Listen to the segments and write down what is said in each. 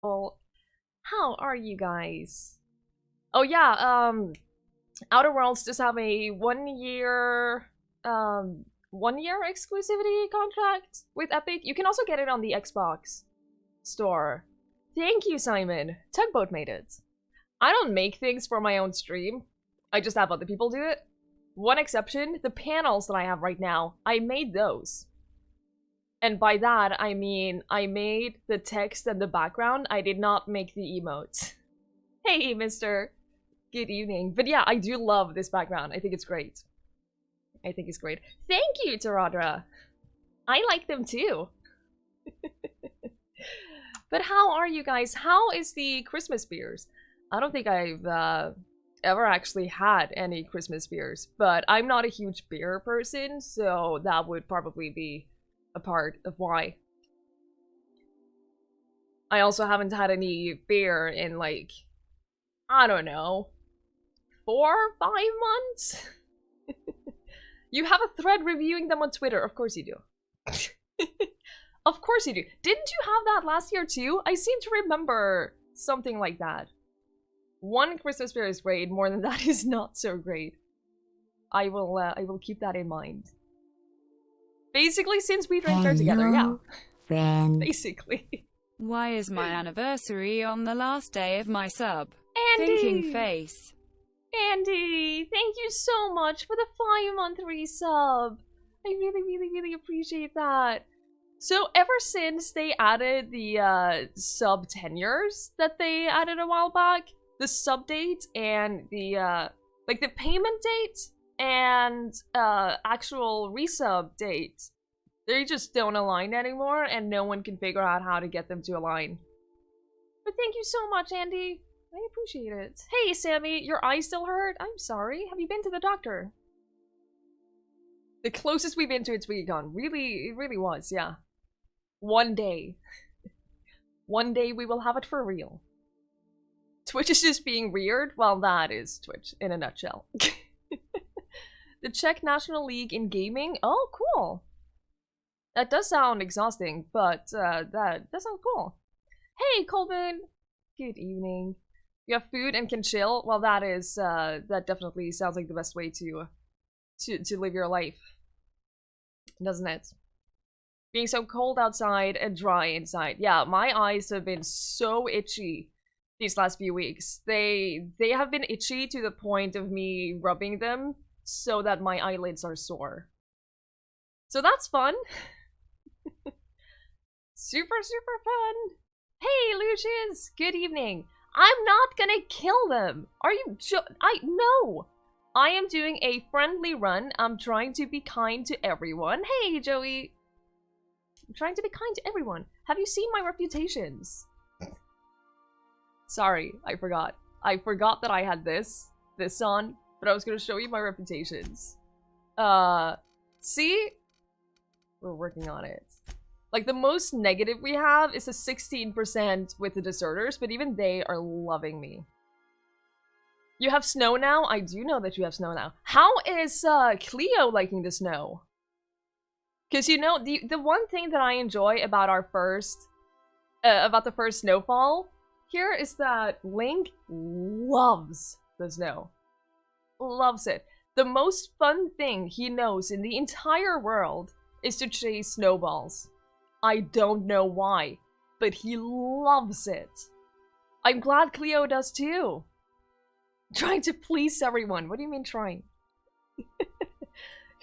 Well, how are you guys? Oh yeah, Outer Worlds just have a 1 year exclusivity contract with Epic. You can also get it on the Xbox store. Thank you, Simon. Tugboat made it. I don't make things for my own stream. I just have other people do it. One exception, the panels that I have right now, I made those. And by that, I mean I made the text and the background. I did not make the emotes. Hey, mister. Good evening. But yeah, I do love this background. I think it's great. I think it's great. Thank you, Taradra. I like them too. But how are you guys? How is the Christmas beers? I don't think I've ever actually had any Christmas beers, but I'm not a huge beer person, so that would probably be a part of why. I also haven't had any beer in like, I don't know, 4-5 months? You have a thread reviewing them on Twitter. Of course you do. Of course you do. Didn't you have that last year too? I seem to remember something like that. One Christmas beer is great, more than that is not so great. I will keep that in mind. Basically, since we drink beer together, yeah. Friend. Basically. Why is my anniversary on the last day of my sub? Andy! Thinking face. Andy, thank you so much for the 5-month resub. I really, really, really appreciate that. So ever since they added the sub tenures that they added a while back, the sub date and the like the payment date and actual resub date, they just don't align anymore, and no one can figure out how to get them to align. But thank you so much, Andy. I appreciate it. Hey, Sammy, your eye still hurt? I'm sorry. Have you been to the doctor? The closest we've been to a TwiggyCon. Really, it really was, yeah. One day. One day we will have it for real. Twitch is just being weird? Well, that is Twitch in a nutshell. The Czech National League in gaming? Oh, cool. That does sound exhausting, but that sounds cool. Hey, Colvin! Good evening. You have food and can chill? Well, that is, that definitely sounds like the best way to live your life. Doesn't it? Being so cold outside and dry inside. Yeah, my eyes have been so itchy these last few weeks. They have been itchy to the point of me rubbing them so that my eyelids are sore. So that's fun. Super, super fun. Hey, Lucius! Good evening. I'm not gonna kill them. Are you no! I am doing a friendly run. I'm trying to be kind to everyone. Hey, Joey! I'm trying to be kind to everyone. Have you seen my reputations? Sorry, I forgot. I forgot that I had this on, but I was gonna show you my reputations. See? We're working on it. Like, the most negative we have is a 16% with the deserters, but even they are loving me. You have snow now? I do know that you have snow now. How is, Cleo liking the snow? Because, you know, the one thing that I enjoy about our first, about the first snowfall here is that Link loves the snow. Loves it. The most fun thing he knows in the entire world is to chase snowballs. I don't know why, but he loves it. I'm glad Cleo does too. Trying to please everyone. What do you mean trying?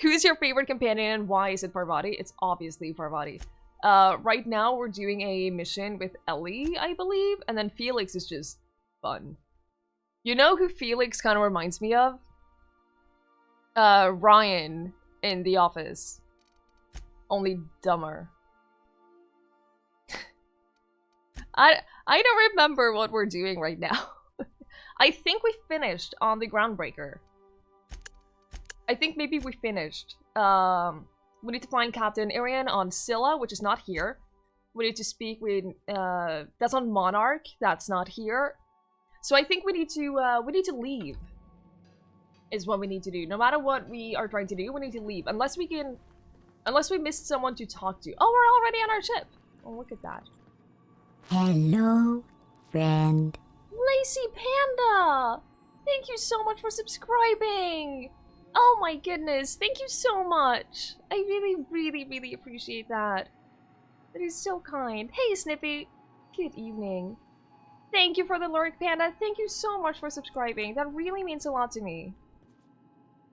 Who is your favorite companion and why is it Parvati? It's obviously Parvati. Right now we're doing a mission with Ellie, I believe, and then Felix is just fun. You know who Felix kind of reminds me of? Ryan in The Office. Only dumber. I don't remember what we're doing right now. I think we finished on the Groundbreaker. I think maybe we finished. We need to find Captain Irian on Scylla, which is not here. We need to speak with, that's on Monarch, that's not here. So I think we need to leave. Is what we need to do. No matter what we are trying to do, we need to leave. Unless we missed someone to talk to. Oh, we're already on our ship. Oh, look at that. Hello, friend. Lacy Panda! Thank you so much for subscribing! Oh my goodness, thank you so much! I really appreciate that. That is so kind. Hey Snippy! Good evening. Thank you for the lurk, Panda. Thank you so much for subscribing. That really means a lot to me.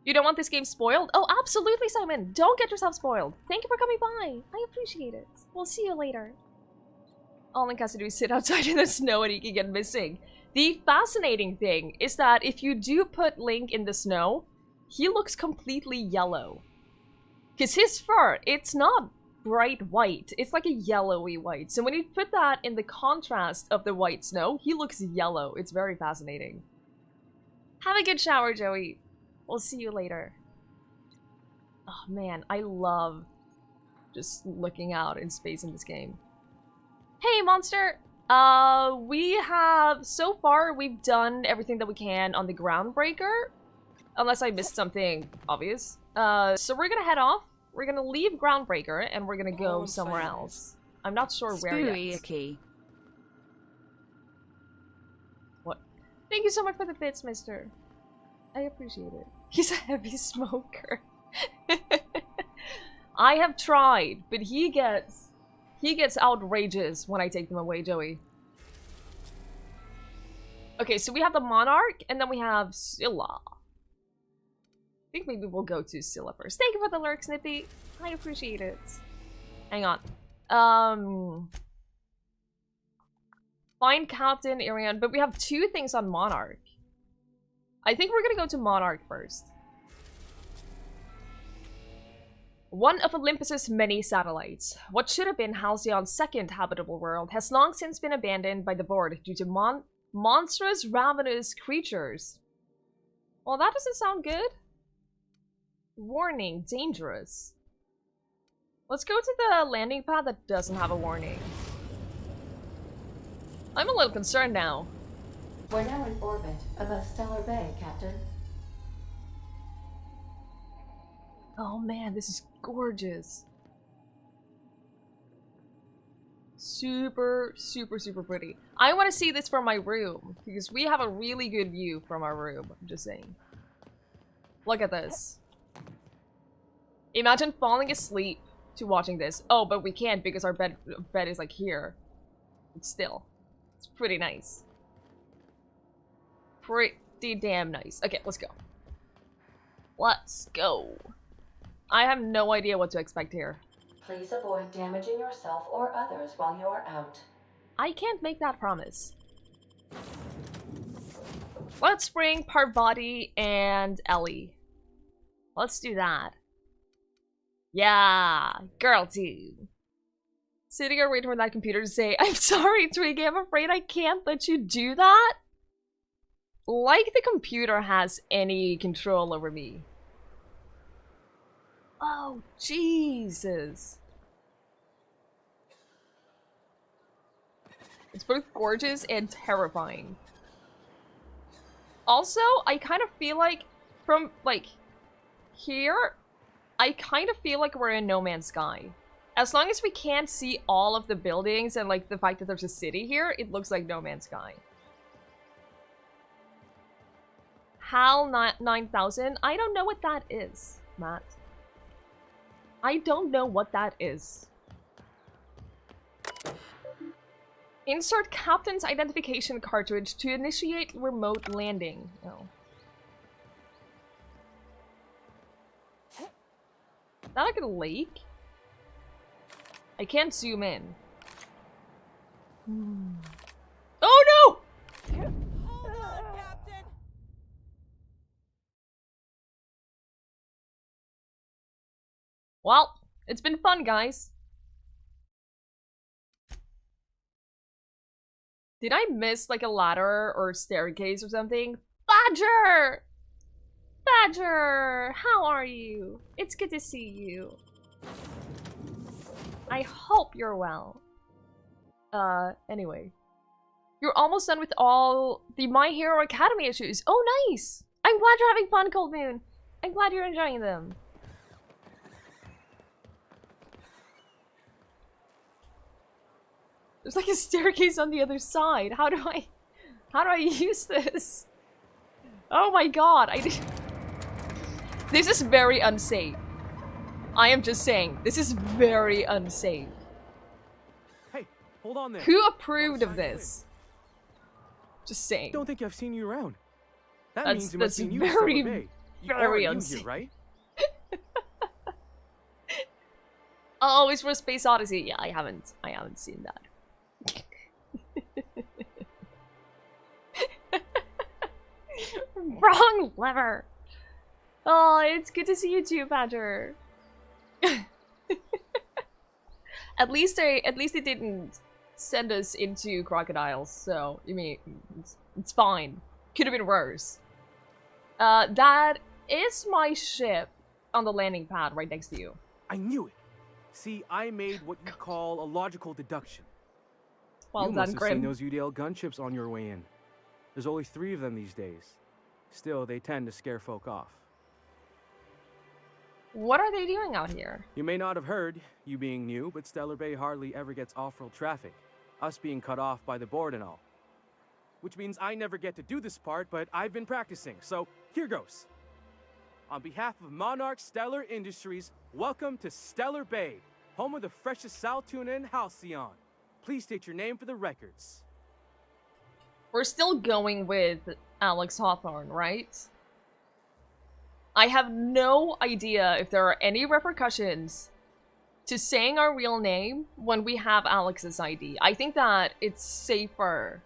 You don't want this game spoiled? Oh, absolutely, Simon! Don't get yourself spoiled. Thank you for coming by. I appreciate it. We'll see you later. All Link has to do is sit outside in the snow and he can get missing. The fascinating thing is that if you do put Link in the snow, he looks completely yellow. Because his fur, it's not bright white. It's like a yellowy white. So when you put that in the contrast of the white snow, he looks yellow. It's very fascinating. Have a good shower, Joey. We'll see you later. Oh man, I love just looking out in space in this game. Hey, Monster! So far, we've done everything that we can on the Groundbreaker. Unless I missed something obvious. So we're gonna head off. We're gonna leave Groundbreaker, and we're gonna go somewhere else. I'm not sure where yet. Spooky. What? Thank you so much for the bits, mister. I appreciate it. He's a heavy smoker. I have tried, but he gets outrageous when I take them away, Joey. Okay, so we have the Monarch, and then we have Scylla. I think maybe we'll go to Scylla first. Thank you for the lurk, Snippy. I appreciate it. Hang on. Find Captain, Irion, but we have 2 things on Monarch. I think we're gonna go to Monarch first. One of Olympus's many satellites, what should have been Halcyon's second habitable world, has long since been abandoned by the board due to monstrous, ravenous creatures. Well, that doesn't sound good. Warning, dangerous. Let's go to the landing pad that doesn't have a warning. I'm a little concerned now. We're now in orbit above Stellar Bay, Captain. Oh man, this is gorgeous. Super pretty. I want to see this from my room, because we have a really good view from our room, I'm just saying. Look at this. Imagine falling asleep to watching this. Oh, but we can't because our bed is like here. But still, it's pretty nice. Pretty damn nice. Okay, let's go. Let's go. I have no idea what to expect here. Please avoid damaging yourself or others while you are out. I can't make that promise. Let's bring Parvati and Ellie. Let's do that. Yeah, girl team. Sitting here waiting for that computer to say, I'm sorry, Twiggie, I'm afraid I can't let you do that. Like the computer has any control over me. Oh, Jesus. It's both gorgeous and terrifying. Also, I kind of feel like, from, like, here, I kind of feel like we're in No Man's Sky. As long as we can't see all of the buildings and, like, the fact that there's a city here, it looks like No Man's Sky. HAL 9000? I don't know what that is, Matt. I don't know what that is. Insert Captain's Identification Cartridge to initiate remote landing. Oh. Is that like a lake? I can't zoom in. Oh no! Hold on, Captain! Well, it's been fun, guys. Did I miss like a ladder or staircase or something? Badger! Badger! How are you? It's good to see you. I hope you're well. Anyway. You're almost done with all the My Hero Academia issues. Oh, nice! I'm glad you're having fun, Cold Moon. I'm glad you're enjoying them. There's like a staircase on the other side. How do I use this? Oh my god, This is very unsafe. I am just saying, this is very unsafe. Hey, hold on there. Who approved of this? Just saying. Don't think I've seen you around. That That's- means you must that's have seen very, you Bay. very You unsafe. here, right? Oh, it's for Space Odyssey. Yeah, I haven't seen that. Wrong lever. Oh, it's good to see you too, Badger. At least they didn't send us into crocodiles, so you mean it's fine. Could have been worse. That is my ship on the landing pad right next to you. I knew it. See, I made what you call a logical deduction. Well you done, must have seen Grim. those UDL gunships on your way in. There's only 3 of them these days. Still, they tend to scare folk off. What are they doing out here? You may not have heard, you being new, but Stellar Bay hardly ever gets off-road traffic. Us being cut off by the board and all. Which means I never get to do this part, but I've been practicing, so here goes. On behalf of Monarch Stellar Industries, welcome to Stellar Bay, home of the freshest sal tuna and halcyon. Please state your name for the records. We're still going with Alex Hawthorne, right? I have no idea if there are any repercussions to saying our real name when we have Alex's ID. I think that it's safer.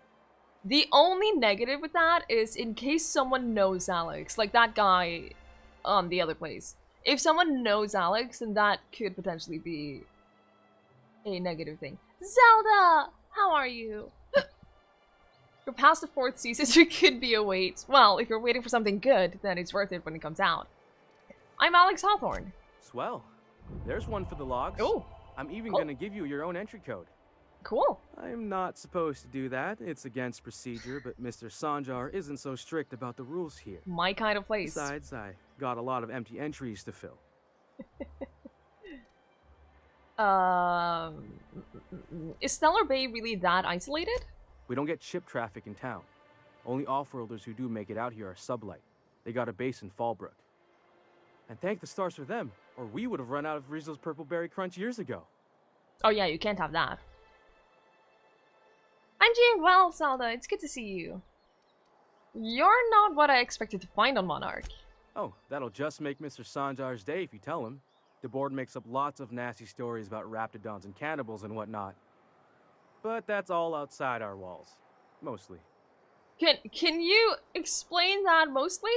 The only negative with that is in case someone knows Alex, like that guy on the other place. If someone knows Alex, then that could potentially be a negative thing. Zelda! How are you? You're past the 4th season, so it could be a wait. Well, if you're waiting for something good, then it's worth it when it comes out. I'm Alex Hawthorne. Swell. There's one for the logs. Oh, I'm even cool. gonna give you your own entry code. Cool. I'm not supposed to do that. It's against procedure, but Mr. Sanjar isn't so strict about the rules here. My kind of place. Besides, I got a lot of empty entries to fill. Is Stellar Bay really that isolated? We don't get ship traffic in town. Only off-worlders who do make it out here are Sublight. They got a base in Fallbrook. And thank the stars for them, or we would have run out of Rizzo's Purple Berry Crunch years ago. Oh yeah, you can't have that. I'm doing well, Zelda. It's good to see you. You're not what I expected to find on Monarch. Oh, that'll just make Mr. Sanjar's day if you tell him. The board makes up lots of nasty stories about raptidons and cannibals and whatnot. But that's all outside our walls. Mostly. Can you explain that mostly?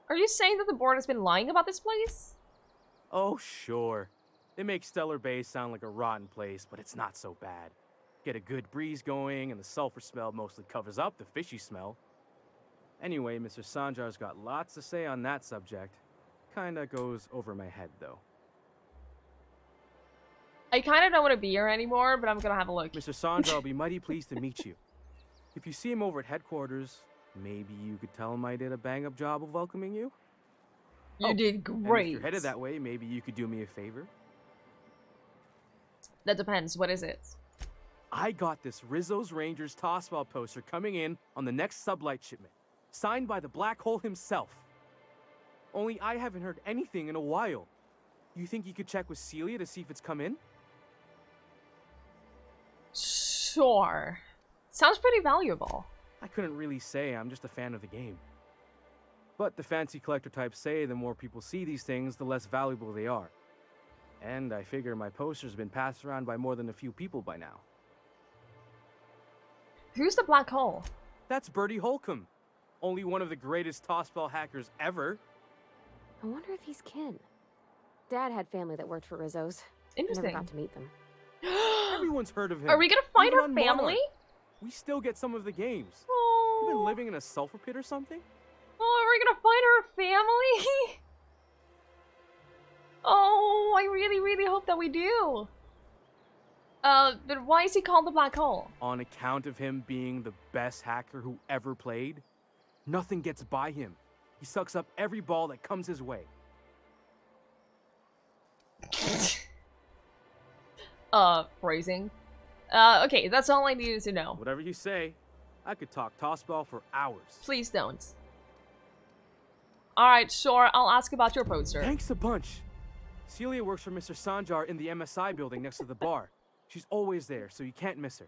Are you saying that the board has been lying about this place? Oh, sure. They make Stellar Bay sound like a rotten place, but it's not so bad. Get a good breeze going, and the sulfur smell mostly covers up the fishy smell. Anyway, Mr. Sanjar's got lots to say on that subject. Kinda goes over my head, though. I kind of don't want to be here anymore, but I'm gonna have a look. Mr. Sanjar will be mighty pleased to meet you. If you see him over at headquarters, maybe you could tell him I did a bang-up job of welcoming you? You did And great. if you're headed that way, maybe you could do me a favor? That depends. What is it? I got this Rizzo's Rangers tossball poster coming in on the next Sublight shipment, signed by the Black Hole himself. Only I haven't heard anything in a while. You think you could check with Celia to see if it's come in? Sure. Sounds pretty valuable. I couldn't really say, I'm just a fan of the game. But the fancy collector types say the more people see these things, the less valuable they are. And I figure my poster's been passed around by more than a few people by now. Who's the black hole? That's Bertie Holcomb, only one of the greatest tossball hackers ever. I wonder if he's kin. Dad had family that worked for Rizzo's. Interesting. Never got to meet them. Everyone's heard of him. Are we gonna find Even our on family? Monarch. We still get some of the games. Oh. You been living in a sulfur pit or something? Oh, are we gonna find our family? Oh, I really, really hope that we do. But why is he called the black hole? On account of him being the best hacker who ever played, nothing gets by him. He sucks up every ball that comes his way. phrasing. Okay, that's all I needed to know. Whatever you say. I could talk tossball for hours. Please don't. Alright, sure, I'll ask about your poster. Thanks a bunch. Celia works for Mr. Sanjar in the MSI building next to the bar. She's always there, so you can't miss her.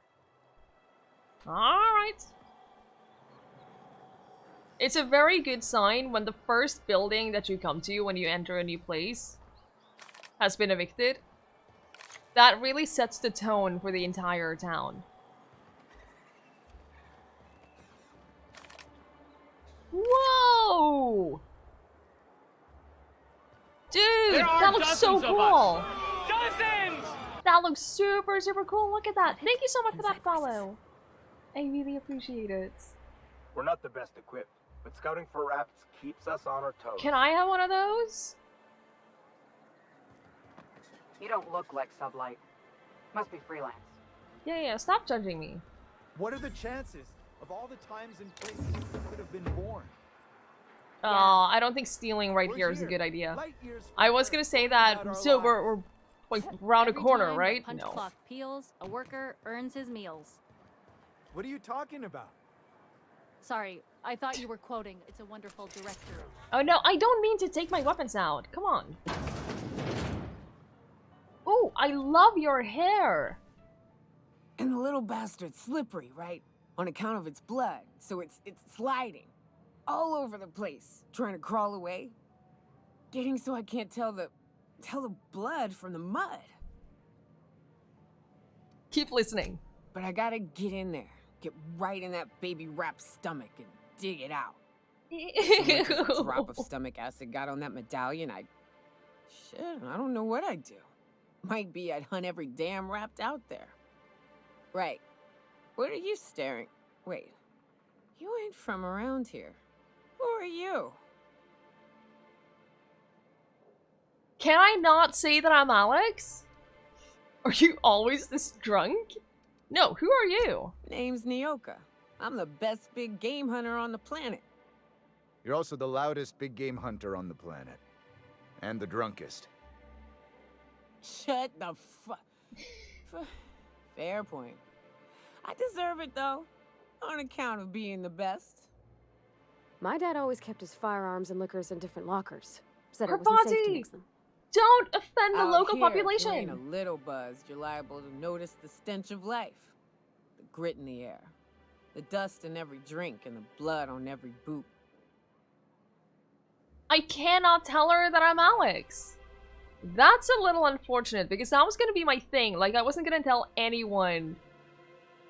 Alright. It's a very good sign when the first building that you come to when you enter a new place has been evicted. That really sets the tone for the entire town. Whoa! Dude, that looks so cool! Dozens! That looks super, super cool. Look at that. Thank you so much for that follow. I really appreciate it. We're not the best equipped, but scouting for rats keeps us on our toes. Can I have one of those? You don't look like Sublight. Must be freelance. Yeah, stop judging me. What are the chances of all the times and places you could have been born? I don't think stealing right here is a good idea. I was gonna say that, so we're like round a corner, right? Punch No. clock peels, a worker earns his meals. What are you talking about? Sorry, I thought you were quoting It's a Wonderful Director. Oh no, I don't mean to take my weapons out. Come on. Oh, I love your hair. And the little bastard's slippery, right? On account of its blood, so it's sliding. All over the place, trying to crawl away. Getting so I can't tell the blood from the mud. Keep listening. But I gotta get in there. Get right in that baby rap's stomach and dig it out. So much as a drop of stomach acid got on that medallion, I don't know what I'd do. Might be I'd hunt every damn rapt out there. Right. What are you staring? Wait. You ain't from around here. Who are you? Can I not say that I'm Alex? Are you always this drunk? No, who are you? Name's Nyoka. I'm the best big game hunter on the planet. You're also the loudest big game hunter on the planet. And the drunkest. Shut the Fair point. I deserve it, though. On account of being the best. My dad always kept his firearms and liquors in different lockers. Said Her it wasn't safe to body! mix them. Don't offend the Out local here, if population. you ain't a little buzzed, you're liable to notice the stench of life. The grit in the air. The dust in every drink and the blood on every boot. I cannot tell her that I'm Alex. That's a little unfortunate because that was gonna be my thing. Like, I wasn't gonna tell anyone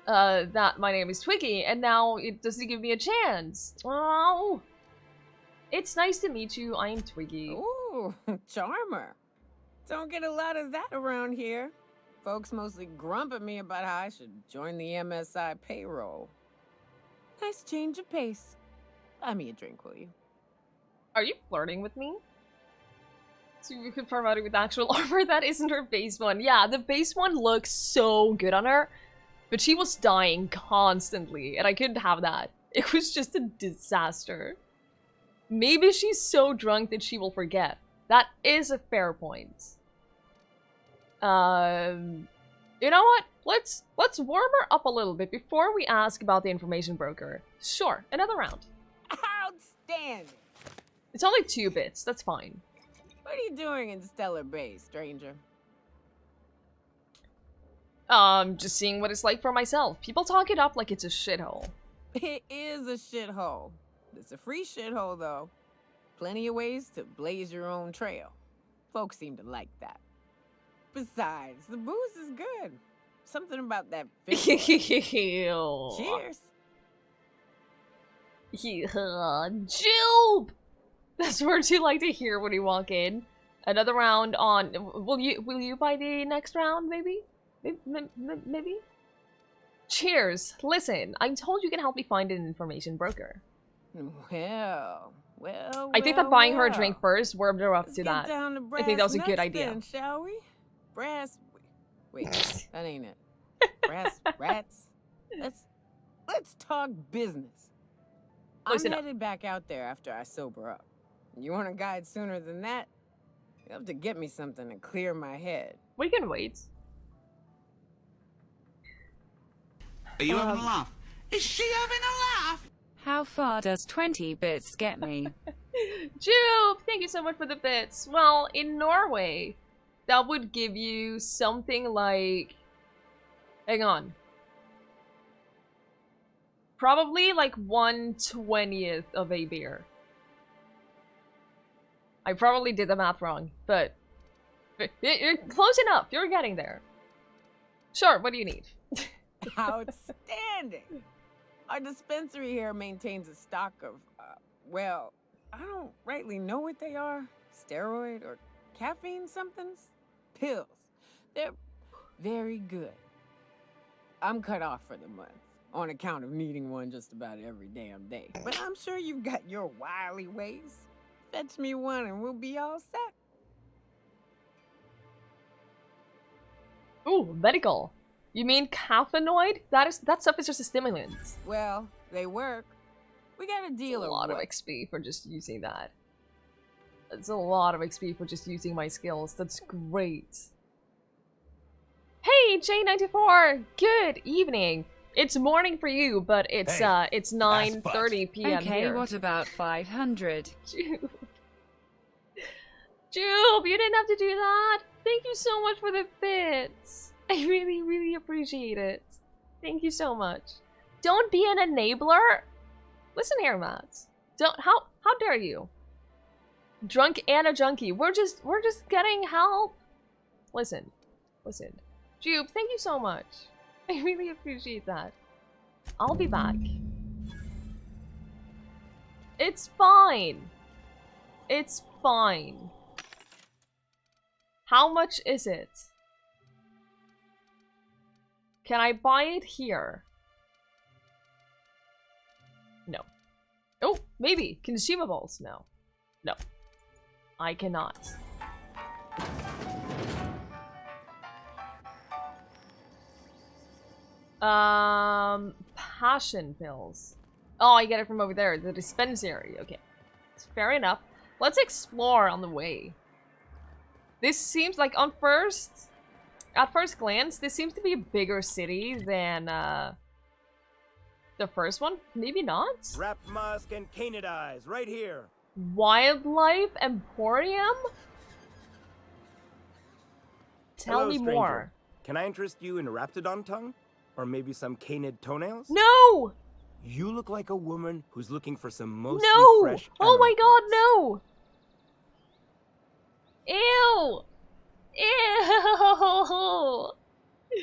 that my name is Twiggie, and now it doesn't give me a chance. Oh, it's nice to meet you. I'm Twiggie. Ooh, charmer. Don't get a lot of that around here. Folks mostly grump at me about how I should join the MSI payroll. Nice change of pace. Buy me a drink, will you? Are you flirting with me? So you could promote it with actual armor? That isn't her base one. Yeah, the base one looks so good on her, but she was dying constantly, and I couldn't have that. It was just a disaster. Maybe she's so drunk that she will forget. That is a fair point. You know what? Let's warm her up a little bit before we ask about the information broker. Sure, another round. Outstanding. It's only 2 bits, that's fine. What are you doing in Stellar Bay, stranger? Just seeing what it's like for myself. People talk it up like it's a shithole. It is a shithole. It's a free shithole, though. Plenty of ways to blaze your own trail. Folks seem to like that. Besides, the booze is good. Something about that fish. Cheers. Jube! That's words you like to hear when you walk in. Another round on. Will you buy the next round? Maybe. Maybe. Cheers. Listen, I'm told you can help me find an information broker. Well. I think that buying her a drink first warmed her up Let's to get that. down to I think that was a brass good nuts idea. then, shall we? Wait, that ain't it. Brass rats. Let's talk business. Listen I'm up. headed back out there after I sober up. You want a guide sooner than that? You have to get me something to clear my head. We can wait. Are you having a laugh? Is she having a laugh? How far does 20 bits get me? Jupe, thank you so much for the bits. Well, in Norway, that would give you something like... Hang on. Probably like 1/20th of a beer. I probably did the math wrong, but you're close enough. You're getting there. Sure, what do you need? Outstanding. Our dispensary here maintains a stock of, well, I don't rightly know what they are. Steroid or caffeine somethings? Pills. They're very good. I'm cut off for the month on account of needing one just about every damn day. But I'm sure you've got your wily ways. Fetch me one and we'll be all set. Ooh, medical. You mean caffeinoid? That stuff is just a stimulant. Well, they work. We got a deal. A lot of XP for just using that. It's a lot of XP for just using my skills. That's great. Hey, J94! Good evening. It's morning for you, but it's 9:30 p.m. Okay, here. what about 500? Jupe, you didn't have to do that. Thank you so much for the bits. I really, really appreciate it. Thank you so much. Don't be an enabler. Listen here, Matt. How dare you? Drunk and a junkie. We're just getting help. Listen. Jupe, thank you so much. I really appreciate that. I'll be back. It's fine. It's fine. How much is it? Can I buy it here? No. Oh, maybe. Consumables? No. No. I cannot. Passion pills. Oh, I get it from over there. The dispensary. Okay. Fair enough. Let's explore on the way. This seems like at first glance, this seems to be a bigger city than the first one. Maybe not? Wrap musk and canid eyes, right here. Wildlife Emporium? Tell Hello, me stranger. more. Can I interest you in raptidon tongue? Or maybe some canid toenails? No! You look like a woman who's looking for some mostly No! fresh Oh my animal god, no! Ew! Ew!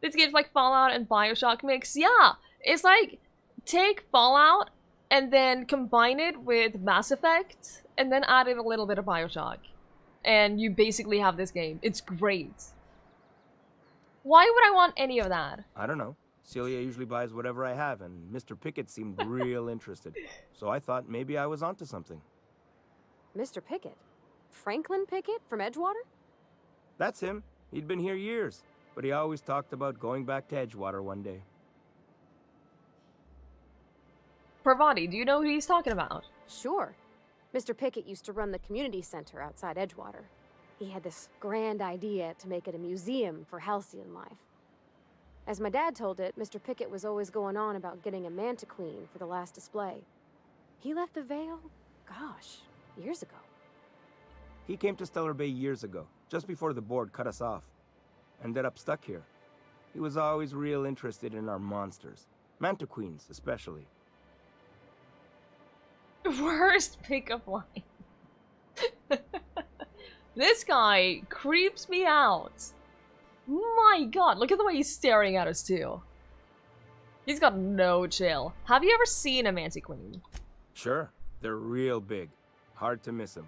This game's like Fallout and Bioshock mix. Yeah! It's like, take Fallout and then combine it with Mass Effect and then add in a little bit of Bioshock. And you basically have this game. It's great. Why would I want any of that? I don't know. Celia usually buys whatever I have, and Mr. Pickett seemed real interested. So I thought maybe I was onto something. Mr. Pickett? Franklin Pickett from Edgewater? That's him. He'd been here years, but he always talked about going back to Edgewater one day. Parvati, do you know who he's talking about? Sure. Mr. Pickett used to run the community center outside Edgewater. He had this grand idea to make it a museum for halcyon life. As my dad told it, Mr. Pickett was always going on about getting a manta queen for the last display. He left the Vale, gosh, years ago. He came to Stellar Bay years ago, just before the board cut us off. Ended up stuck here. He was always real interested in our monsters. Manta queens, especially. Worst pickup line. This guy creeps me out. My god, look at the way he's staring at us too. He's got no chill. Have you ever seen a Manta Queen? Sure, they're real big. Hard to miss them.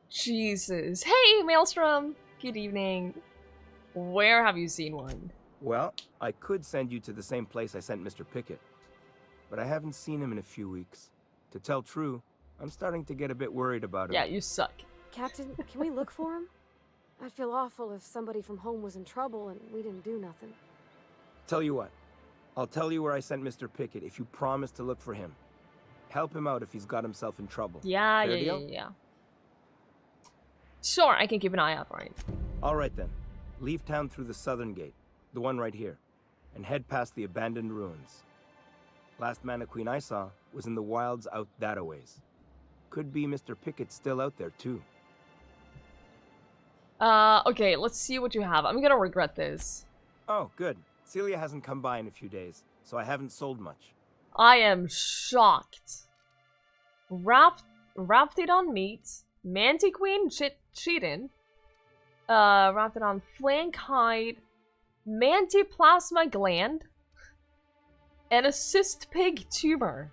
Jesus. Hey, Maelstrom. Good evening. Where have you seen one? Well, I could send you to the same place I sent Mr. Pickett. But I haven't seen him in a few weeks. To tell true, I'm starting to get a bit worried about him. Yeah, you suck. Captain, can we look for him? I'd feel awful if somebody from home was in trouble and we didn't do nothing. Tell you what, I'll tell you where I sent Mr. Pickett if you promise to look for him. Help him out if he's got himself in trouble. Yeah, Fair yeah, deal? yeah, yeah. Sure, I can keep an eye out for him. All right then. Leave town through the southern gate. the one right here, and head past the abandoned ruins. Last Mantiqueen I saw was in the wilds out that-a-ways. Could be Mr. Pickett still out there, too. Okay, let's see what you have. I'm gonna regret this. Oh, good. Celia hasn't come by in a few days, so I haven't sold much. I am shocked. Raptidon meat, Mantiqueen chitin, Raptidon flank hide, Mantiplasma gland, and a cyst pig tumor.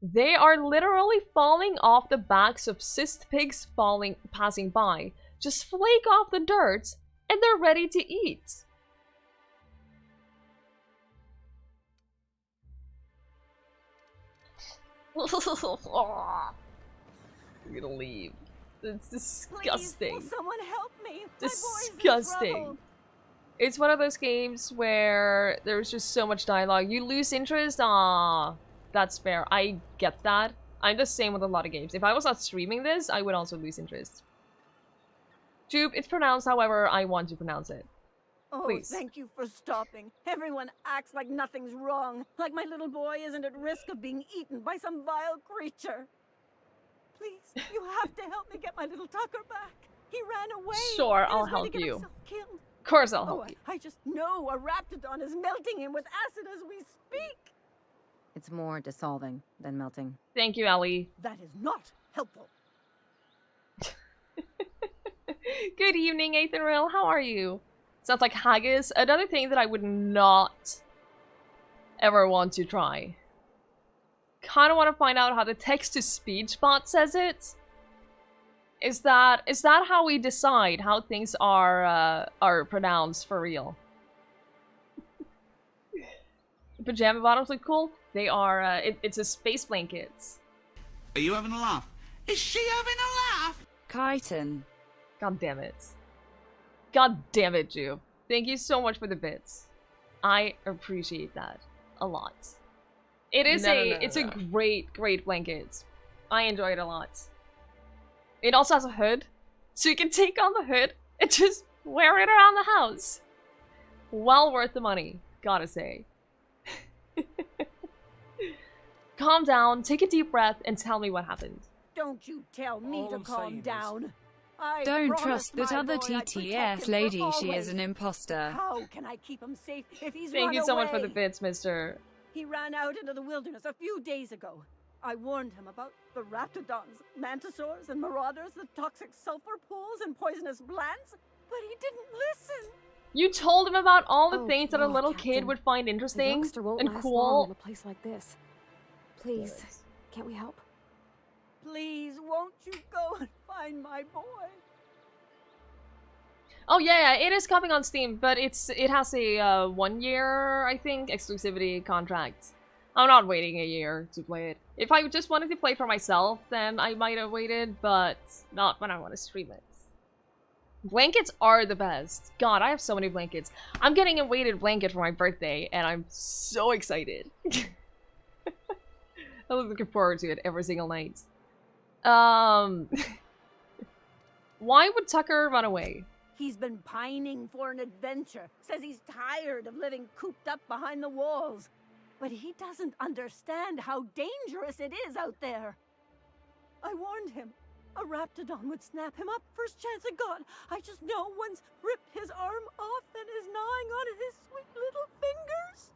They are literally falling off the backs of cyst pigs passing by. Just flake off the dirt, and they're ready to eat. I'm gonna leave. It's disgusting. Please, will someone help me? Disgusting. It's one of those games where there's just so much dialogue. You lose interest. Ah, that's fair. I get that. I'm the same with a lot of games. If I was not streaming this, I would also lose interest. Jupe, it's pronounced however I want to pronounce it. Oh, please. Thank you for stopping. Everyone acts like nothing's wrong. Like my little boy isn't at risk of being eaten by some vile creature. Please, you have to help me get my little Tucker back. He ran away. Sure, I'll help you. Of course I'll help you. I just know a Raptidon is melting him with acid as we speak. It's more dissolving than melting. Thank you, Ellie. That is not helpful. Good evening, Aetheril. How are you? Sounds like haggis. Another thing that I would not ever want to try. Kind of want to find out how the text-to-speech bot says it. Is that how we decide how things are pronounced for real? The pajama bottoms look cool. They are. It's a space blankets. Are you having a laugh? Is she having a laugh? Chitin. God damn it. God damn it, Ju. Thank you so much for the bits. I appreciate that a lot. It is it's a great blanket. I enjoy it a lot. It also has a hood, so you can take on the hood and just wear it around the house. Well worth the money, gotta say. Calm down, take a deep breath, and tell me what happened. Don't you tell me to calm down. Don't trust that other TTF lady, she is an imposter. How can I keep him safe if he's Thank you so much for the bits, mister. He ran out into the wilderness a few days ago. I warned him about the raptidons, mantisaurs, and marauders, the toxic sulfur pools, and poisonous plants, but he didn't listen. You told him about all the things that a little kid would find interesting and cool. In a place like this. Please, can't we help? Please, won't you go and find my boy? Oh yeah, it is coming on Steam, but it has a 1 year, I think, exclusivity contract. I'm not waiting a year to play it. If I just wanted to play for myself, then I might have waited, but not when I want to stream it. Blankets are the best. God, I have so many blankets. I'm getting a weighted blanket for my birthday, and I'm so excited. I'm looking forward to it every single night. Why would Tucker run away? He's been pining for an adventure. Says he's tired of living cooped up behind the walls. But he doesn't understand how dangerous it is out there. I warned him. A Raptidon would snap him up first chance it got. I just know one's ripped his arm off and is gnawing on his sweet little fingers.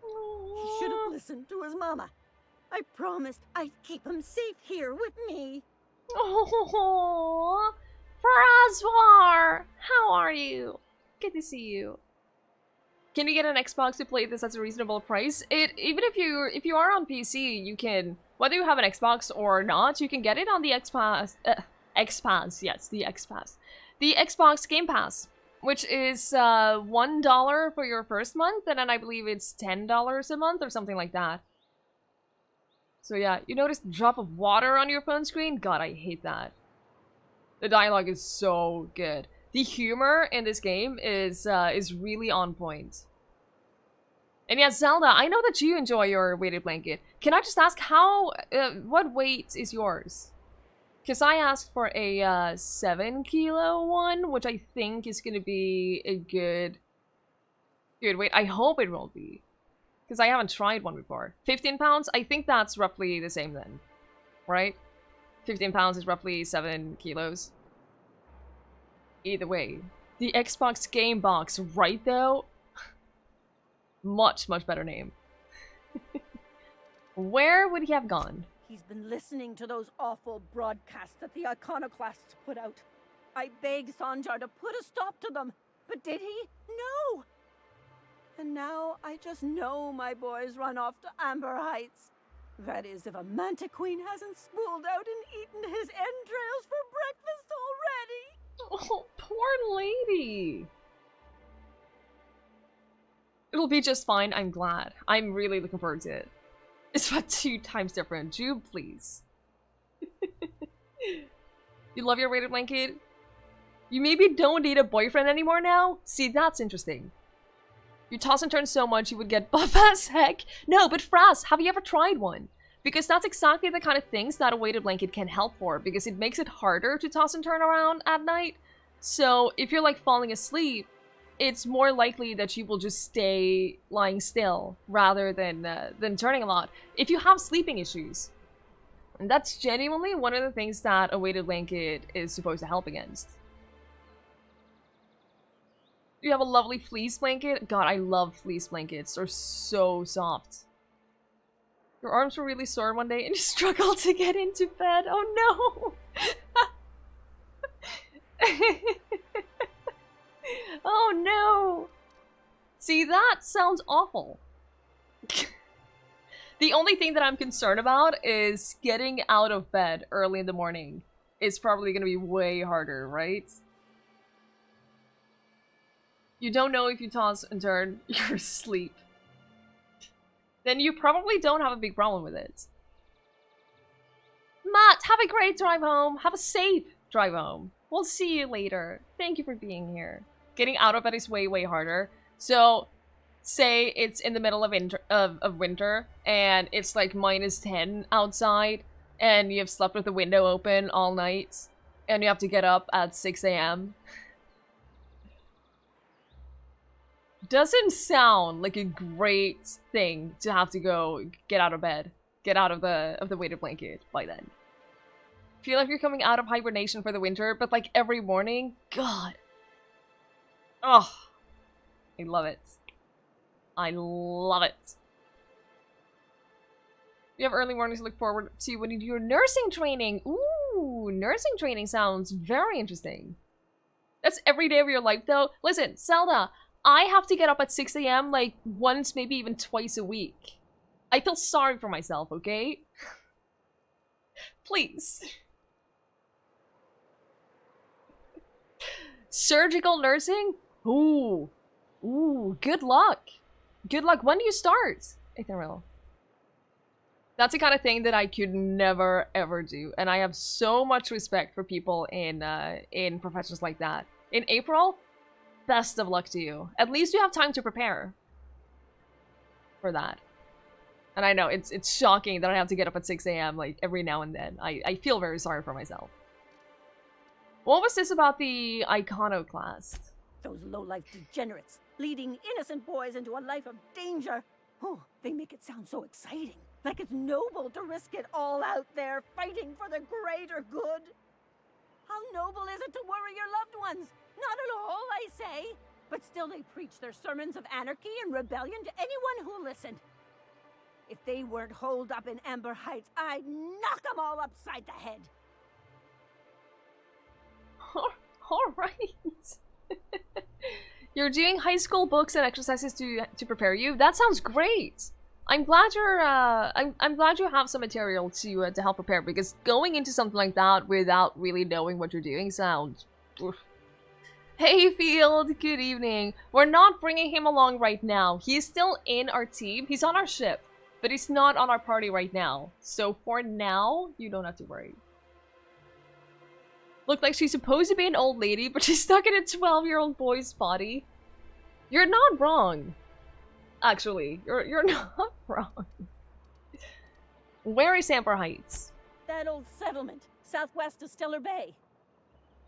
He should have listened to his mama. I promised I'd keep him safe here with me. Oh, Fraswar! How are you? Good to see you. Can you get an Xbox to play this at a reasonable price? Even if you are on PC, you can, whether you have an Xbox or not, you can get it on the X-Pass, yes, the X-Pass. The Xbox Game Pass, which is $1 for your first month, and then I believe it's $10 a month or something like that. So yeah, you notice the drop of water on your phone screen? God, I hate that. The dialogue is so good. The humor in this game is really on point. And yeah, Zelda, I know that you enjoy your weighted blanket. Can I just ask how, what weight is yours? Because I asked for a 7 kilo one, which I think is going to be a good Dude, wait, I hope it won't be. Because I haven't tried one before. 15 pounds? I think that's roughly the same then. Right? 15 pounds is roughly 7 kilos. Either way. The Xbox Game Box, right though? Much, much better name. Where would he have gone? He's been listening to those awful broadcasts that the iconoclasts put out. I begged Sanjar to put a stop to them, but did he? No! And now I just know my boys run off to Amber Heights. That is, if a Manta Queen hasn't spooled out and eaten his entrails for breakfast already. Oh, poor lady. It'll be just fine, I'm glad. I'm really looking forward to it. It's about 2 times different. Jube, please. You love your weighted blanket? You maybe don't need a boyfriend anymore now? See, that's interesting. You toss and turn so much you would get buff as heck. No, but Fraz, have you ever tried one? Because that's exactly the kind of things that a weighted blanket can help for, because it makes it harder to toss and turn around at night. So if you're like falling asleep, it's more likely that you will just stay lying still rather than turning a lot if you have sleeping issues. And that's genuinely one of the things that a weighted blanket is supposed to help against. You have a lovely fleece blanket. God, I love fleece blankets. They're so soft. Your arms were really sore one day and you struggled to get into bed. Oh no! Oh no! See, that sounds awful. The only thing that I'm concerned about is getting out of bed early in the morning. It's probably gonna be way harder, right? You don't know if you toss and turn, you're asleep. Then you probably don't have a big problem with it. Matt, have a great drive home. Have a safe drive home. We'll see you later. Thank you for being here. Getting out of bed is way, way harder. So, say it's in the middle of winter, and it's like -10 outside, and you have slept with the window open all night, and you have to get up at 6 a.m. Doesn't sound like a great thing to have to go get out of bed, get out of the weighted blanket by then. Feel like you're coming out of hibernation for the winter, but like every morning, God. Oh, I love it. I love it. You have early mornings to look forward to when you do your nursing training. Ooh, nursing training sounds very interesting. That's every day of your life though. Listen, Zelda, I have to get up at 6 a.m. like once, maybe even twice a week. I feel sorry for myself, okay? Please. Surgical nursing? Ooh. Ooh, good luck. Good luck. When do you start? Ethereal. That's the kind of thing that I could never, ever do. And I have so much respect for people in professions like that. In April, best of luck to you. At least you have time to prepare for that. And I know, it's shocking that I have to get up at 6 a.m. like every now and then. I feel very sorry for myself. What was this about the iconoclast? Those low-life degenerates, leading innocent boys into a life of danger. Oh, they make it sound so exciting. Like it's noble to risk it all out there, fighting for the greater good. How noble is it to worry your loved ones? Not at all, I say. But still they preach their sermons of anarchy and rebellion to anyone who'll listen. If they weren't holed up in Amber Heights, I'd knock them all upside the head. All right. You're doing high school books and exercises to prepare you. That sounds great. I'm glad you're I'm glad you have some material to help prepare, because going into something like that without really knowing what you're doing sounds. Oof. Hey Field, good evening. We're not bringing him along right now. He's still in our team. He's on our ship, but he's not on our party right now. So for now, you don't have to worry. Look like she's supposed to be an old lady, but she's stuck in a 12-year-old boy's body. You're not wrong. Actually, you're not wrong. Where is Amber Heights? That old settlement, southwest of Stellar Bay.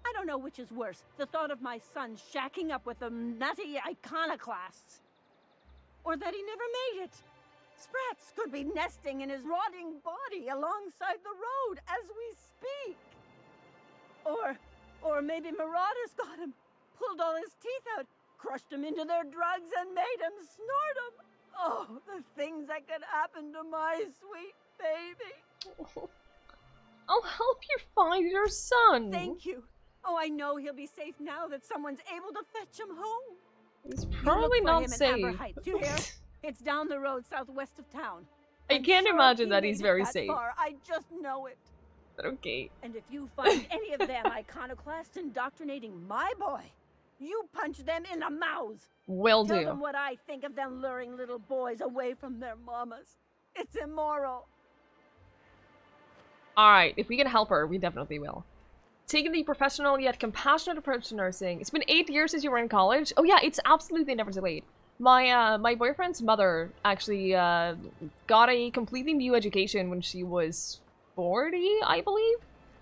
I don't know which is worse, the thought of my son shacking up with the nutty iconoclasts, Or that he never made it. Sprats could be nesting in his rotting body alongside the road as we speak. Or maybe marauders got him, pulled all his teeth out, crushed him into their drugs and made him snort them. Oh, the things that could happen to my sweet baby. I'll help you find your son. Thank you. Oh, I know he'll be safe now that someone's able to fetch him home. He's probably not him safe. In Amber Heights, you hear? It's down the road southwest of town. I can't imagine that he's very safe. Far. I just know it. But okay. And if you find any of them iconoclasts indoctrinating my boy, you punch them in the mouths. Will do. Tell them what I think of them luring little boys away from their mamas. It's immoral. Alright, if we can help her, we definitely will. Taking the professional yet compassionate approach to nursing. It's been 8 years since you were in college. Oh yeah, it's absolutely never too late. My boyfriend's mother actually got a completely new education when she was 40, I believe.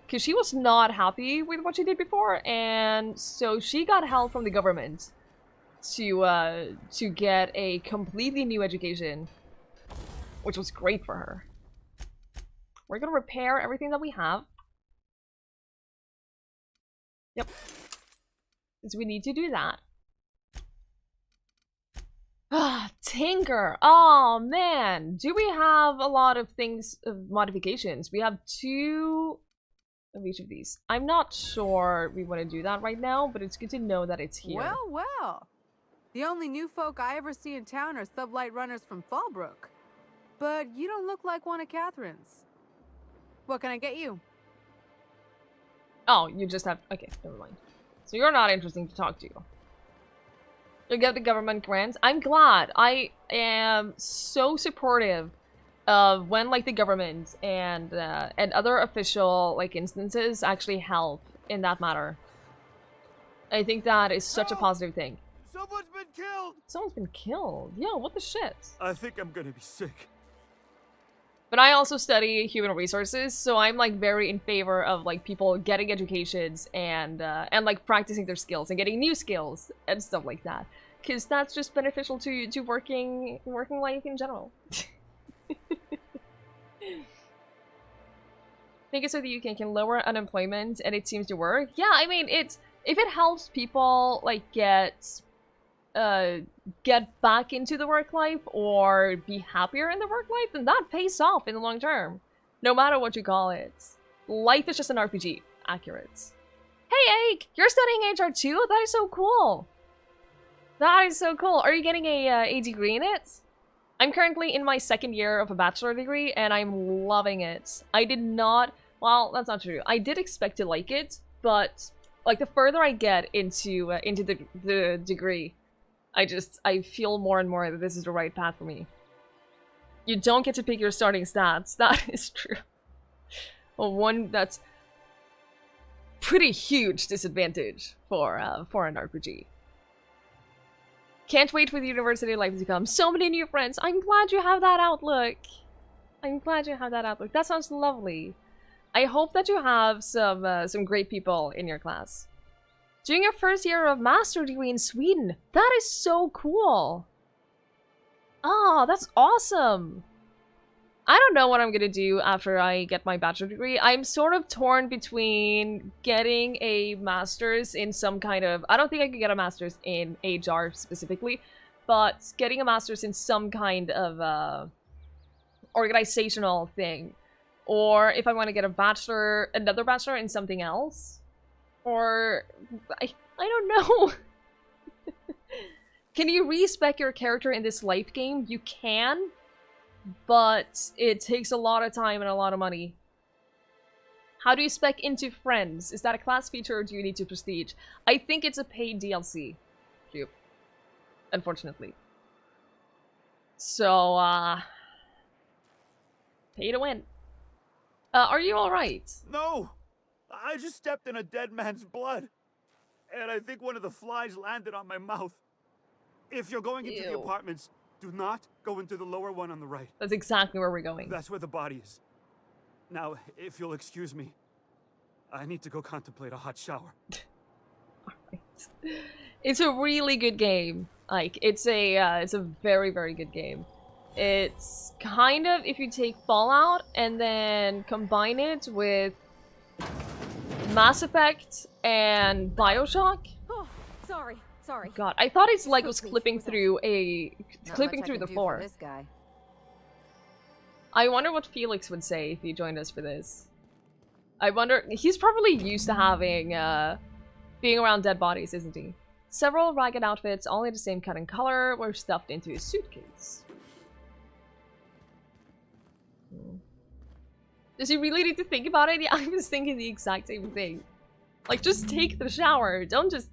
Because she was not happy with what she did before, and so she got help from the government to get a completely new education, which was great for her. We're gonna repair everything that we have. Yep. Because we need to do that. Ah, Tinker! Oh man! Do we have a lot of things, modifications? We have 2 of each of these. I'm not sure we want to do that right now, but it's good to know that it's here. Well, well. The only new folk I ever see in town are sublight runners from Fallbrook. But you don't look like one of Catherine's. What can I get you? Oh, you just have... Okay, never mind. So you're not interesting to talk to. You get the government grants. I'm glad. I am so supportive of when, like, the government and other official, like, instances actually help in that matter. I think that is such a positive thing. Someone's been killed! Someone's been killed? Yo, what the shit? I think I'm gonna be sick. But I also study human resources, so I'm, like, very in favor of, like, people getting educations and like, practicing their skills and getting new skills and stuff like that. Because that's just beneficial to working life in general. Think it's so the UK can lower unemployment and it seems to work. Yeah, I mean, if it helps people, like, get back into the work life or be happier in the work life, then that pays off in the long term. No matter what you call it. Life is just an RPG. Accurate. Hey, Ake! You're studying HR too? That is so cool! That is so cool. Are you getting a degree in it? I'm currently in my 2nd year of a bachelor degree, and I'm loving it. I did not... Well, that's not true. I did expect to like it, but, like, the further I get into the degree, I feel more and more that this is the right path for me. You don't get to pick your starting stats. That is true. Well, one that's pretty huge disadvantage for an RPG. Can't wait for the university life to come. So many new friends. I'm glad you have that outlook. I'm glad you have that outlook. That sounds lovely. I hope that you have some great people in your class. Doing your 1st year of master degree in Sweden. That is so cool. Oh, that's awesome. I don't know what I'm gonna do after I get my bachelor degree. I'm sort of torn between getting a master's in some kind of... I don't think I could get a master's in HR specifically, but getting a master's in some kind of organizational thing. Or if I want to get another bachelor in something else. Or... I don't know. Can you respec your character in this life game? You can. But it takes a lot of time and a lot of money. How do you spec into friends? Is that a class feature or do you need to prestige? I think it's a paid DLC. Cube. Unfortunately. So, pay to win. Are you alright? No! I just stepped in a dead man's blood. And I think one of the flies landed on my mouth. If you're going into the apartments, do not go into the lower one on the right. That's exactly where we're going. That's where the body is. Now, if you'll excuse me, I need to go contemplate a hot shower. Alright. It's a really good game. Like, it's a very, very good game. It's kind of, if you take Fallout and then combine it with Mass Effect and Bioshock. Oh, sorry. God, I thought his leg was Excuse me, clipping through Not through much I the can do floor. for this guy. I wonder what Felix would say if he joined us for this. I wonder, he's probably used to having, being around dead bodies, isn't he? Several ragged outfits, all in the same cut and color, were stuffed into his suitcase. Does he really need to think about it? Yeah, I was thinking the exact same thing. Like, just take the shower, don't just...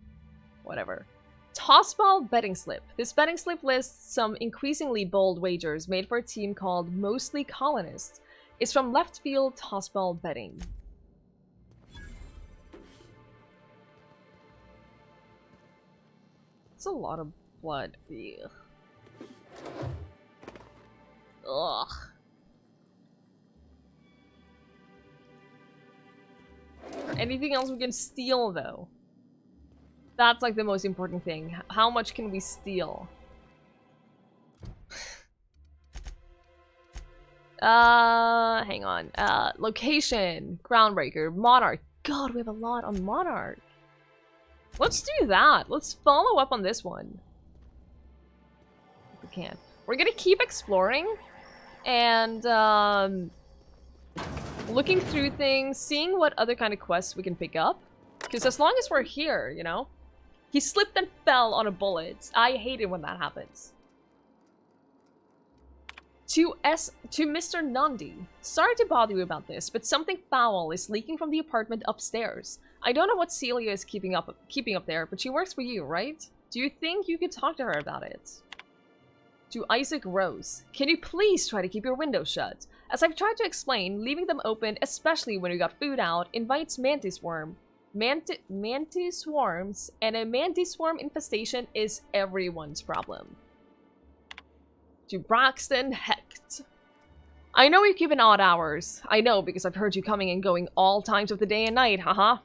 whatever. Tossball betting slip. This betting slip lists some increasingly bold wagers made for a team called Mostly Colonists. It's from Left Field Tossball Betting. It's a lot of blood. Ugh. Ugh. Anything else we can steal, though? That's like the most important thing. How much can we steal? Hang on. Location, Groundbreaker, Monarch. God, we have a lot on Monarch. Let's do that. Let's follow up on this one. If we can. We're gonna keep exploring and looking through things, seeing what other kind of quests we can pick up. Because as long as we're here, you know? He slipped and fell on a bullet. I hate it when that happens. To Mr. Nundy. Sorry to bother you about this, but something foul is leaking from the apartment upstairs. I don't know what Celia is keeping up there, but she works for you, right? Do you think you could talk to her about it? To Isaac Rose. Can you please try to keep your windows shut? As I've tried to explain, leaving them open, especially when you got food out, invites mantis swarms, and a mantis swarm infestation is everyone's problem. To Braxton Hecht. I know you keep an odd hours. I know, because I've heard you coming and going all times of the day and night, haha.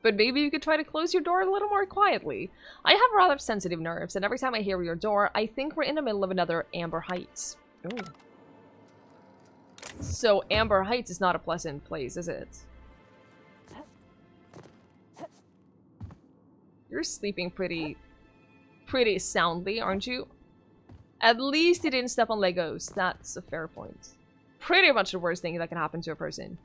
But maybe you could try to close your door a little more quietly. I have rather sensitive nerves, and every time I hear your door, I think we're in the middle of another Amber Heights. Ooh. So Amber Heights is not a pleasant place, is it? You're sleeping pretty soundly, aren't you? At least he didn't step on Legos. That's a fair point. Pretty much the worst thing that can happen to a person.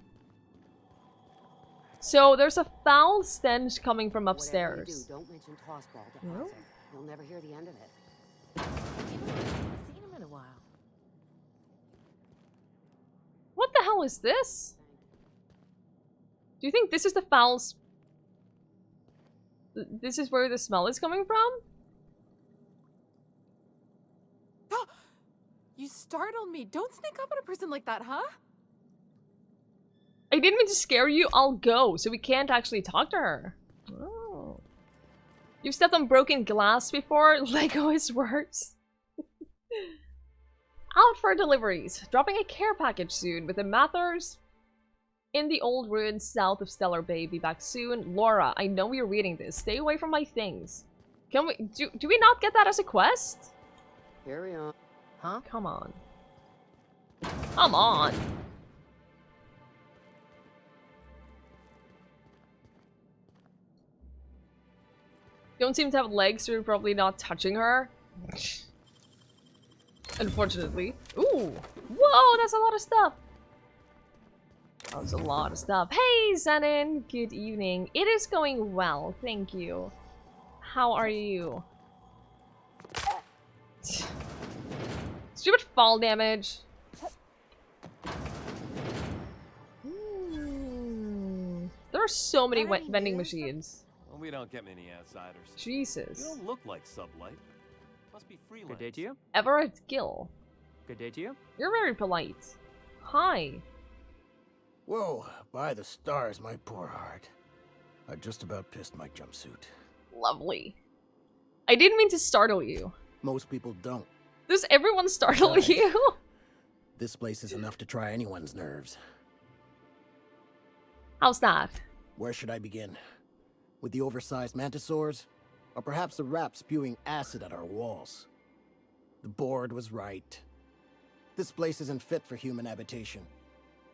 So there's a foul stench coming from upstairs. Whatever you do, don't mention tossball to Arthur. He'll never hear the end of it. I haven't seen him in a while. What the hell is this? Do you think this is the foul's... This is where the smell is coming from? You startled me. Don't sneak up on a person like that, huh? I didn't mean to scare you. I'll go, so we can't actually talk to her. Oh. You've stepped on broken glass before? Lego is worse. Out for deliveries. Dropping a care package soon with the Mathers in the old ruins south of Stellar Bay. Be back soon. Laura, I know you're reading this. Stay away from my things. Can we... Do we not get that as a quest? Carry on. Huh? Come on. Come on. Don't seem to have legs, so you're probably not touching her. Unfortunately. Ooh! Whoa, that's a lot of stuff! That was a lot of stuff. Hey, Zenon! Good evening. It is going well, thank you. How are you? Stupid fall damage. There are so many vending machines. Well, we don't get many outsiders. Jesus. You don't look like Sublight. Must be freelance. Good day to you. Everett Gill. Good day to you. You're very polite. Hi. Whoa, by the stars, my poor heart. I just about pissed my jumpsuit. Lovely. I didn't mean to startle you. Most people don't. Does everyone startle you? This place is enough to try anyone's nerves. How's that? Where should I begin? With the oversized mantisaurs? Or perhaps the rap spewing acid at our walls. The board was right. This place isn't fit for human habitation.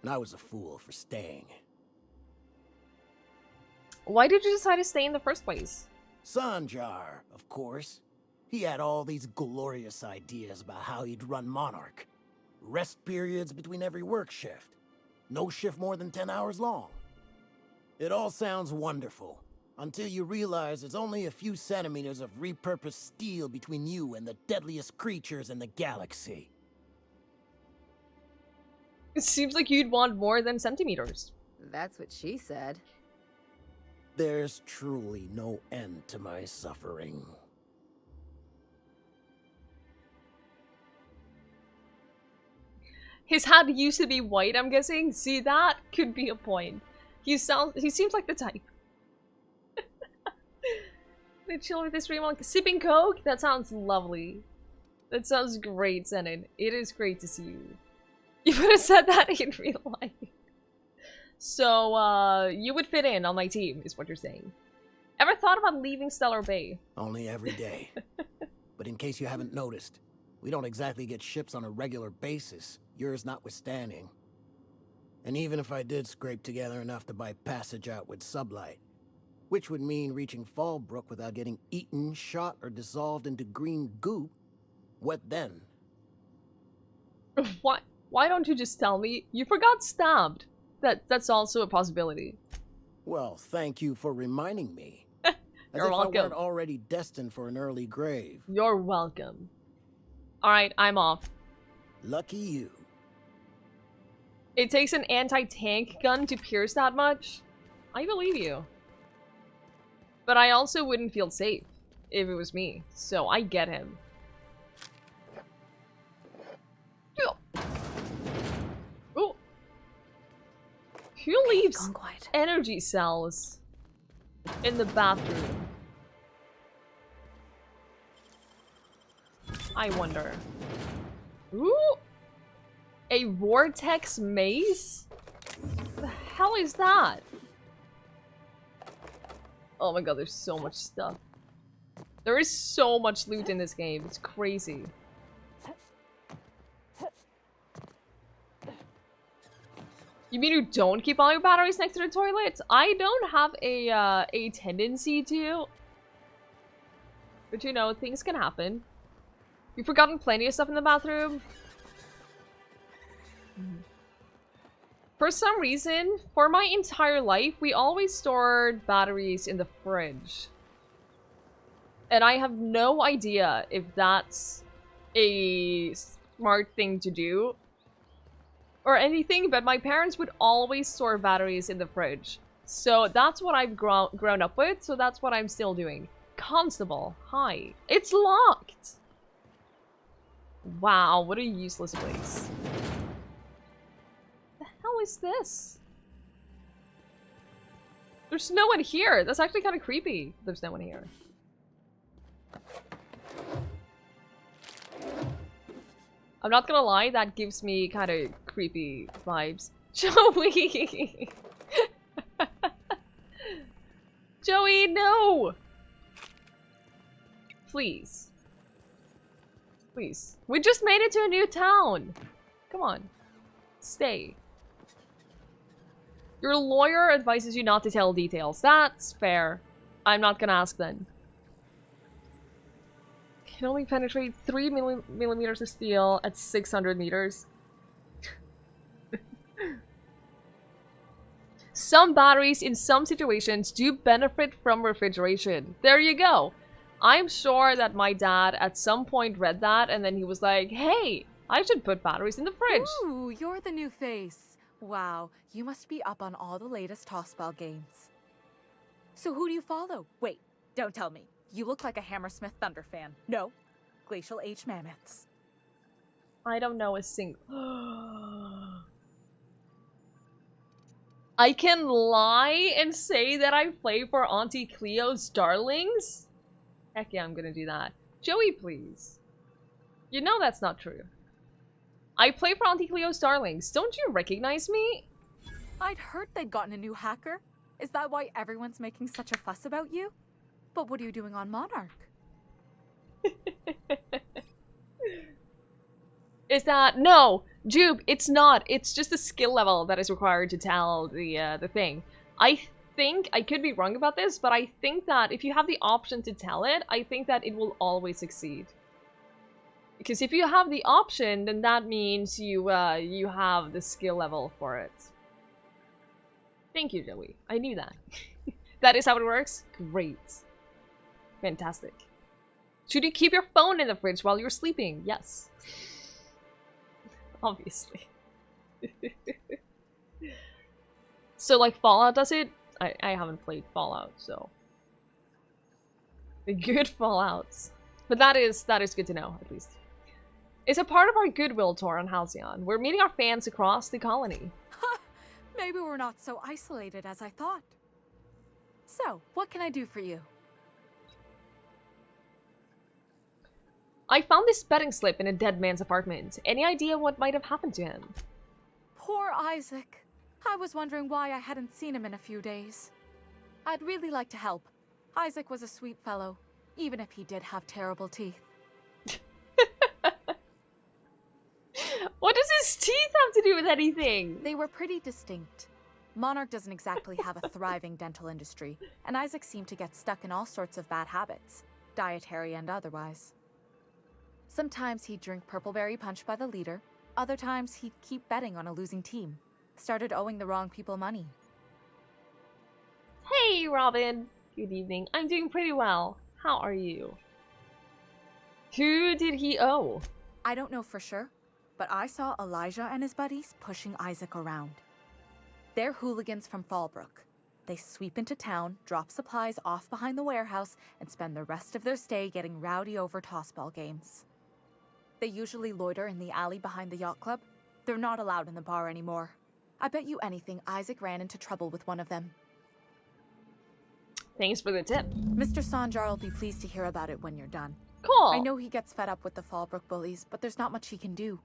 And I was a fool for staying. Why did you decide to stay in the first place? Sanjar, of course. He had all these glorious ideas about how he'd run Monarch. Rest periods between every work shift. No shift more than 10 hours long. It all sounds wonderful, until you realize there's only a few centimeters of repurposed steel between you and the deadliest creatures in the galaxy. It seems like you'd want more than centimeters. That's what she said. There's truly no end to my suffering. His hat used to be white, I'm guessing. See, that could be a point. He seems like the type. They chill with this stream while sipping coke? That sounds lovely. That sounds great, Zenon. It is great to see you. You would have said that in real life. So, you would fit in on my team, is what you're saying. Ever thought about leaving Stellar Bay? Only every day. But in case you haven't noticed, we don't exactly get ships on a regular basis, yours notwithstanding. And even if I did scrape together enough to buy passage out with sublight, which would mean reaching Fallbrook without getting eaten, shot, or dissolved into green goop, what then? Why don't you just tell me you forgot stabbed? That's also a possibility. Well, thank you for reminding me. You're As if welcome. I weren't already destined for an early grave. You're welcome. Alright, I'm off. Lucky you. It takes an anti-tank gun to pierce that much? I believe you. But I also wouldn't feel safe if it was me, so I get him. Ooh. Who leaves energy cells in the bathroom? I wonder. Ooh! A vortex maze? What the hell is that? Oh my god, there's so much stuff. There is so much loot in this game. It's crazy. You mean you don't keep all your batteries next to the toilet? I don't have a tendency to. But you know, things can happen. You've forgotten plenty of stuff in the bathroom. For some reason, for my entire life, we always stored batteries in the fridge. And I have no idea if that's a smart thing to do or anything, but my parents would always store batteries in the fridge. So that's what I've grown up with, so that's what I'm still doing. Constable, hi. It's locked! Wow, what a useless place. The hell is this? There's no one here. That's actually kind of creepy. There's no one here. I'm not gonna lie, that gives me kind of creepy vibes. Joey! Joey, no! Please. Please. We just made it to a new town! Come on. Stay. Your lawyer advises you not to tell details. That's fair. I'm not gonna ask then. Can only penetrate 3 millimeters of steel at 600 meters. Some batteries in some situations do benefit from refrigeration. There you go. I'm sure that my dad at some point read that and then he was like, hey, I should put batteries in the fridge. Ooh, you're the new face. Wow, you must be up on all the latest Tossball games. So who do you follow? Wait, don't tell me. You look like a Hammersmith Thunder fan. No, Glacial H Mammoths. I don't know a single... I can lie and say that I play for Auntie Cleo's Darlings? Heck yeah, I'm gonna do that. Joey, please. You know that's not true. I play for Auntie Cleo's Darlings. Don't you recognize me? I'd heard they'd gotten a new hacker. Is that why everyone's making such a fuss about you? But what are you doing on Monarch? Is that... No! Jube, it's not. It's just a skill level that is required to tell the thing. I think, I could be wrong about this, but I think that if you have the option to tell it, I think that it will always succeed. Because if you have the option, then that means you have the skill level for it. Thank you, Joey. I knew that. That is how it works? Great. Fantastic. Should you keep your phone in the fridge while you're sleeping? Yes. Obviously. So, like, Fallout does it? I haven't played Fallout, so... The good Fallouts. But that is good to know, at least. It's a part of our Goodwill tour on Halcyon. We're meeting our fans across the colony. Maybe we're not so isolated as I thought. So, what can I do for you? I found this betting slip in a dead man's apartment. Any idea what might have happened to him? Poor Isaac. I was wondering why I hadn't seen him in a few days. I'd really like to help. Isaac was a sweet fellow, even if he did have terrible teeth. What does his teeth have to do with anything? They were pretty distinct. Monarch doesn't exactly have a thriving dental industry, and Isaac seemed to get stuck in all sorts of bad habits, dietary and otherwise. Sometimes he'd drink purpleberry punch by the liter, other times he'd keep betting on a losing team. Started owing the wrong people money. Hey, Robin. Good evening. I'm doing pretty well. How are you? Who did he owe? I don't know for sure, but I saw Elijah and his buddies pushing Isaac around. They're hooligans from Fallbrook. They sweep into town, drop supplies off behind the warehouse, and spend the rest of their stay getting rowdy over tossball games. They usually loiter in the alley behind the yacht club. They're not allowed in the bar anymore. I bet you anything Isaac ran into trouble with one of them. Thanks for the tip. Mr. Sanjar will be pleased to hear about it when you're done. Cool. I know he gets fed up with the Fallbrook bullies, but there's not much he can do.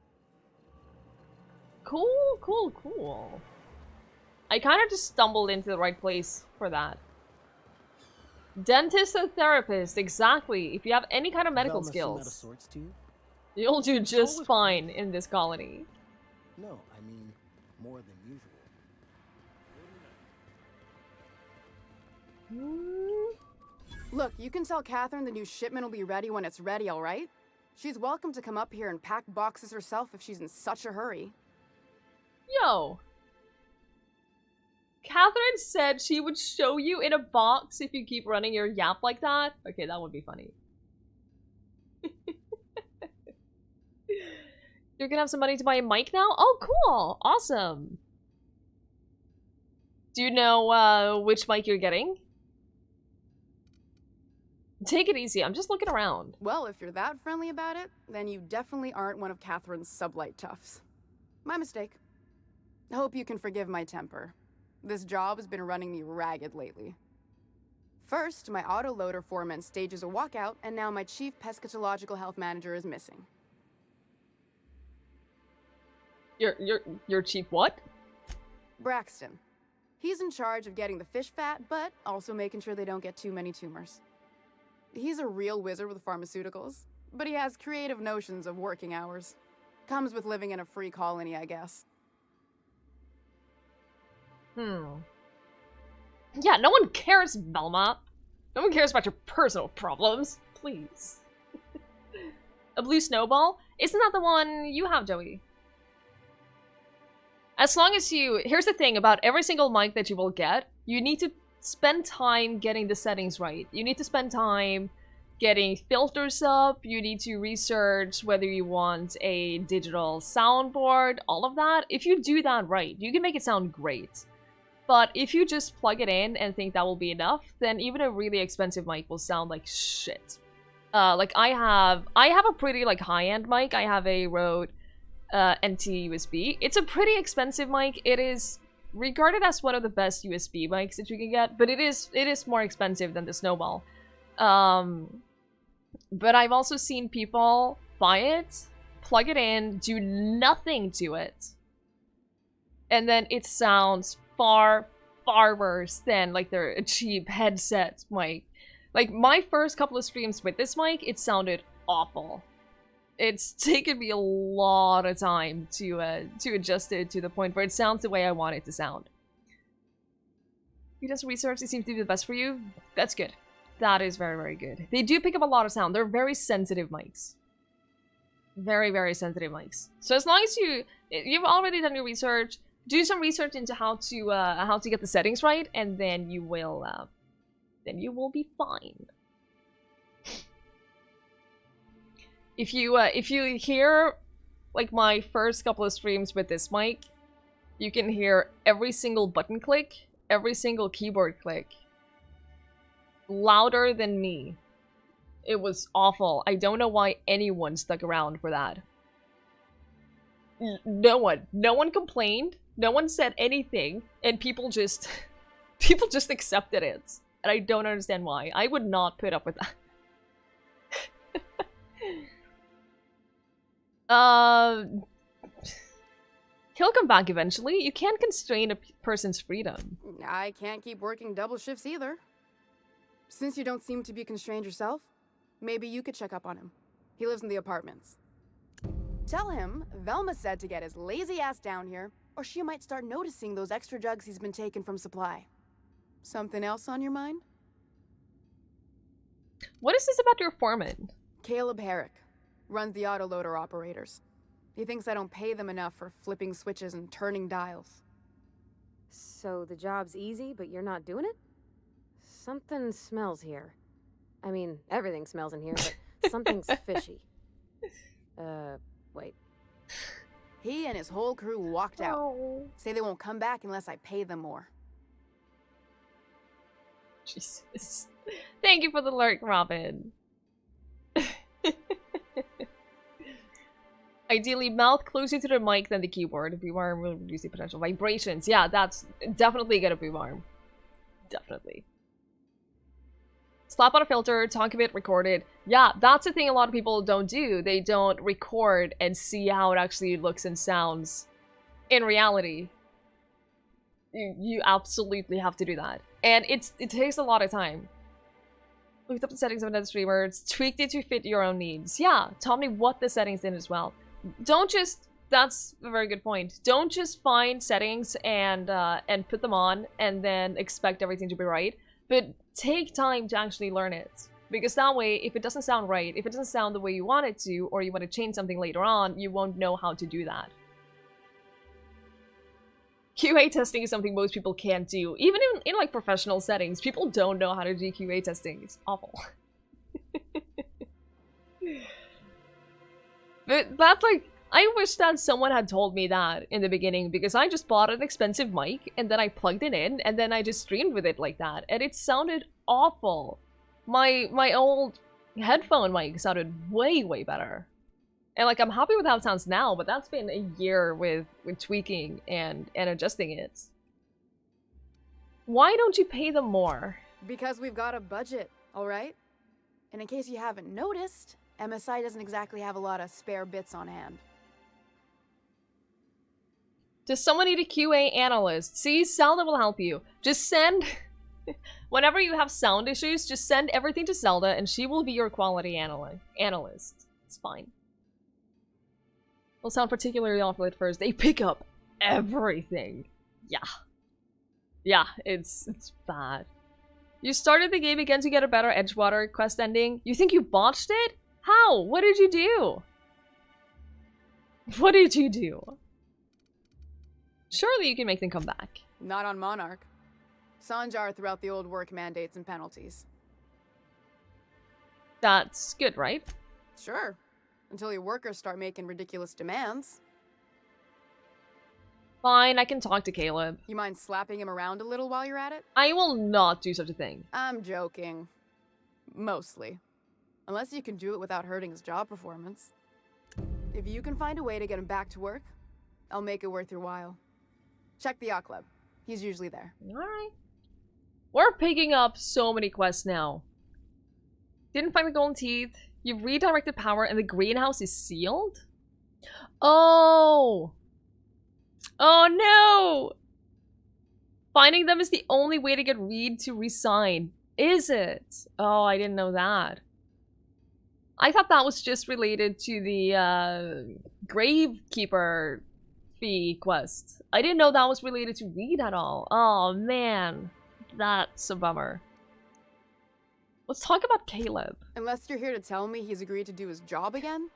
Cool, cool, cool. I kind of just stumbled into the right place for that. Dentist and therapist, exactly. If you have any kind of medical skills, you'll do just fine in this colony. No, I mean more than usual. Look, you can tell Catherine the new shipment will be ready when it's ready, all right? She's welcome to come up here and pack boxes herself if she's in such a hurry. Yo. Catherine said she would show you in a box if you keep running your yap like that. Okay, that would be funny. You're gonna have some money to buy a mic now? Oh, cool. Awesome. Do you know which mic you're getting? Take it easy. I'm just looking around. Well, if you're that friendly about it, then you definitely aren't one of Catherine's sublight toughs. My mistake. I hope you can forgive my temper. This job has been running me ragged lately. First, my autoloader foreman stages a walkout, and now my chief pescatological health manager is missing. Your chief what? Braxton. He's in charge of getting the fish fat, but also making sure they don't get too many tumors. He's a real wizard with pharmaceuticals, but he has creative notions of working hours. Comes with living in a free colony, I guess. Yeah, no one cares, Velma. No one cares about your personal problems. Please. A blue snowball? Isn't that the one you have, Joey? As long as you... Here's the thing about every single mic that you will get. You need to spend time getting the settings right. You need to spend time getting filters up. You need to research whether you want a digital soundboard. All of that. If you do that right, you can make it sound great. But if you just plug it in and think that will be enough, then even a really expensive mic will sound like shit. Like I have a pretty like high-end mic. I have a Rode NT USB. It's a pretty expensive mic. It is regarded as one of the best USB mics that you can get, but it is more expensive than the Snowball. But I've also seen people buy it, plug it in, do nothing to it, and then it sounds far, far worse than like their cheap headset mic. Like, my first couple of streams with this mic, it sounded awful. It's taken me a lot of time to adjust it to the point where it sounds the way I want it to sound. You does research, it seems to be the best for you. That's good. That is very, very good. They do pick up a lot of sound. They're very sensitive mics. Very, very sensitive mics. So as long as you've already done your research, do some research into how to get the settings right, and then you will be fine. If you hear like my first couple of streams with this mic, you can hear every single button click, every single keyboard click louder than me. It was awful. I don't know why anyone stuck around for that. No one complained. No one said anything, and people just accepted it. And I don't understand why. I would not put up with that. He'll come back eventually. You can't constrain a person's freedom. I can't keep working double shifts either. Since you don't seem to be constrained yourself, maybe you could check up on him. He lives in the apartments. Tell him Velma said to get his lazy ass down here, or she might start noticing those extra drugs he's been taking from supply. Something else on your mind? What is this about your foreman? Caleb Herrick. Runs the autoloader operators. He thinks I don't pay them enough for flipping switches and turning dials. So the job's easy, but you're not doing it? Something smells here. I mean, everything smells in here, but something's fishy. Wait. He and his whole crew walked out. Say they won't come back unless I pay them more. Jesus. Thank you for the lurk, Robin. Ideally, mouth closer to the mic than the keyboard. Boom arm will reduce the potential vibrations. Yeah, that's definitely gonna boom arm. Definitely. Slap on a filter, talk a bit, record it. Yeah, that's the thing a lot of people don't do. They don't record and see how it actually looks and sounds in reality. You absolutely have to do that. And it takes a lot of time. Looked up the settings of another streamer, tweaked it to fit your own needs. Yeah, tell me what the settings in as well. Don't just, that's a very good point. Don't just find settings and put them on and then expect everything to be right. But take time to actually learn it. Because that way, if it doesn't sound right, if it doesn't sound the way you want it to, or you want to change something later on, you won't know how to do that. QA testing is something most people can't do. Even in like professional settings, people don't know how to do QA testing. It's awful. But that's like, I wish that someone had told me that in the beginning, because I just bought an expensive mic and then I plugged it in and then I just streamed with it like that, and it sounded awful. My old headphone mic sounded way better. And like, I'm happy with how it sounds now, but that's been a year with tweaking and adjusting it. Why don't you pay them more? Because we've got a budget, alright? And in case you haven't noticed, MSI doesn't exactly have a lot of spare bits on hand. Does someone need a QA analyst? See, Zelda will help you. Just send... Whenever you have sound issues, just send everything to Zelda and she will be your quality analyst. It's fine. Will sound particularly awful at first. They pick up everything. Yeah. Yeah, it's bad. You started the game again to get a better Edgewater quest ending? You think you botched it? How? What did you do? What did you do? Surely you can make them come back. Not on Monarch. Sanjar threw out the old work mandates and penalties. That's good, right? Sure. Until your workers start making ridiculous demands. Fine, I can talk to Caleb. You mind slapping him around a little while you're at it? I will not do such a thing. I'm joking. Mostly. Unless you can do it without hurting his job performance. If you can find a way to get him back to work, I'll make it worth your while. Check the yacht club. He's usually there. Alright. We're picking up so many quests now. Didn't find the golden teeth. You've redirected power and the greenhouse is sealed? Oh! Oh no! Finding them is the only way to get Reed to resign. Is it? Oh, I didn't know that. I thought that was just related to the Gravekeeper fee quest. I didn't know that was related to Reed at all. Oh man, that's a bummer. Let's talk about Caleb. Unless you're here to tell me he's agreed to do his job again,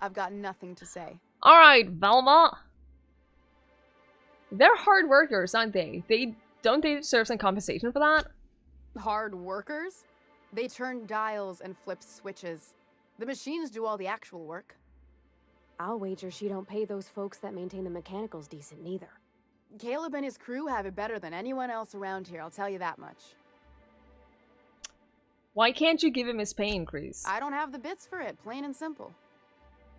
I've got nothing to say. Alright, Velma. They're hard workers, aren't they? Don't they deserve some compensation for that? Hard workers? They turn dials and flip switches. The machines do all the actual work. I'll wager she don't pay those folks that maintain the mechanicals decent neither. Caleb and his crew have it better than anyone else around here, I'll tell you that much. Why can't you give him his pay increase? I don't have the bits for it, plain and simple.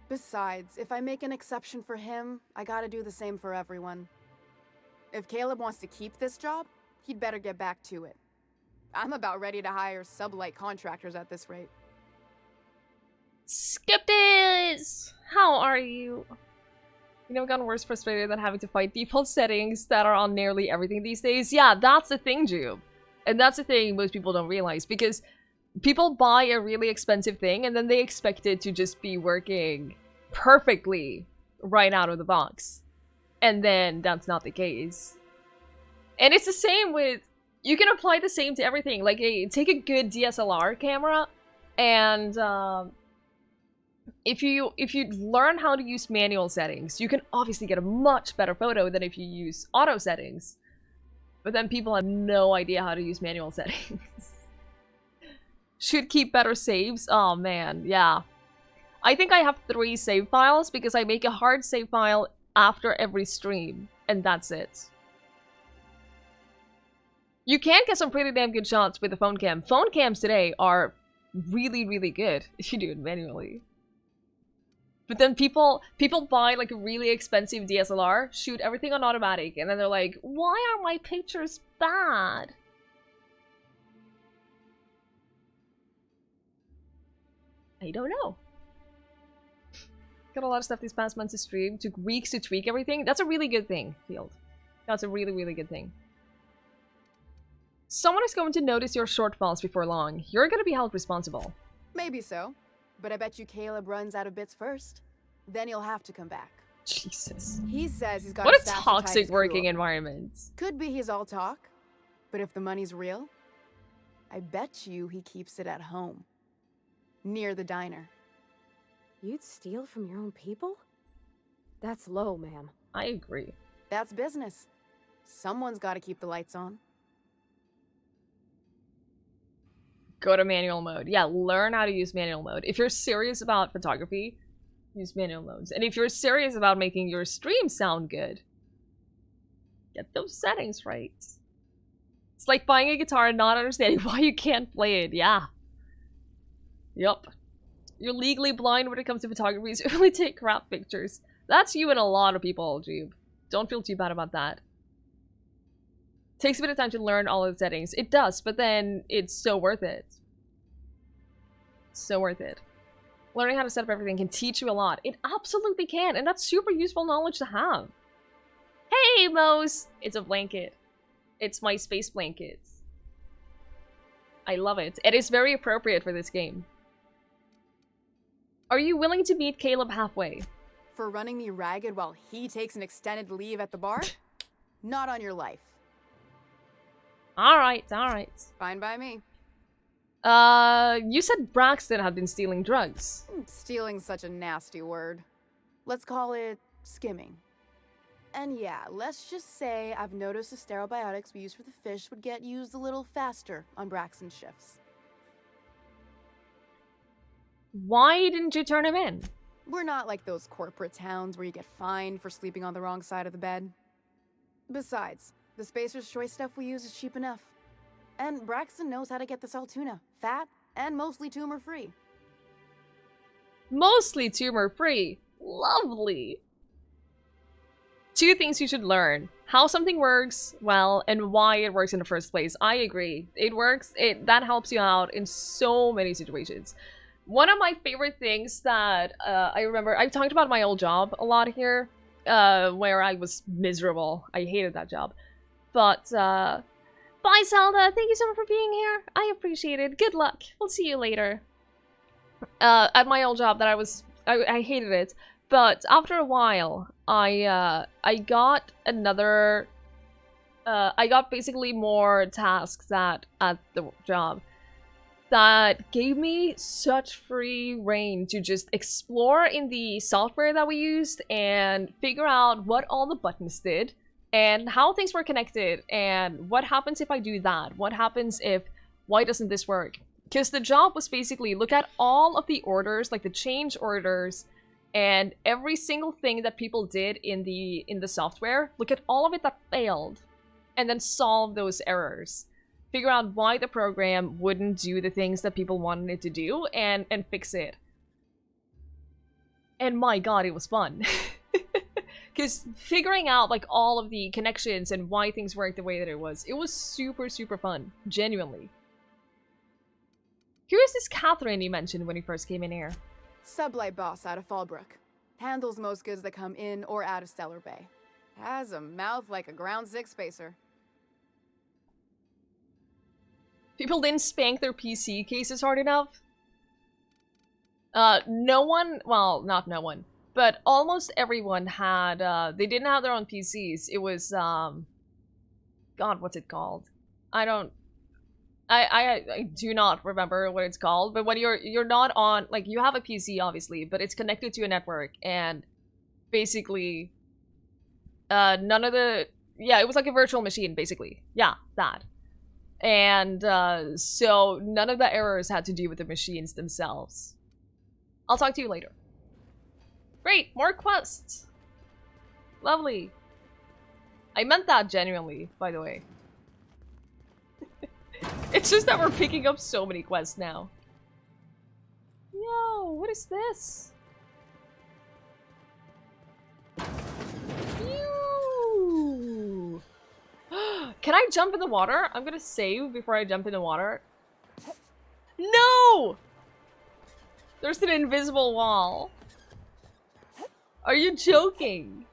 Besides, if I make an exception for him, I gotta do the same for everyone. If Caleb wants to keep this job, he'd better get back to it. I'm about ready to hire sublight contractors at this rate. Skiptis! How are you? You never gotten worse frustrated than having to fight default settings that are on nearly everything these days? Yeah, that's the thing, Jube. And that's the thing most people don't realize, because people buy a really expensive thing and then they expect it to just be working perfectly right out of the box. And then that's not the case. And it's the same with... You can apply the same to everything. Like, take a good DSLR camera and... If you learn how to use manual settings, you can obviously get a much better photo than if you use auto settings. But then people have no idea how to use manual settings. Should keep better saves? Oh man, yeah. I think I have 3 save files because I make a hard save file after every stream, and that's it. You can get some pretty damn good shots with the phone cam. Phone cams today are really, really good if you do it manually. But then people buy like a really expensive DSLR, shoot everything on automatic, and then they're like, why are my pictures bad? I don't know. Got a lot of stuff these past months to stream. Took weeks to tweak everything. That's a really good thing, Field. That's a really, really good thing. Someone is going to notice your shortfalls before long. You're going to be held responsible. Maybe so. But I bet you Caleb runs out of bits first. Then he'll have to come back. Jesus. He says he's got what a stash toxic to working environment. Could be he's all talk. But if the money's real, I bet you he keeps it at home. Near the diner. You'd steal from your own people? That's low, ma'am. I agree. That's business. Someone's got to keep the lights on. Go to manual mode. Yeah, learn how to use manual mode. If you're serious about photography, use manual modes. And if you're serious about making your stream sound good, get those settings right. It's like buying a guitar and not understanding why you can't play it. Yeah. Yup. You're legally blind when it comes to photography, so you only take crap pictures. That's you and a lot of people, Jube. Don't feel too bad about that. Takes a bit of time to learn all of the settings. It does, but then it's so worth it. So worth it. Learning how to set up everything can teach you a lot. It absolutely can, and that's super useful knowledge to have. Hey, Mose! It's a blanket. It's my space blanket. I love it. It is very appropriate for this game. Are you willing to meet Caleb halfway? For running me ragged while he takes an extended leave at the bar? Not on your life. Alright, alright. Fine by me. You said Braxton had been stealing drugs. Stealing's such a nasty word. Let's call it skimming. And yeah, let's just say I've noticed the sterile biotics we use for the fish would get used a little faster on Braxton's shifts. Why didn't you turn him in? We're not like those corporate towns where you get fined for sleeping on the wrong side of the bed. Besides, the Spacer's Choice stuff we use is cheap enough. And Braxton knows how to get this all tuna, fat and mostly tumor-free. Mostly tumor-free. Lovely. 2 things you should learn. How something works well and why it works in the first place. I agree. It works. That helps you out in so many situations. One of my favorite things that I remember, I've talked about my old job a lot here, where I was miserable. I hated that job. But Bye, Zelda. Thank you so much for being here. I appreciate it. Good luck. We'll see you later. At my old job that I hated it, but after a while, I got another. I got basically more tasks at the job that gave me such free reign to just explore in the software that we used and figure out what all the buttons did and how things were connected and what happens if I do that. What happens if, why doesn't this work? Because the job was basically look at all of the orders, like the change orders, and every single thing that people did in the software, look at all of it that failed, and then solve those errors. Figure out why the program wouldn't do the things that people wanted it to do, and fix it. And my god, it was fun. Because figuring out like all of the connections and why things worked the way that it was super, super fun. Genuinely. Who is this Catherine you mentioned when you first came in here? Sublight boss out of Fallbrook. Handles most goods that come in or out of Stellar Bay. Has a mouth like a ground six spacer. People didn't spank their PC cases hard enough. No one, well, not no one, but almost everyone had, they didn't have their own PCs. It was, God, what's it called? I do not remember what it's called, but when you're not on, like, you have a PC, obviously, but it's connected to a network, and basically, none of the, yeah, it was like a virtual machine, basically. Yeah, that. And, so none of the errors had to do with the machines themselves. I'll talk to you later. Great, more quests! Lovely. I meant that genuinely, by the way. It's just that we're picking up so many quests now. Yo, what is this? Ew. Can I jump in the water? I'm gonna save before I jump in the water. No! There's an invisible wall. Are you joking?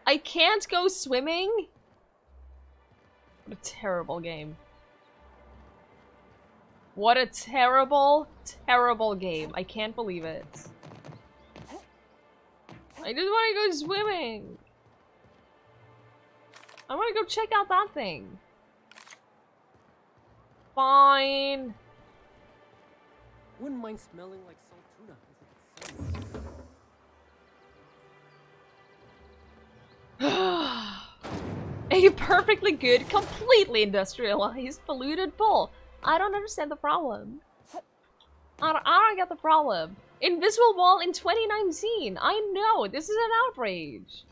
I can't go swimming? What a terrible game. What a terrible, terrible game. I can't believe it. I just want to go swimming. I want to go check out that thing. Fine. Wouldn't mind smelling like salt tuna. A perfectly good, completely industrialized, polluted bowl. I don't understand the problem. I don't get the problem. Invisible wall in 2019. I know, this is an outrage.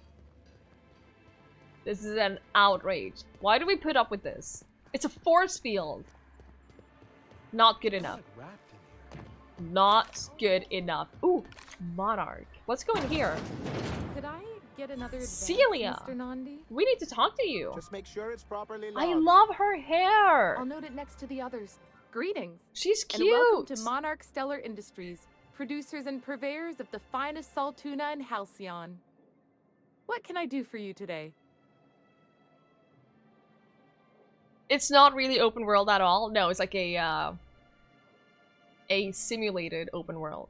This is an outrage. Why do we put up with this? It's a force field. Not good enough. Not good enough. Ooh, Monarch. Let's go in here. Could I get another advance, Celia, Mr. Nandi? we need to talk to you. Just make sure it's properly I logged. love her hair. I'll note it next to the others. Greetings. She's And welcome cute. to Monarch Stellar Industries, producers and purveyors of the finest salt tuna in Halcyon. What can I do for you today? It's not really open world at all. No, it's like a simulated open world.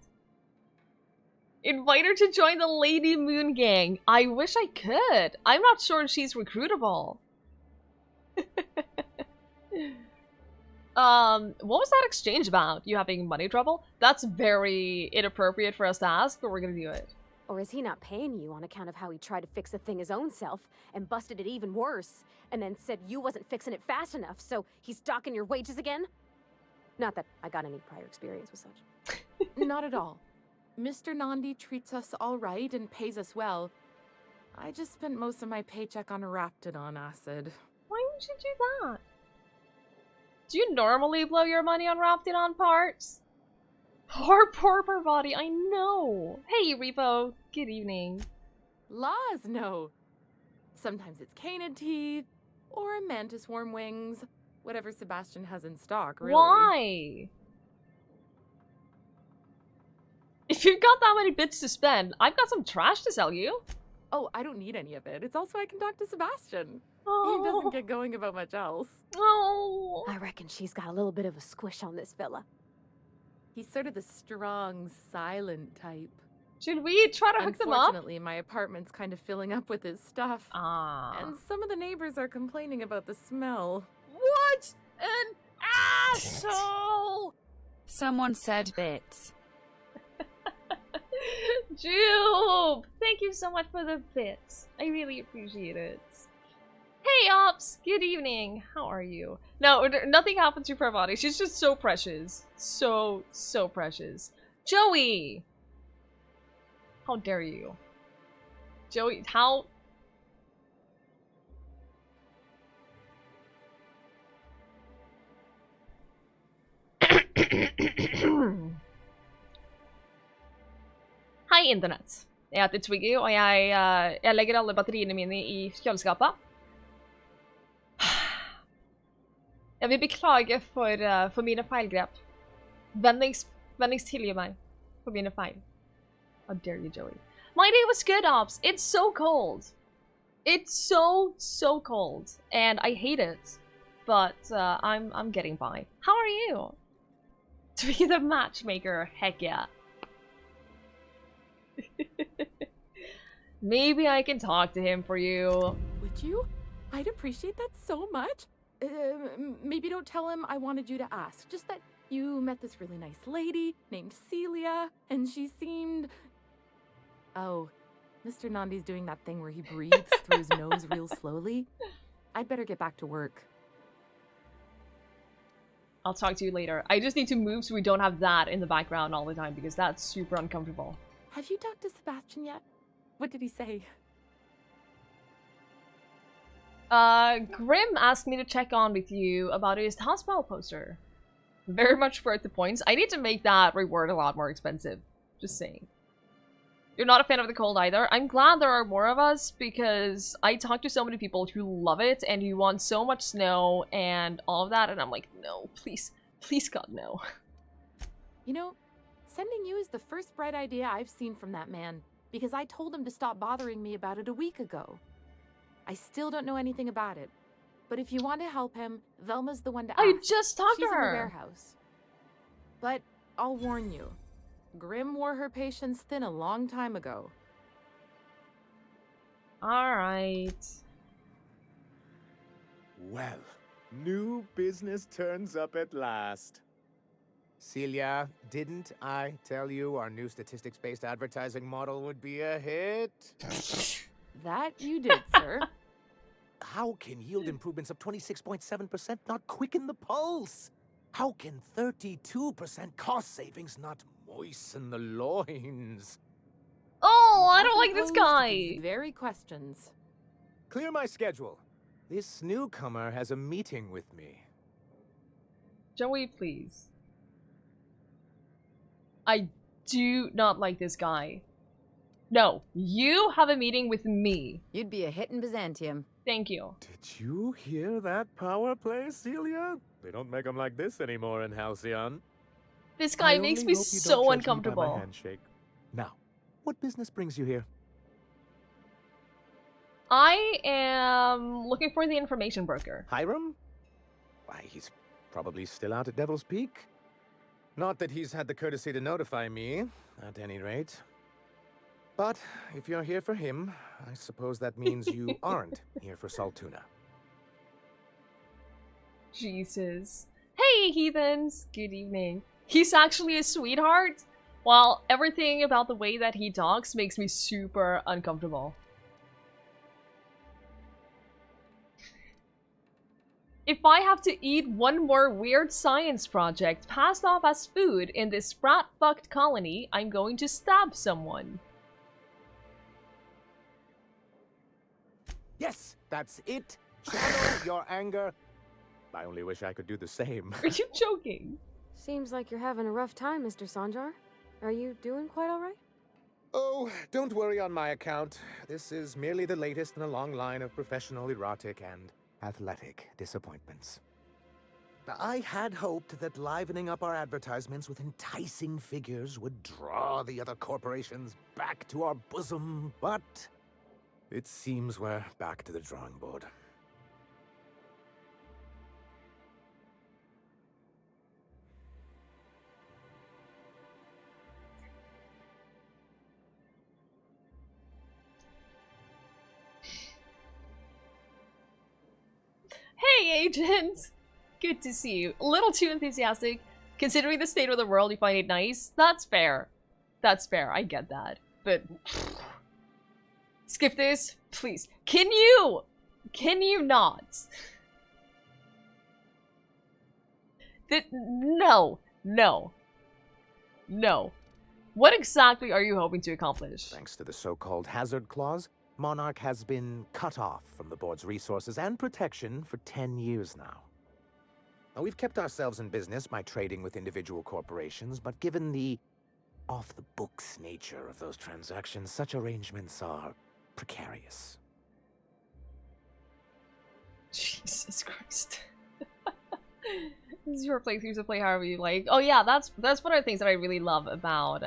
Invite her to join the Lady Moon Gang. I wish I could. I'm not sure she's recruitable. What was that exchange about? You having money trouble? That's very inappropriate for us to ask, but we're gonna do it. Or is he not paying you on account of how he tried to fix the thing his own self and busted it even worse, and then said you wasn't fixing it fast enough, so he's docking your wages again? Not that I got any prior experience with such. Not at all. Mr. Nandi treats us all right and pays us well. I just spent most of my paycheck on Raptidon acid. Why would you do that? Do you normally blow your money on Raptidon parts? Poor body, I know. Hey, Repo. Good evening. Laws, no. Sometimes it's canid teeth, or mantis worm wings. Whatever Sebastian has in stock, really. Why? If you've got that many bits to spend, I've got some trash to sell you. Oh, I don't need any of it. It's also I can talk to Sebastian. Oh. He doesn't get going about much else. Oh. I reckon she's got a little bit of a squish on this fella. He's sort of the strong, silent type. Should we try to hook them up? Unfortunately, my apartment's kind of filling up with his stuff. And some of the neighbors are complaining about the smell. What an asshole! Someone said bits. Jube! Thank you so much for the bits. I really appreciate it. Hey, Ops! Good evening. How are you? No, nothing happened to her body. She's just so precious. So precious. Joey! How dare you? Joey, how... Hei, internett. Jeg heter Twiggie, og jeg legger alle batteriene mine i kjøleskapet. Jeg vil beklage for mine feilgrep. Vennligst tilgi meg for mine feil. How dare you, Joey? My day was good, Ops. It's so cold. It's so cold, and I hate it. But I'm getting by. How are you? Twiggie the matchmaker, heck yeah. Maybe I can talk to him for you. Would you? I'd appreciate that so much. Maybe don't tell him I wanted you to ask. Just that you met this really nice lady named Celia, and she seemed... Oh, Mr. Nandi's doing that thing where he breathes through his nose real slowly. I'd better get back to work. I'll talk to you later. I just need to move so we don't have that in the background all the time because that's super uncomfortable. Have you talked to Sebastian yet? What did he say? Grim asked me to check on with you about his hospital poster. Very much worth the points. I need to make that reward a lot more expensive. Just saying. You're not a fan of the cold either. I'm glad there are more of us because I talk to so many people who love it and who want so much snow and all of that, and I'm like, no, please, please God, no. You know, sending you is the first bright idea I've seen from that man, because I told him to stop bothering me about it a week ago. I still don't know anything about it, but if you want to help him, Velma's the one to ask. I just talked to She's her. in the warehouse. But I'll warn you, Grim wore her patience thin a long time ago. Alright. Well, new business turns up at last. Celia, didn't I tell you our new statistics-based advertising model would be a hit? That you did, sir. How can yield improvements of 26.7% not quicken the pulse? How can 32% cost savings not moisten the loins? Oh, I don't like this guy. Very questions. Clear my schedule. This newcomer has a meeting with me. Joey, please. I do not like this guy. No, you have a meeting with me. You'd be a hit in Byzantium. Thank you. Did you hear that power play, Celia? They don't make them like this anymore in Halcyon. This guy makes me so uncomfortable. Handshake. Now, what business brings you here? I am looking for the information broker. Hiram? Why, he's probably still out at Devil's Peak. Not that he's had the courtesy to notify me, at any rate. But if you're here for him, I suppose that means you aren't here for Saltuna. Jesus. Hey, heathens! Good evening. He's actually a sweetheart, while everything about the way that he talks makes me super uncomfortable. If I have to eat one more weird science project passed off as food in this brat-fucked colony, I'm going to stab someone. Yes, that's it. Channel your anger. I only wish I could do the same. Are you joking? Seems like you're having a rough time, Mr. Sanjar. Are you doing quite all right? Oh, don't worry on my account. This is merely the latest in a long line of professional erotic and athletic disappointments. I had hoped that livening up our advertisements with enticing figures would draw the other corporations back to our bosom, but it seems we're back to the drawing board. Agent. Good to see you. A little too enthusiastic. Considering the state of the world, you find it nice. That's fair. That's fair. I get that. But skip this, please. Can you not? No. What exactly are you hoping to accomplish? Thanks to the so-called hazard clause, Monarch has been cut off from the board's resources and protection for 10 years now. Now, we've kept ourselves in business by trading with individual corporations, but given the off-the-books nature of those transactions, such arrangements are precarious. Jesus Christ. This is your playthrough, so play however you like. Oh yeah, that's one of the things that I really love about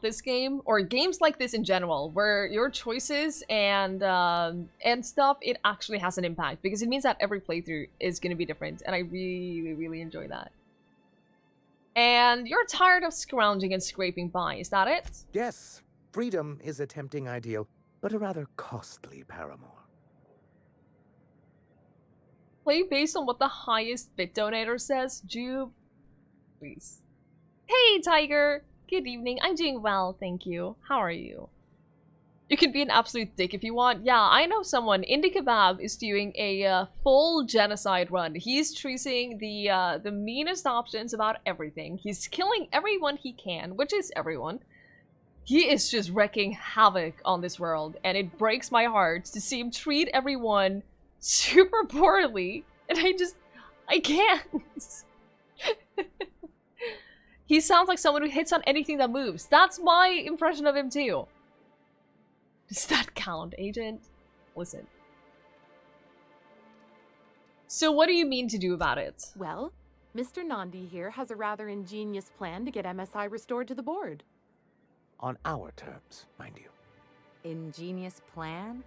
this game, or games like this in general, where your choices and stuff, it actually has an impact, because it means that every playthrough is going to be different, and I really enjoy that. And you're tired of scrounging and scraping by, is that it? Yes, freedom is a tempting ideal, but a rather costly paramour. Play based on what the highest bit donator says, Jube. Please. Hey, Tiger! Good evening. I'm doing well, thank you. How are you? You can be an absolute dick if you want. Yeah, I know someone. Indie Kebab is doing a full genocide run. He's choosing the meanest options about everything. He's killing everyone he can, which is everyone. He is just wreaking havoc on this world, and it breaks my heart to see him treat everyone super poorly, and I can't. He sounds like someone who hits on anything that moves. That's my impression of him too. Does that count, Agent? Listen. So what do you mean to do about it? Well, Mr. Nandi here has a rather ingenious plan to get MSI restored to the board. On our terms, mind you. Ingenious plan?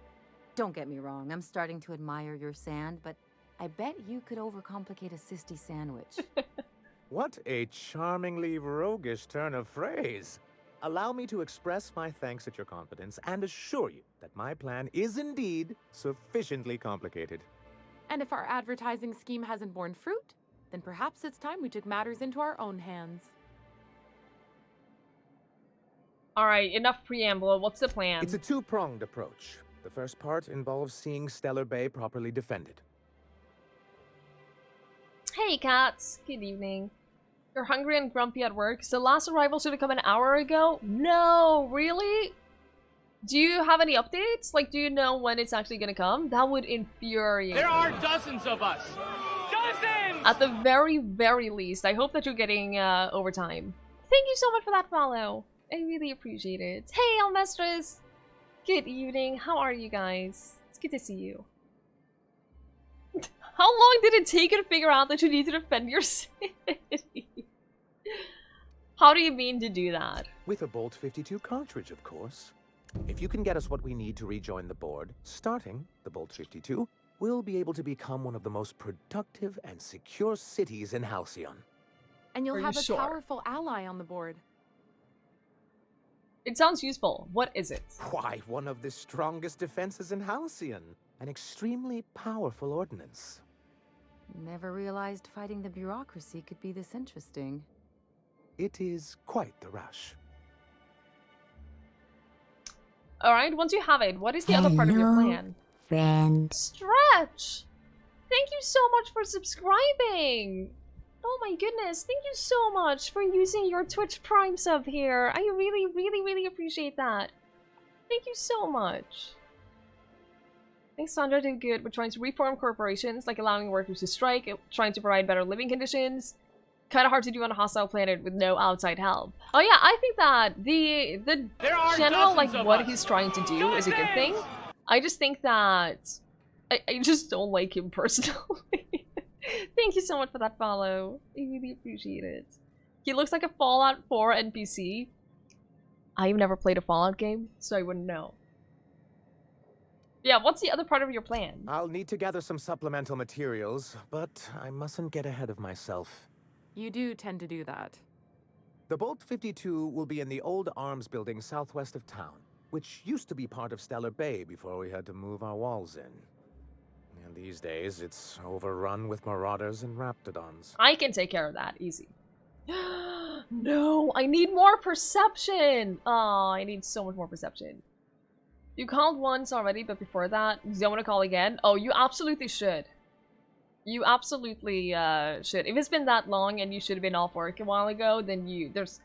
Don't get me wrong, I'm starting to admire your sand, but I bet you could overcomplicate a sisty sandwich. What a charmingly roguish turn of phrase. Allow me to express my thanks at your confidence and assure you that my plan is indeed sufficiently complicated. And if our advertising scheme hasn't borne fruit, then perhaps it's time we took matters into our own hands. Alright, enough preamble. What's the plan? It's a two-pronged approach. The first part involves seeing Stellar Bay properly defended. Hey, cats. Good evening. You're hungry and grumpy at work? So the last arrival should have come an hour ago? No, really? Do you have any updates? Like, do you know when it's actually gonna come? That would infuriate me. There are dozens of us! Dozens! At the very least, I hope that you're getting overtime. Thank you so much for that follow. I really appreciate it. Hey, Almestras! Good evening. How are you guys? It's good to see you. How long did it take you to figure out that you need to defend your city? How do you mean to do that? With a Bolt 52 cartridge, of course. If you can get us what we need to rejoin the board, starting the Bolt 52, we'll be able to become one of the most productive and secure cities in Halcyon. And you'll have a powerful ally on the board. It sounds useful. What is it? Why, one of the strongest defenses in Halcyon. An extremely powerful ordnance. Never realized fighting the bureaucracy could be this interesting. It is quite the rush. Alright, once you have it, what is the other part of your plan? Friend. Stretch! Thank you so much for subscribing! Oh my goodness, thank you so much for using your Twitch Prime sub here. I really appreciate that. Thank you so much. I think Sandra did good with trying to reform corporations, like allowing workers to strike, trying to provide better living conditions. Kind of hard to do on a hostile planet with no outside help. Oh yeah, I think that the general, like, what he's trying to do is a good thing. I just think that I just don't like him personally. Thank you so much for that follow. I really appreciate it. He looks like a Fallout 4 NPC. I've never played a Fallout game, so I wouldn't know. Yeah, what's the other part of your plan? I'll need to gather some supplemental materials, but I mustn't get ahead of myself. You do tend to do that. The Bolt 52 will be in the old arms building southwest of town, which used to be part of Stellar Bay before we had to move our walls in. and these days it's overrun with marauders and raptidons. I can take care of that, easy. No, I need more perception! Oh, I need so much more perception. You called once already, but before that, you don't want to call again? Oh, you absolutely should. You absolutely should. If it's been that long and you should have been off work a while ago, then there's...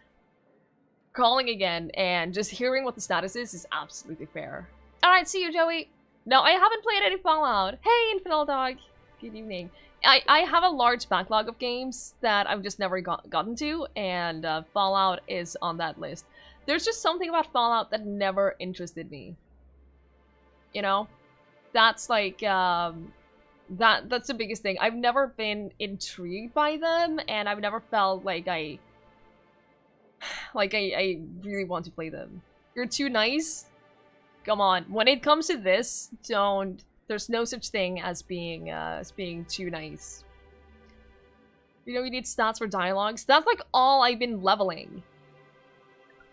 Calling again and just hearing what the status is absolutely fair. Alright, see you, Joey! No, I haven't played any Fallout. Hey, Infidel Dog! Good evening. I have a large backlog of games that I've just never gotten to, and Fallout is on that list. There's just something about Fallout that never interested me. You know? That's like, that's the biggest thing. I've never been intrigued by them, and I've never felt like I really want to play them. You're too nice? Come on. When it comes to this, there's no such thing as being too nice. You know, you need stats for dialogues. That's like all I've been leveling.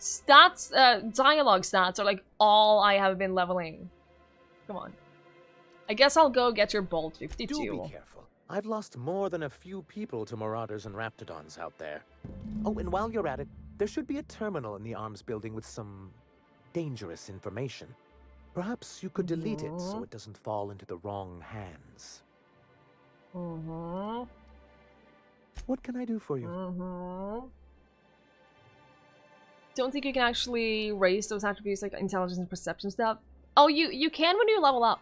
Stats, dialogue stats are like all I have been leveling. Come on. I guess I'll go get your Bolt 52. Do be careful. I've lost more than a few people to marauders and raptidons out there. Oh, and while you're at it, there should be a terminal in the arms building with some dangerous information. Perhaps you could delete it so it doesn't fall into the wrong hands. What can I do for you? Don't think you can actually raise those attributes like intelligence and perception stuff. Oh, you can when you level up.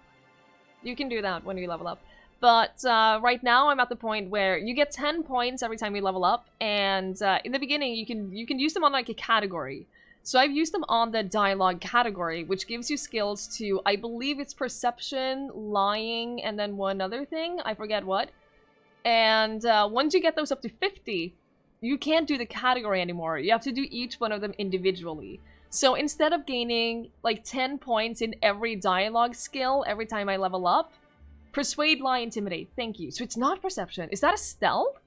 You can do that when you level up. But right now I'm at the point where you get 10 points every time you level up, and in the beginning you can use them on like a category. So I've used them on the dialogue category, which gives you skills to, I believe it's perception, lying, and then one other thing, I forget what. And once you get those up to 50, you can't do the category anymore. You have to do each one of them individually. So instead of gaining like 10 points in every dialogue skill every time I level up, persuade, lie, intimidate. Thank you. So it's not perception. Is that a stealth?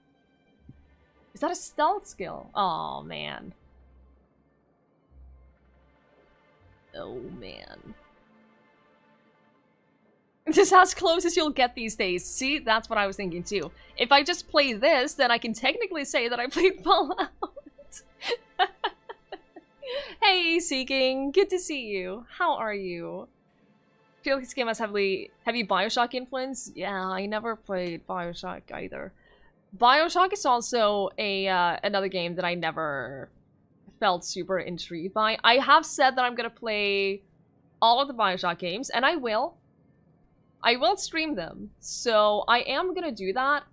Is that a stealth skill? Oh, man. Oh, man. This is as close as you'll get these days. See? That's what I was thinking, too. If I just play this, then I can technically say that I played Fallout. Hey, Seeking. Good to see you. How are you? I feel like this game has heavy Bioshock influence. Yeah, I never played Bioshock either. Bioshock is also another game that I never felt super intrigued by. I have said that I'm gonna play all of the Bioshock games, and I will. I will stream them, so I am gonna do that.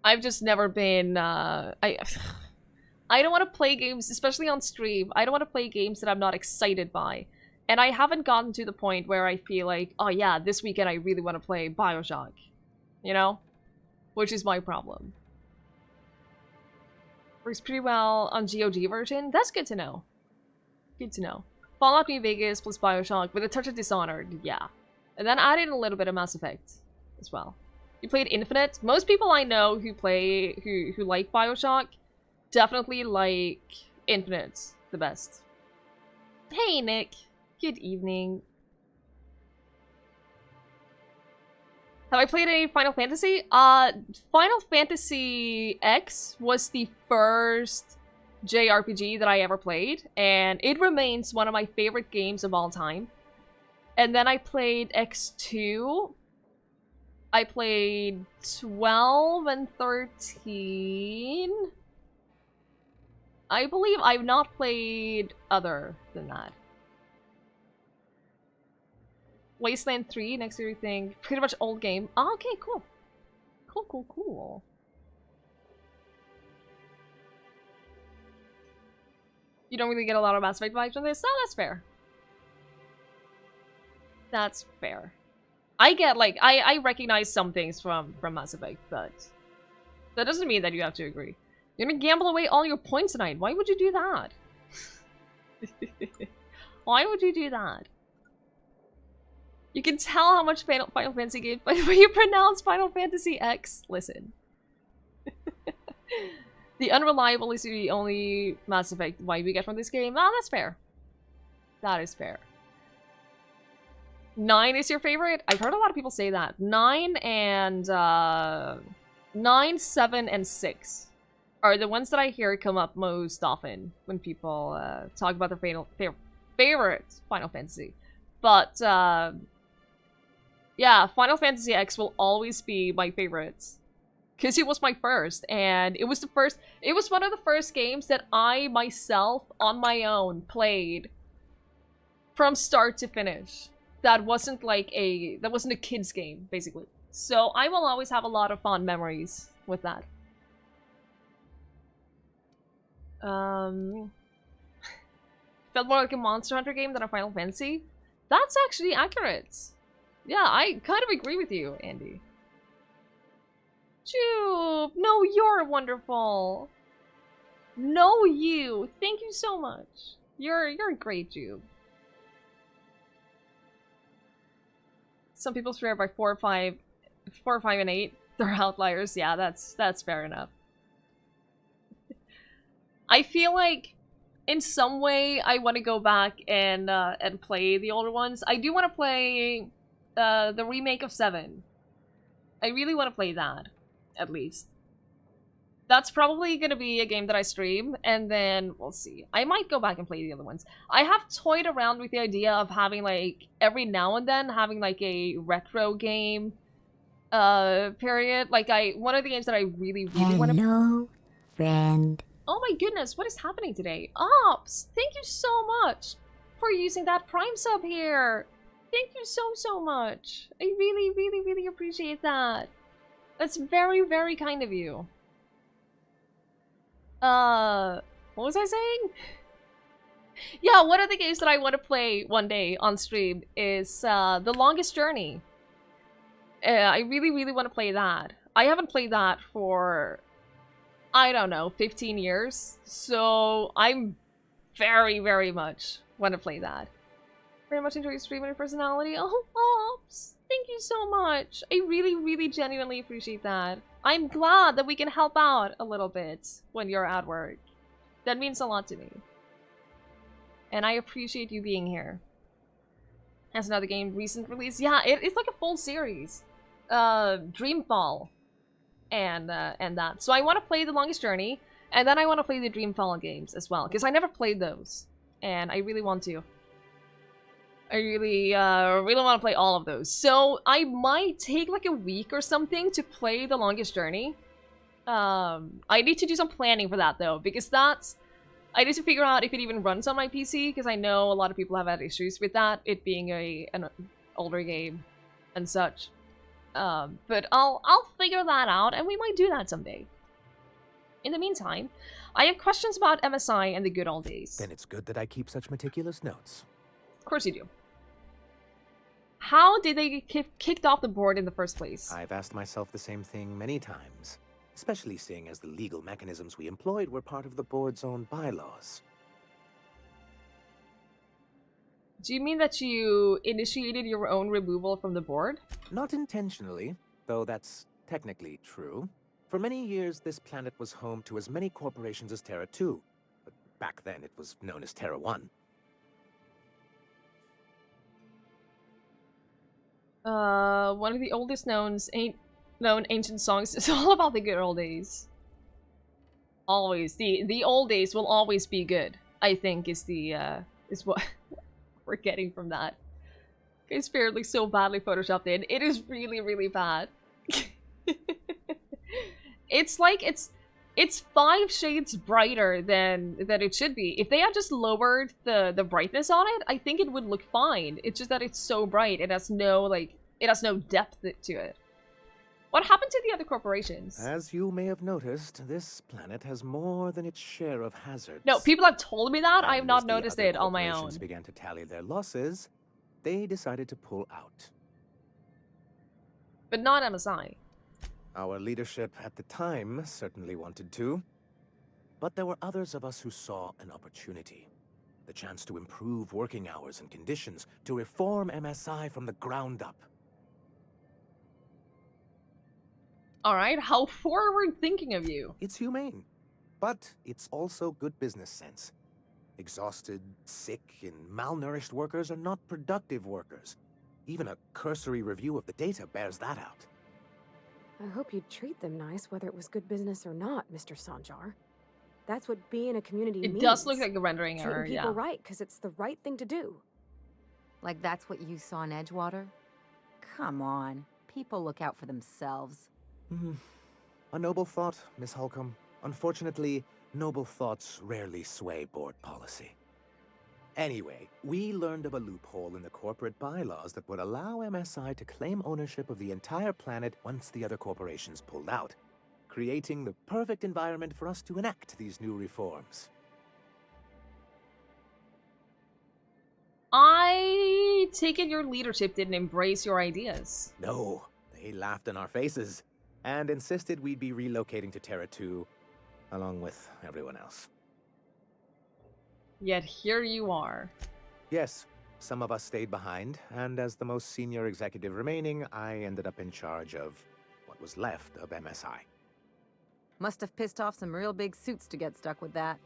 I've just never been, I don't want to play games, especially on stream, I don't want to play games that I'm not excited by. And I haven't gotten to the point where I feel like, oh yeah, this weekend I really want to play Bioshock. You know? Which is my problem. Works pretty well on GOG version. That's good to know. Good to know. Fallout New Vegas plus Bioshock with a touch of Dishonored, yeah. And then add in a little bit of Mass Effect as well. You played Infinite? Most people I know who like Bioshock definitely like Infinite the best. Hey Nick, good evening. Have I played any Final Fantasy? Final Fantasy X was the first JRPG that I ever played, and it remains one of my favorite games of all time. And then I played X2. I played 12 and 13. I believe I've not played other than that. Wasteland 3, next to everything. Pretty much old game. Oh, okay, cool. Cool. You don't really get a lot of Mass Effect vibes from this? Oh, that's fair. That's fair. I get, like, I recognize some things from Mass Effect, but that doesn't mean that you have to agree. You're gonna gamble away all your points tonight. Why would you do that? Why would you do that? You can tell how much Final Fantasy games by the way you pronounce Final Fantasy X. Listen. The unreliable is the only Mass Effect vibe we get from this game. Oh, that's fair. That is fair. 9 is your favorite? I've heard a lot of people say that. 9 and 9, 7, and 6 are the ones that I hear come up most often when people talk about their favorite Final Fantasy. But yeah, Final Fantasy X will always be my favorite. Because it was my first, and it was one of the first games that I myself, on my own, played from start to finish. That wasn't a kid's game, basically. So I will always have a lot of fond memories with that. Felt more like a Monster Hunter game than a Final Fantasy. That's actually accurate. Yeah, I kind of agree with you, Andy. Jube! No, you're wonderful! No, you! Thank you so much. You're great, Jube. Some people swear by 4, 5, and 8. They're outliers. Yeah, that's fair enough. I feel like in some way I want to go back and play the older ones. I do want to play the remake of 7. I really want to play that, at least. That's probably gonna be a game that I stream, and then we'll see. I might go back and play the other ones. I have toyed around with the idea of having, like, every now and then having, like, a retro game period. Like, one of the games that I really want to... Hello, friend. Oh my goodness, what is happening today? Ops, thank you so much for using that Prime sub here. Thank you so much. I really appreciate that. That's very kind of you. What was I saying? Yeah, one of the games that I want to play one day on stream is The Longest Journey. I really want to play that. I haven't played that for, I don't know, 15 years. So I'm very much want to play that. Very much enjoy your stream and your personality. Oh, Ops, thank you so much. I really genuinely appreciate that. I'm glad that we can help out a little bit when you're at work. That means a lot to me. And I appreciate you being here. That's another game, recent release. Yeah, it's like a full series. Dreamfall. And that. So I want to play The Longest Journey, and then I want to play the Dreamfall games as well, because I never played those. And I really want to. I really want to play all of those. So I might take like a week or something to play The Longest Journey. I need to do some planning for that though, because I need to figure out if it even runs on my PC, because I know a lot of people have had issues with that, it being an older game and such. But I'll figure that out, and we might do that someday. In the meantime, I have questions about MSI and the good old days. Then it's good that I keep such meticulous notes. Of course you do. How did they get kicked off the board in the first place? I've asked myself the same thing many times, especially seeing as the legal mechanisms we employed were part of the board's own bylaws. Do you mean that you initiated your own removal from the board? Not intentionally, though that's technically true. For many years, this planet was home to as many corporations as Terra 2, but back then it was known as Terra 1. One of the oldest known ancient songs is all about the good old days. Always. The old days will always be good, I think, is what we're getting from that. It's apparently so badly photoshopped in. It is really bad. It's like it's 5 shades brighter than it should be. If they had just lowered the brightness on it, I think it would look fine. It's just that it's so bright. It has no depth to it. What happened to the other corporations? As you may have noticed, this planet has more than its share of hazards. No, people have told me that. I have And not as the noticed other it on my own. corporations began to tally their losses, they decided to pull out. But not MSI. Our leadership at the time certainly wanted to. But there were others of us who saw an opportunity. The chance to improve working hours and conditions, to reform MSI from the ground up. Alright, how forward thinking of you. It's humane. But it's also good business sense. Exhausted, sick, and malnourished workers are not productive workers. Even a cursory review of the data bears that out. I hope you'd treat them nice, whether it was good business or not, Mr. Sanjar. That's what being a community means. It does look like a rendering error, Treating people right, because it's the right thing to do. Like that's what you saw in Edgewater? Come on. People look out for themselves. A noble thought, Miss Holcomb. Unfortunately, noble thoughts rarely sway board policy. Anyway, we learned of a loophole in the corporate bylaws that would allow MSI to claim ownership of the entire planet once the other corporations pulled out, creating the perfect environment for us to enact these new reforms. I take it your leadership didn't embrace your ideas. No, they laughed in our faces and insisted we'd be relocating to Terra 2 along with everyone else. Yet here you are. Yes, some of us stayed behind, and as the most senior executive remaining, I ended up in charge of what was left of MSI. Must have pissed off some real big suits to get stuck with that.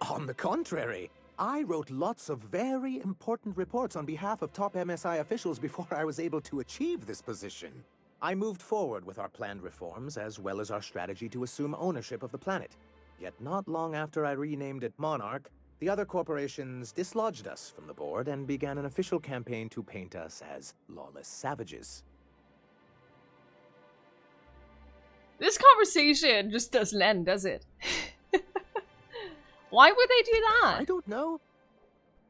On the contrary, I wrote lots of very important reports on behalf of top MSI officials before I was able to achieve this position. I moved forward with our planned reforms, as well as our strategy to assume ownership of the planet. Yet not long after I renamed it Monarch, the other corporations dislodged us from the board and began an official campaign to paint us as lawless savages. This conversation just doesn't end, does it? Why would they do that? I don't know.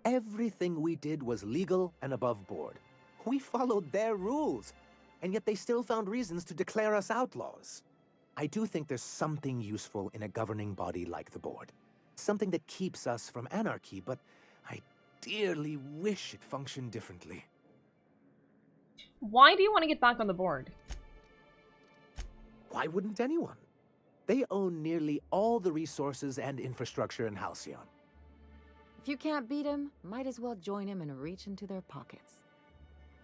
Everything we did was legal and above board. We followed their rules, and yet they still found reasons to declare us outlaws. I do think there's something useful in a governing body like the board. Something that keeps us from anarchy, but I dearly wish it functioned differently. Why do you want to get back on the board? Why wouldn't anyone? They own nearly all the resources and infrastructure in Halcyon. If you can't beat him, might as well join him and reach into their pockets.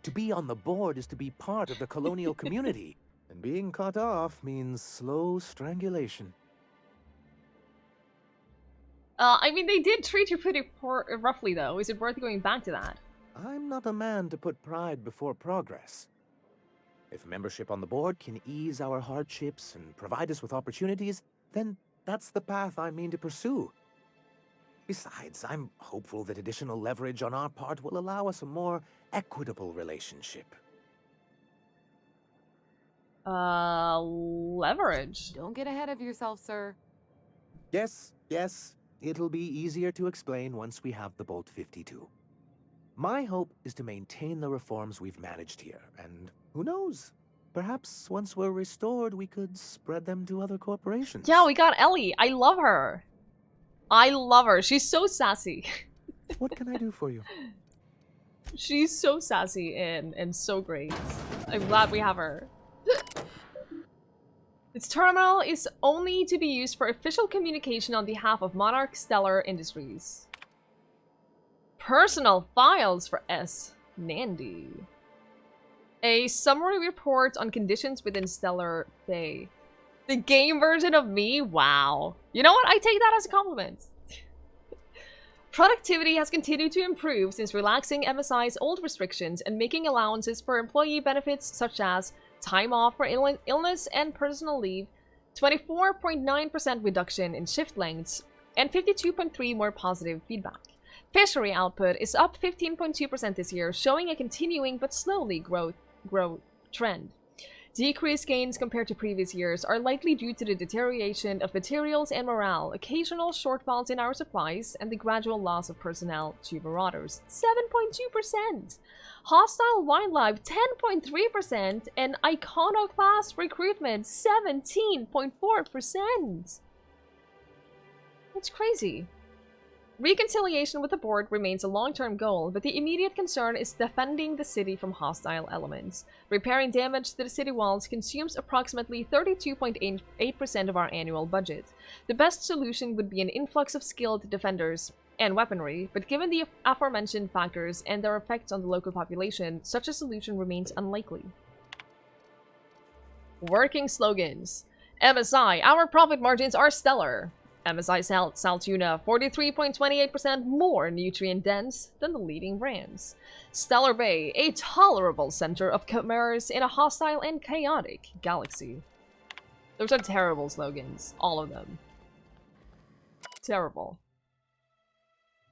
To be on the board is to be part of the colonial community, and being cut off means slow strangulation. I mean, they did treat you pretty roughly, though. Is it worth going back to that? I'm not a man to put pride before progress. If membership on the board can ease our hardships and provide us with opportunities, then that's the path I mean to pursue. Besides, I'm hopeful that additional leverage on our part will allow us a more equitable relationship. Leverage? Don't get ahead of yourself, sir. Yes. It'll be easier to explain once we have the Bolt 52. My hope is to maintain the reforms we've managed here, and who knows? Perhaps once we're restored, we could spread them to other corporations. Yeah, we got Ellie. I love her. I love her. She's so sassy. What can I do for you? She's so sassy and so great. I'm glad we have her. Its terminal is only to be used for official communication on behalf of Monarch Stellar Industries. Personal files for S. Nandy. A summary report on conditions within Stellar Bay. The game version of me? Wow. You know what? I take that as a compliment. Productivity has continued to improve since relaxing MSI's old restrictions and making allowances for employee benefits such as time off for illness and personal leave, 24.9% reduction in shift lengths, and 52.3% more positive feedback. Fishery output is up 15.2% this year, showing a continuing but slowly growth trend. Decreased gains compared to previous years are likely due to the deterioration of materials and morale, occasional shortfalls in our supplies, and the gradual loss of personnel to marauders. 7.2%! Hostile wildlife 10.3%, and iconoclast recruitment 17.4%! That's crazy. Reconciliation with the board remains a long-term goal, but the immediate concern is defending the city from hostile elements. Repairing damage to the city walls consumes approximately 32.8% of our annual budget. The best solution would be an influx of skilled defenders and weaponry, but given the aforementioned factors and their effects on the local population, such a solution remains unlikely. Working slogans. MSI, our profit margins are stellar. MSI Saltuna, 43.28% more nutrient dense than the leading brands. Stellar Bay, a tolerable center of commerce in a hostile and chaotic galaxy. Those are terrible slogans, all of them. Terrible.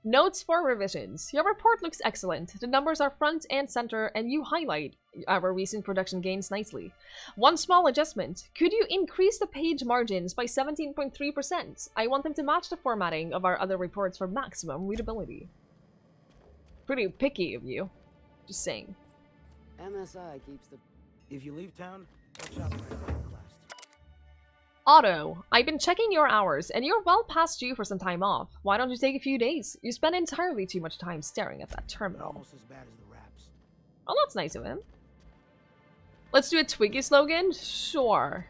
Notes for revisions. Your report looks excellent. The numbers are front and center, and you highlight our recent production gains nicely. One small adjustment. Could you increase the page margins by 17.3%? I want them to match the formatting of our other reports for maximum readability. Pretty picky of you. Just saying. MSI keeps the... If you leave town, watch out for class. Otto, I've been checking your hours, and you're well past due for some time off. Why don't you take a few days? You spend entirely too much time staring at that terminal. Almost as bad as the raps. Oh, that's nice of him. Let's do a Twiggie slogan? Sure.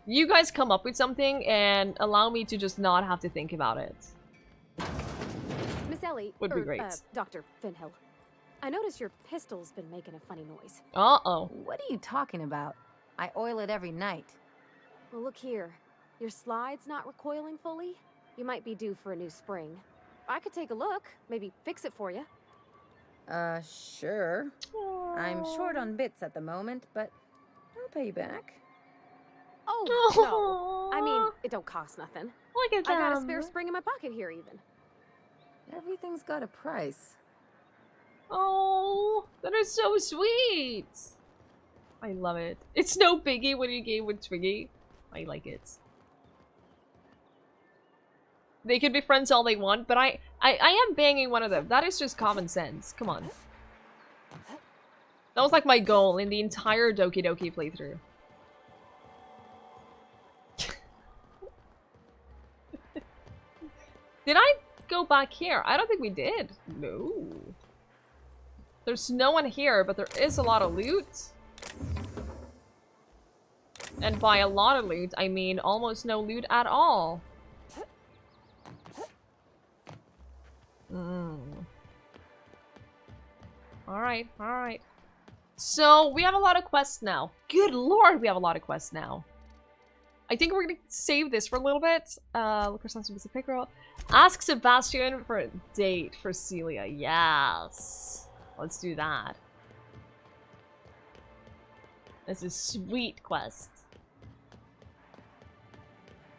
You guys come up with something and allow me to just not have to think about it. Miss Ellie, Would be great. Dr. Finhill, I noticed your pistol's been making a funny noise. Uh-oh. What are you talking about? I oil it every night. Well, look here. Your slide's not recoiling fully. You might be due for a new spring. I could take a look, maybe fix it for you. Sure. I'm short on bits at the moment, but I'll pay you back. Oh, no. I mean, it don't cost nothing. Look at them. I got a spare spring in my pocket here, even. Everything's got a price. Oh, that is so sweet. I love it. It's no biggie when you game with Twiggie. I like it. They could be friends all they want, but I am banging one of them. That is just common sense. Come on. That was like my goal in the entire Doki Doki playthrough. Did I go back here? I don't think we did. No. There's no one here, but there is a lot of loot. And by a lot of loot, I mean almost no loot at all. Alright, alright. So, we have a lot of quests now. Good lord, we have a lot of quests now. I think we're gonna save this for a little bit. Look for something with a pick roll. Ask Sebastian for a date for Celia. Yes. Let's do that. This is sweet quest.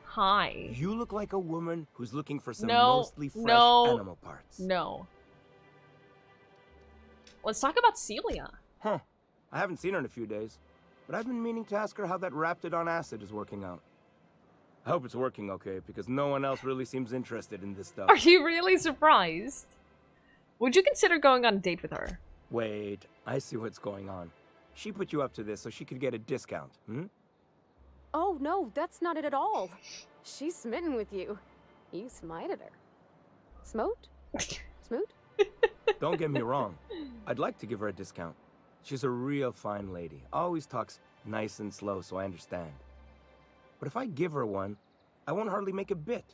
Hi. You look like a woman who's looking for some No, mostly fresh no, animal parts. No. Let's talk about Celia. Huh. I haven't seen her in a few days, but I've been meaning to ask her how that Raptidon acid is working out. I hope it's working okay, because no one else really seems interested in this stuff. Are you really surprised? Would you consider going on a date with her? Wait, I see what's going on. She put you up to this so she could get a discount, hmm? Oh, no, that's not it at all. She's smitten with you. You smited her. Smote? Smoot? Don't get me wrong. I'd like to give her a discount. She's a real fine lady. Always talks nice and slow, so I understand. But if I give her one, I won't hardly make a bit,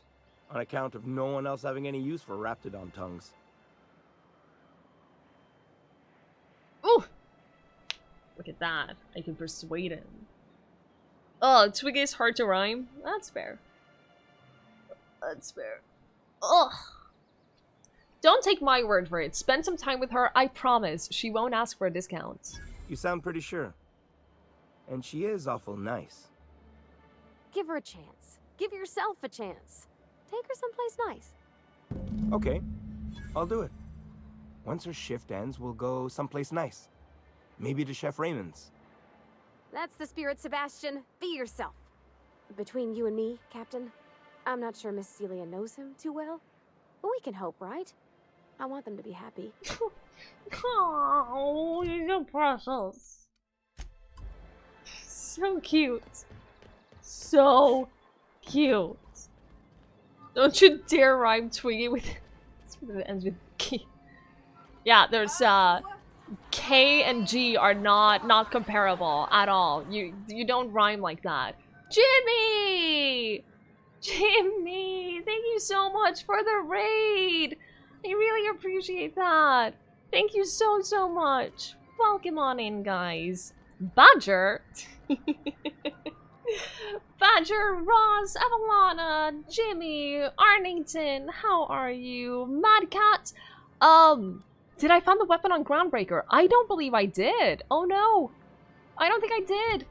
on account of no one else having any use for Raptidon tongues. Ooh! Look at that. I can persuade him. Oh, Twiggie is hard to rhyme? That's fair. That's fair. Ugh! Don't take my word for it. Spend some time with her. I promise she won't ask for a discount. You sound pretty sure. And she is awful nice. Give her a chance. Give yourself a chance. Take her someplace nice. Okay, I'll do it. Once her shift ends, we'll go someplace nice. Maybe to Chef Raymond's. That's the spirit, Sebastian. Be yourself. Between you and me, Captain, I'm not sure Miss Celia knows him too well, but we can hope, right? I want them to be happy. Oh, you're so precious. So cute. So cute. Don't you dare rhyme Twiggie with it ends with K. Yeah, there's K and G are not comparable at all. You don't rhyme like that. Jimmy! Jimmy! Thank you so much for the raid! I really appreciate that. Thank you so much. Welcome on in, guys. Badger! Badger, Ross, Evelana, Jimmy, Arnington, how are you? Mad Cat, did I find the weapon on Groundbreaker? I don't believe I did. Oh no. I don't think I did.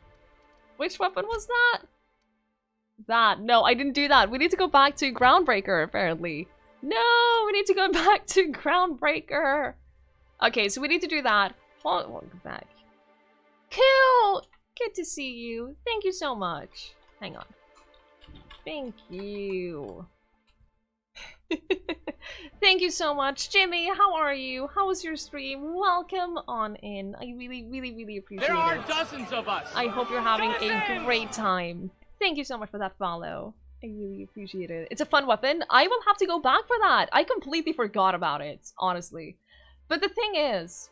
Which weapon was that? No, I didn't do that. We need to go back to Groundbreaker, apparently. No, we need to go back to Groundbreaker. Okay, so we need to do that. Welcome back. Cool! Good to see you. Thank you so much. Hang on. Thank you. Thank you so much. Jimmy, how are you? How was your stream? Welcome on in. I really, really, really appreciate it. There are dozens of us. I hope you're having a great time. Thank you so much for that follow. I really appreciate it. It's a fun weapon. I will have to go back for that. I completely forgot about it, honestly. But the thing is,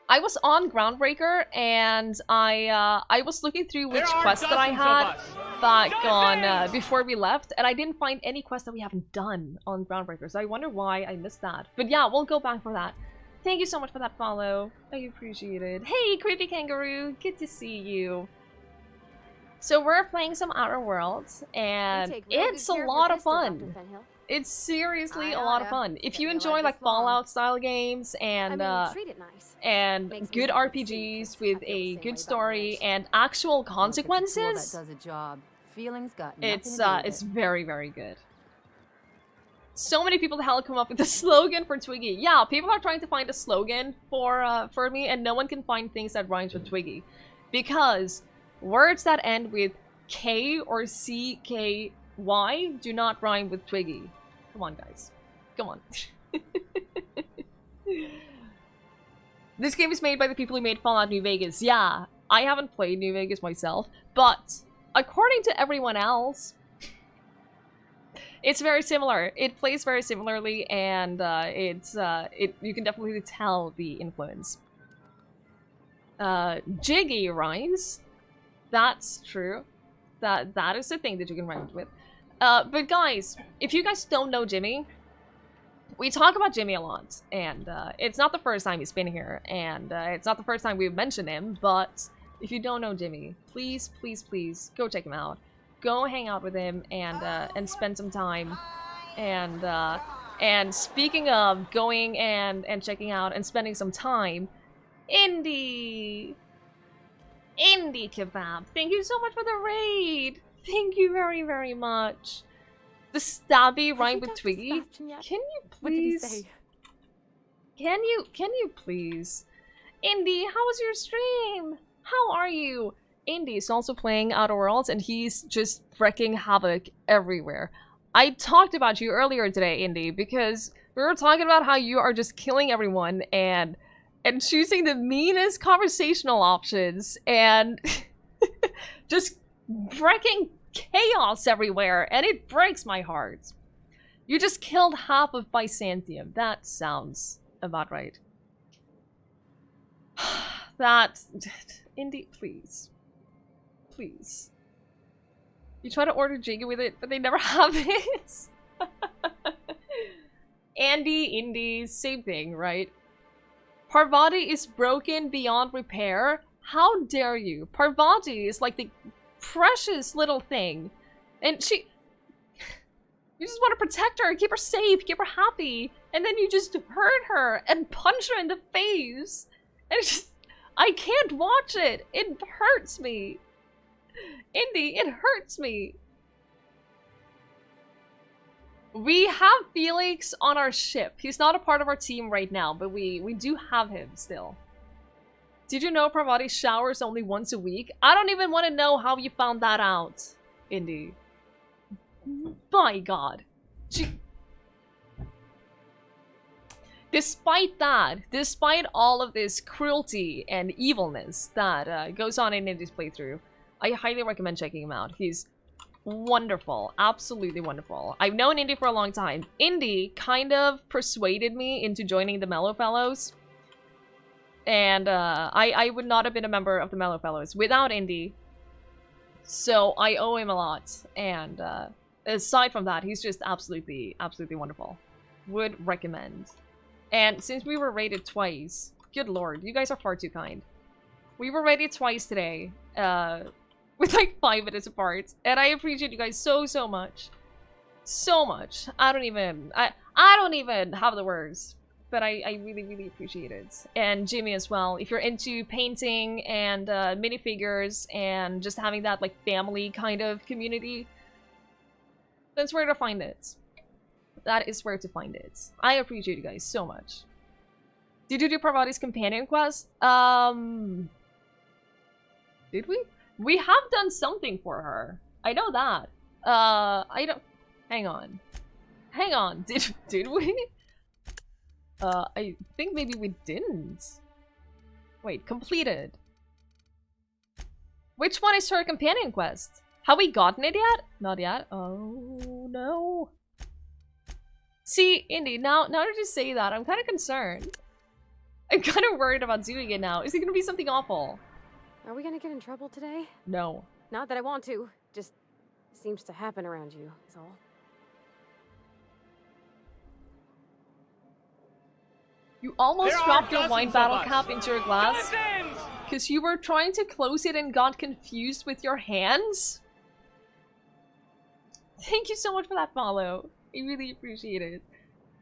I was on Groundbreaker and I was looking through which quests that I had back on before we left, and I didn't find any quests that we haven't done on Groundbreaker, so I wonder why I missed that. But yeah, we'll go back for that. Thank you so much for that follow. I appreciate it. Hey, Creepy Kangaroo, good to see you. So we're playing some Outer Worlds, and it's a lot of fun. It's seriously a lot of fun. If you enjoy like Fallout style games and good RPGs with a good story and actual consequences, it's very, very good. So many people hell come up with a slogan for Twiggie. Yeah, people are trying to find a slogan for me, and no one can find things that rhymes with Twiggie, because words that end with K or CKY do not rhyme with Twiggie. Come on, guys. Come on. This game is made by the people who made Fallout New Vegas. Yeah, I haven't played New Vegas myself, but according to everyone else, it's very similar. It plays very similarly, and you can definitely tell the influence. Jiggy rhymes. That's true. That is the thing that you can rhyme with. But guys, if you guys don't know Jimmy, we talk about Jimmy a lot, and it's not the first time he's been here, and it's not the first time we've mentioned him, but if you don't know Jimmy, please, please, please go check him out. Go hang out with him and spend some time. And speaking of going and checking out and spending some time, Indie Kebab, thank you so much for the raid. Thank you very, very much. The stabby rhyme with Twiggie. Can you please? What did he say? Can you please? Indy, how was your stream? How are you? Indy is also playing Outer Worlds, and he's just wreaking havoc everywhere. I talked about you earlier today, Indy, because we were talking about how you are just killing everyone and choosing the meanest conversational options and just wrecking chaos everywhere, and it breaks my heart. You just killed half of Byzantium. That sounds about right. Indy, please. Please. You try to order Jiggy with it, but they never have it. Andy, Indy, same thing, right? Parvati is broken beyond repair. How dare you? Parvati is like the precious little thing. And you just want to protect her, keep her safe, keep her happy. And then you just hurt her and punch her in the face. And it's just, I can't watch it. It hurts me. Indy, it hurts me. We have Felix on our ship. He's not a part of our team right now, but we do have him still. Did you know Parvati showers only once a week? I don't even want to know how you found that out, Indy. My God. Despite that, despite all of this cruelty and evilness that goes on in Indy's playthrough, I highly recommend checking him out. He's wonderful. Absolutely wonderful. I've known Indy for a long time. Indy kind of persuaded me into joining the Mellow Fellows. And I would not have been a member of the Mellow Fellows without Indy. So I owe him a lot. And aside from that, he's just absolutely, absolutely wonderful. Would recommend. And since we were rated twice, good lord, you guys are far too kind. We were rated twice today. with like 5 minutes apart. And I appreciate you guys so much. So much. I don't even have the words. But I really appreciate it. And Jimmy as well. If you're into painting and minifigures and just having that like family kind of community, that's where to find it. That is where to find it. I appreciate you guys so much. Did you do Parvati's companion quest? Did we? We have done something for her. I know that. I don't... Hang on. Hang on. Did we? I think maybe we didn't. Wait, completed. Which one is her companion quest? Have we gotten it yet? Not yet. Oh, no. See, Indy, now that you say that, I'm kind of concerned. I'm kind of worried about doing it now. Is it going to be something awful? Are we gonna get in trouble today? No. Not that I want to. Just seems to happen around you, is all. You almost dropped your wine bottle cap into your glass because you were trying to close it and got confused with your hands? Thank you so much for that follow. I really appreciate it.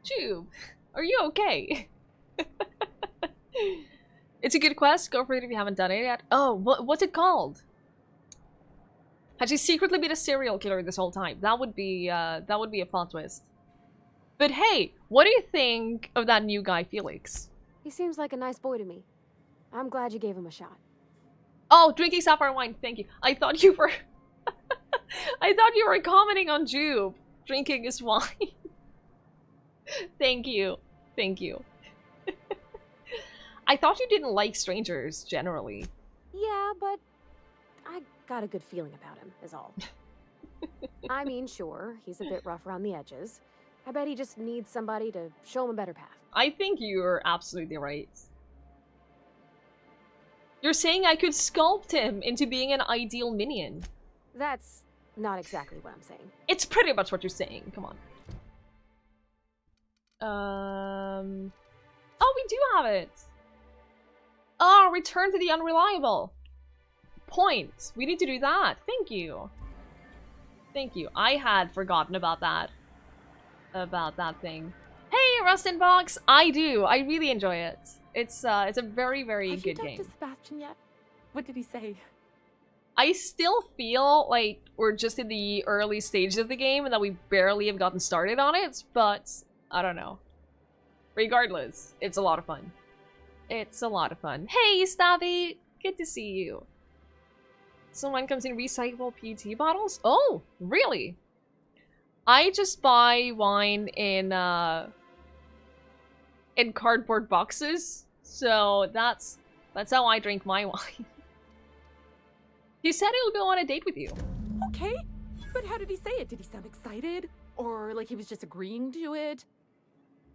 Tube, are you okay? It's a good quest. Go for it if you haven't done it yet. Oh, what's it called? Had she secretly been a serial killer this whole time? That would be a plot twist. But hey, what do you think of that new guy, Felix? He seems like a nice boy to me. I'm glad you gave him a shot. Oh, drinking sapphire wine. Thank you. I thought you were... I thought you were commenting on Jube drinking his wine. Thank you. Thank you. I thought you didn't like strangers, generally. Yeah, but I got a good feeling about him, is all. I mean, sure, he's a bit rough around the edges. I bet he just needs somebody to show him a better path. I think you're absolutely right. You're saying I could sculpt him into being an ideal minion. That's not exactly what I'm saying. It's pretty much what you're saying. Come on. Oh, we do have it. Oh, return to the unreliable. Points. We need to do that. Thank you. Thank you. I had forgotten about that. About that thing. Hey, Rust in Box. I do. I really enjoy it. It's a very good game. Have you talked to Sebastian yet? What did he say? I still feel like we're just in the early stages of the game and that we barely have gotten started on it, but I don't know. Regardless, it's a lot of fun. It's a lot of fun. Hey, Stabby! Good to see you. Someone comes in recyclable PET bottles? Oh, really? I just buy wine in cardboard boxes, so that's how I drink my wine. He said he'll go on a date with you. Okay, but how did he say it? Did he sound excited? Or like he was just agreeing to it?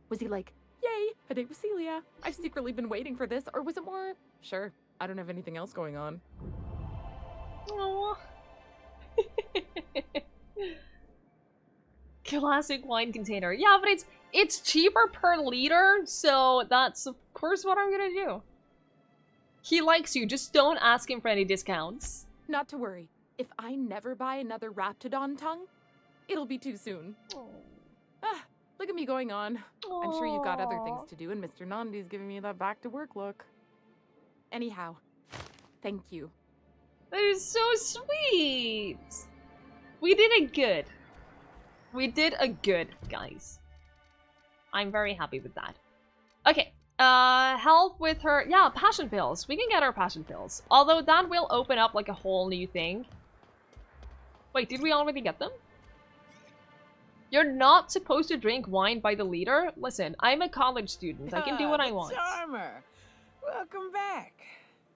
Was he like, yay, a date with Celia. I've secretly been waiting for this. Or was it more, sure, I don't have anything else going on. Aww. Classic wine container. Yeah, but it's cheaper per liter, so that's of course what I'm gonna do. He likes you, just don't ask him for any discounts. Not to worry. If I never buy another Raptidon tongue, it'll be too soon. Oh. Ah, look at me going on. Aww. I'm sure you've got other things to do, and Mr. Nandi's giving me that back-to-work look. Anyhow, thank you. That is so sweet! We did it good. We did a good, guys. I'm very happy with that. Okay, help with her... Yeah, passion pills. We can get our passion pills. Although that will open up like a whole new thing. Wait, did we already get them? You're not supposed to drink wine by the liter? Listen, I'm a college student. I can do what I want. Charmer, welcome back.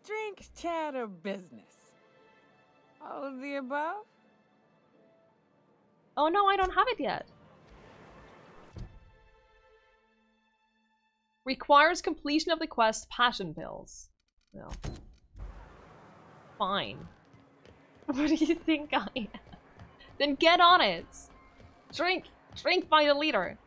Drink, chat, or business? All of the above? Oh no, I don't have it yet. Requires completion of the quest passion pills. No. Fine. What do you think I am? Then get on it. Drink. Drink by the liter.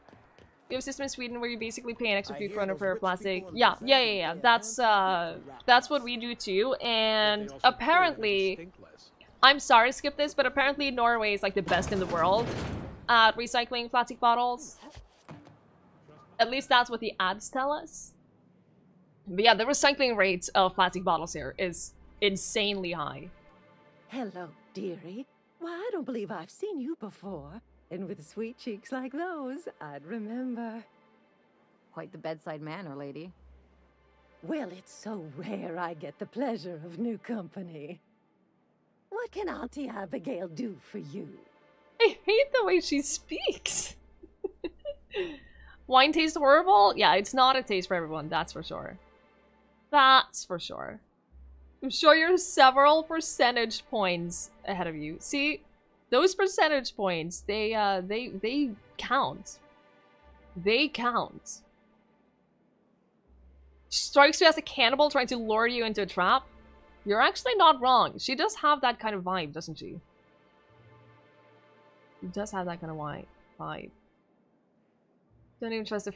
We have a system in Sweden where you basically pay an extra few krona per plastic. Yeah. That's what we do too. And apparently, I'm sorry to skip this, but apparently Norway is like the best in the world at recycling plastic bottles. At least that's what the ads tell us. But yeah, the recycling rate of plastic bottles here is insanely high. Hello, dearie. Why, I don't believe I've seen you before. And with sweet cheeks like those, I'd remember. Quite the bedside manner, lady. Well, it's so rare I get the pleasure of new company. What can Auntie Abigail do for you? I hate the way she speaks. Wine tastes horrible? Yeah, it's not a taste for everyone, that's for sure. That's for sure. I'm sure you're several percentage points ahead of you. See, those percentage points, they count. They count. She strikes you as a cannibal trying to lure you into a trap. You're actually not wrong. She does have that kind of vibe, doesn't she? She does have that kind of vibe. Don't even trust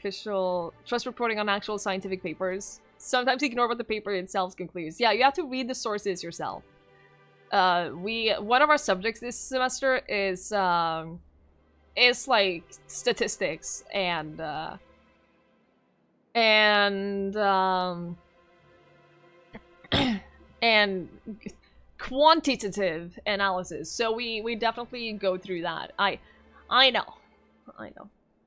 trust reporting on actual scientific papers. Sometimes ignore what the paper itself concludes. Yeah, you have to read the sources yourself. One of our subjects this semester is like statistics and quantitative analysis. So we definitely go through that. I know.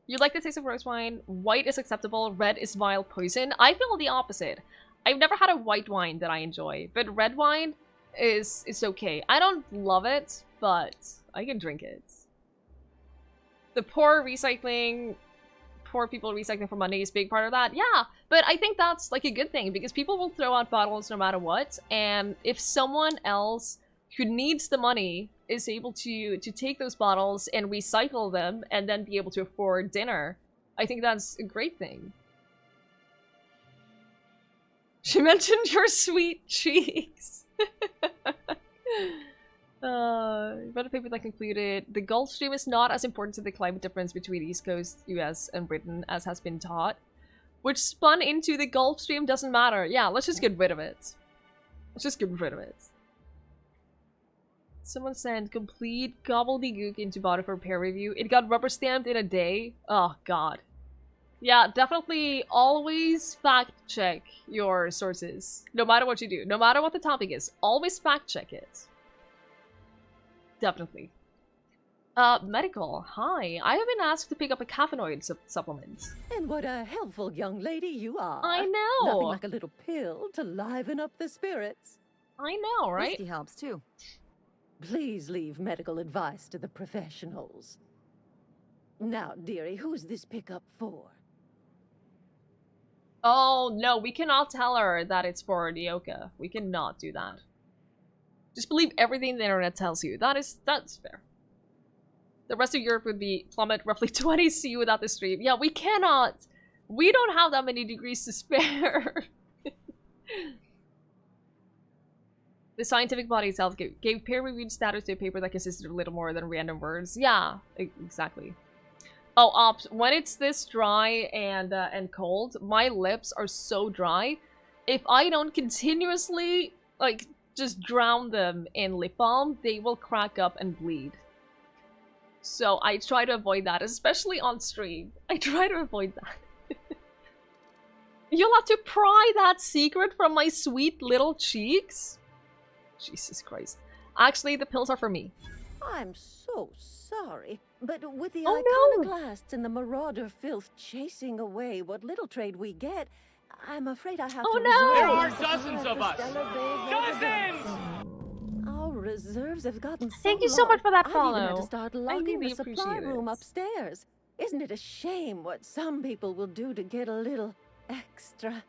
You like the taste of rose wine. White is acceptable. Red is vile poison. I feel the opposite. I've never had a white wine that I enjoy, but red wine is okay. I don't love it, but I can drink it. The poor people recycling for money is a big part of that. Yeah, but I think that's like a good thing because people will throw out bottles no matter what, and if someone else who needs the money is able to take those bottles and recycle them and then be able to afford dinner, I think that's a great thing. She mentioned your sweet cheeks. But a paper that concluded the Gulf Stream is not as important to the climate difference between East Coast, US, and Britain as has been taught, which spun into the Gulf Stream doesn't matter. Yeah, let's just get rid of it. Let's just get rid of it. Someone sent complete gobbledygook into body for peer review. It got rubber stamped in a day. Oh god. Yeah, definitely always fact check your sources. No matter what you do. No matter what the topic is. Always fact check it. Definitely. Medical. Hi. I have been asked to pick up a caffeinoid supplement. And what a helpful young lady you are. I know. Nothing like a little pill to liven up the spirits. I know, right? Whiskey helps too. Please leave medical advice to the professionals. Now, dearie, who's this pickup for? Oh, no, we cannot tell her that it's for Nyoka. We cannot do that. Just believe everything the internet tells you. That's fair. The rest of Europe would be plummet roughly 20 C without the stream. Yeah, we cannot. We don't have that many degrees to spare. The scientific body itself gave peer-reviewed status to a paper that consisted of little more than random words. Yeah, exactly. Oh, Ops, when it's this dry and cold, my lips are so dry. If I don't continuously, like, just drown them in lip balm, they will crack up and bleed. So I try to avoid that, especially on stream. I try to avoid that. You'll have to pry that secret from my sweet little cheeks? Jesus Christ. Actually, the pills are for me. I'm so sorry, but with the Oh, no. iconoclasts and the marauder filth chasing away what little trade we get, I'm afraid I have Oh, to no. There are reserve the dozens supply of for us. Stellar Bay Dozens! residents. Our reserves have gotten so Thank you so low, much for that I've even had follow. to start I logging really the supply appreciate room it. upstairs. Isn't it a shame what some people will do to get a little extra?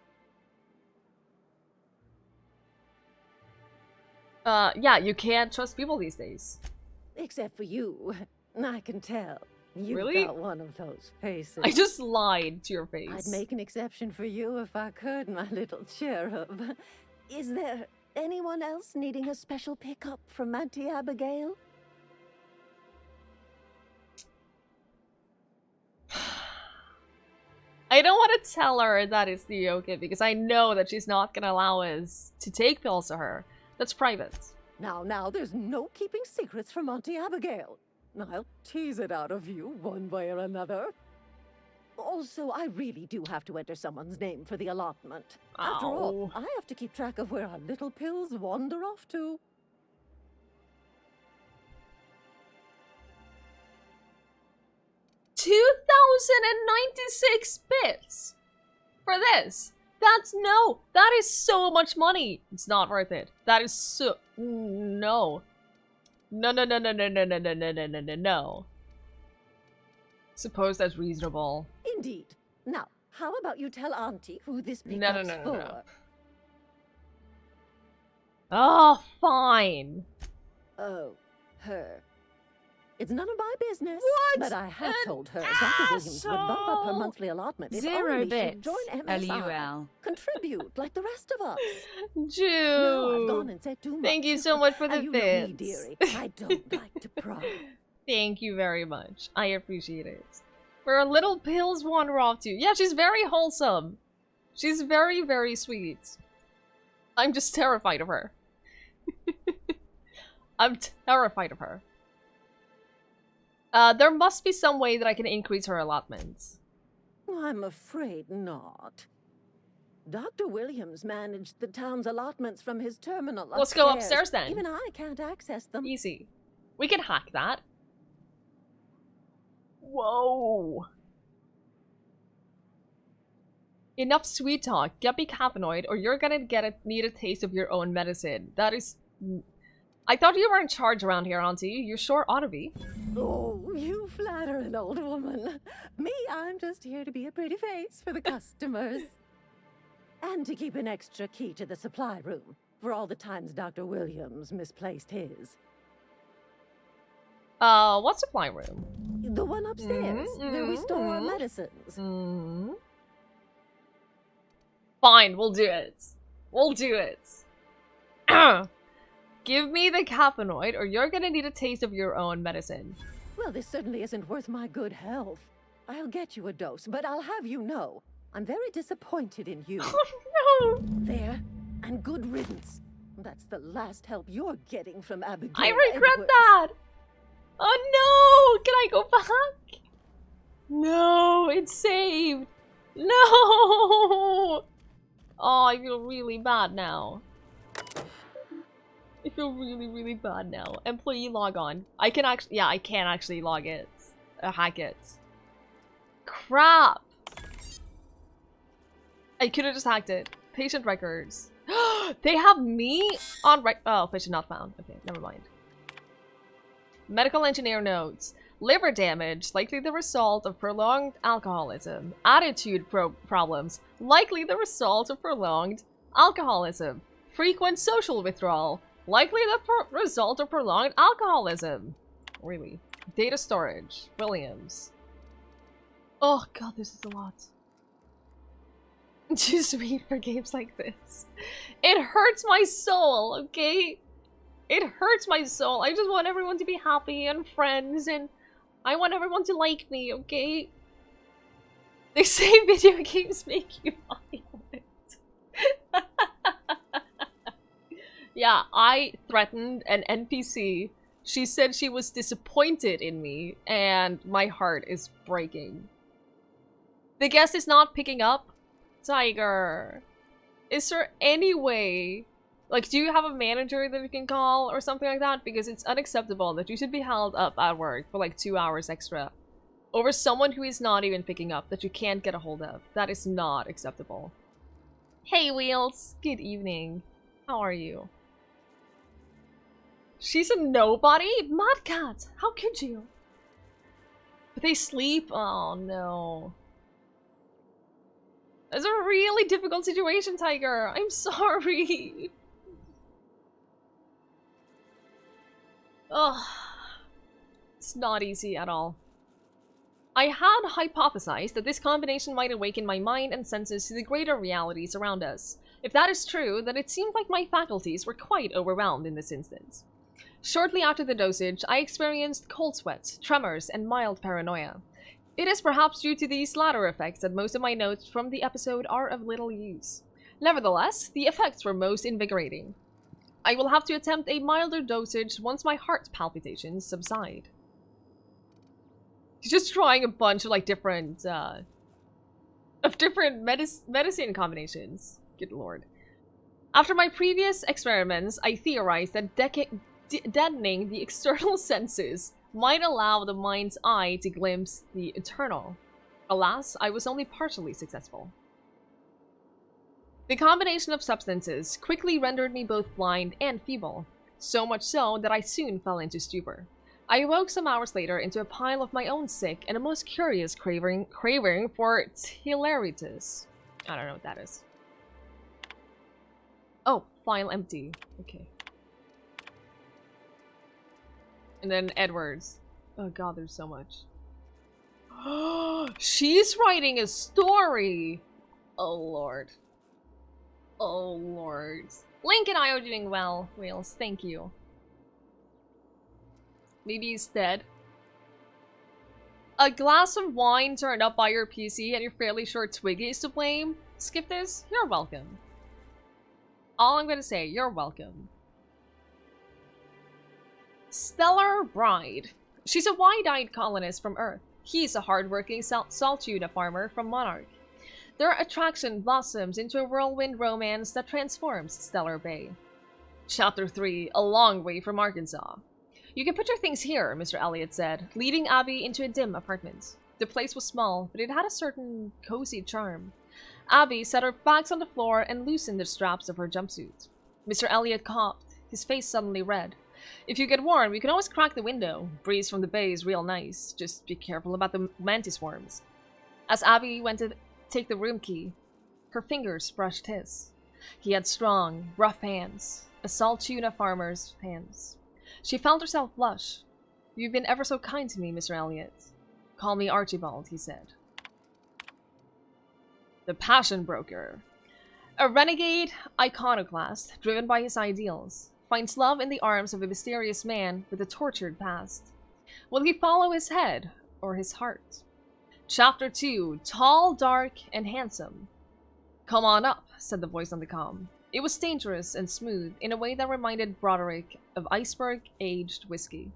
Yeah, you can't trust people these days. Except for you. I can tell. You've Really? got one of those faces. I just lied to your face. I'd make an exception for you if I could, my little cherub. Is there anyone else needing a special pickup from Auntie Abigail? I don't want to tell her that it's Nyoka because I know that she's not gonna allow us to take pills to her. That's private. Now, there's no keeping secrets from Auntie Abigail. I'll tease it out of you one way or another. Also, I really do have to enter someone's name for the allotment. After all, I have to keep track of where our little pills wander off to. $2,096 bits for this. That is so much money. It's not worth it. That is so, no. No. Suppose that's reasonable. Indeed. Now, how about you tell Auntie who this pickup's for? No. Oh, fine. Oh, her. It's none of my business. What? But I have told her Dr. Williams would bump up her monthly allotment if 0 only bits. she'd join MSI. LUL. Contribute like the rest of us. Jude. No, I've gone and said too much. Thank you so much for the and you know me, bits. dearie. I don't like to pry. Thank you very much. I appreciate it. Where our little pills wander off to. Yeah, she's very wholesome. She's very, very sweet. I'm just terrified of her. I'm terrified of her. There must be some way that I can increase her allotments. I'm afraid not. Dr. Williams managed the town's allotments from his terminal Let's go upstairs then. Even I can't access them. Easy. We can hack that. Whoa. Enough sweet talk. Get me caffeinoid or you're gonna need a taste of your own medicine. That is... I thought you were in charge around here, Auntie. You sure ought to be. Oh, you flatter an old woman. Me, I'm just here to be a pretty face for the customers. And to keep an extra key to the supply room for all the times Dr. Williams misplaced his. What supply room? The one upstairs, where we store our medicines. Fine, we'll do it. We'll do it. Give me the caffeinoid or you're gonna need a taste of your own medicine. Well, this certainly isn't worth my good health. I'll get you a dose, but I'll have you know, I'm very disappointed in you. Oh no! There, and good riddance. That's the last help you're getting from Abigail. I regret Edwards. that! Oh no! Can I go back? No, it's saved. No! Oh, I feel really bad now. I feel really, really bad now. Employee log on. I can actually, yeah, I can actually log it. Hack it. Crap! I could have just hacked it. Patient records. They have me on oh, patient not found. Okay, never mind. Medical engineer notes. Liver damage, likely the result of prolonged alcoholism. Attitude problems, likely the result of prolonged alcoholism. Frequent social withdrawal, likely the result of prolonged alcoholism. Really. Data storage. Williams. Oh god, this is a lot. Too sweet for games like this. It hurts my soul, okay? It hurts my soul. I just want everyone to be happy and friends, and I want everyone to like me, okay? They say video games make you violent. Yeah, I threatened an NPC. She said she was disappointed in me, and my heart is breaking. The guest is not picking up? Tiger. Is there any way... Like, do you have a manager that you can call or something like that? Because it's unacceptable that you should be held up at work for like 2 hours extra over someone who is not even picking up, that you can't get a hold of. That is not acceptable. Hey, Wheels. Good evening. How are you? She's a nobody? Mad Cat! How could you? But they sleep? Oh, no. It's a really difficult situation, Tiger. I'm sorry. Ugh. It's not easy at all. I had hypothesized that this combination might awaken my mind and senses to the greater realities around us. If that is true, then it seemed like my faculties were quite overwhelmed in this instance. Shortly after the dosage, I experienced cold sweats, tremors, and mild paranoia. It is perhaps due to these latter effects that most of my notes from the episode are of little use. Nevertheless, the effects were most invigorating. I will have to attempt a milder dosage once my heart palpitations subside. He's just trying a bunch of like different medicine combinations. Good lord. After my previous experiments, I theorized that deadening the external senses might allow the mind's eye to glimpse the eternal. Alas, I was only partially successful. The combination of substances quickly rendered me both blind and feeble, so much so that I soon fell into stupor. I awoke some hours later into a pile of my own sick and a most curious craving for hilarities. I don't know what that is. Oh, file empty. Okay. And then Edwards. Oh god, there's so much. She's writing a story! Oh lord. Oh lord. Link and I are doing well, Wales. Thank you. Maybe he's dead. A glass of wine turned up by your PC and you're fairly sure Twiggie is to blame? Skip this? You're welcome. All I'm gonna say, you're welcome. Stellar Bride. She's a wide-eyed colonist from Earth. He's a hard-working salt tuna farmer from Monarch. Their attraction blossoms into a whirlwind romance that transforms Stellar Bay. Chapter 3, A Long Way from Arkansas. You can put your things here, Mr. Elliot said, leading Abby into a dim apartment. The place was small, but it had a certain cozy charm. Abby set her bags on the floor and loosened the straps of her jumpsuit. Mr. Elliot coughed, his face suddenly red. If you get warm, you can always crack the window. Breeze from the bay is real nice. Just be careful about the mantis worms. As Abby went to take the room key, her fingers brushed his. He had strong, rough hands, a salt tuna farmer's hands. She felt herself blush. You've been ever so kind to me, Mr. Elliot. Call me Archibald, he said. The Passion Broker. A renegade iconoclast, driven by his ideals, finds love in the arms of a mysterious man with a tortured past. Will he follow his head or his heart? Chapter 2, Tall, Dark, and Handsome. Come on up, said the voice on the comm. It was dangerous and smooth in a way that reminded Broderick of iceberg-aged whiskey.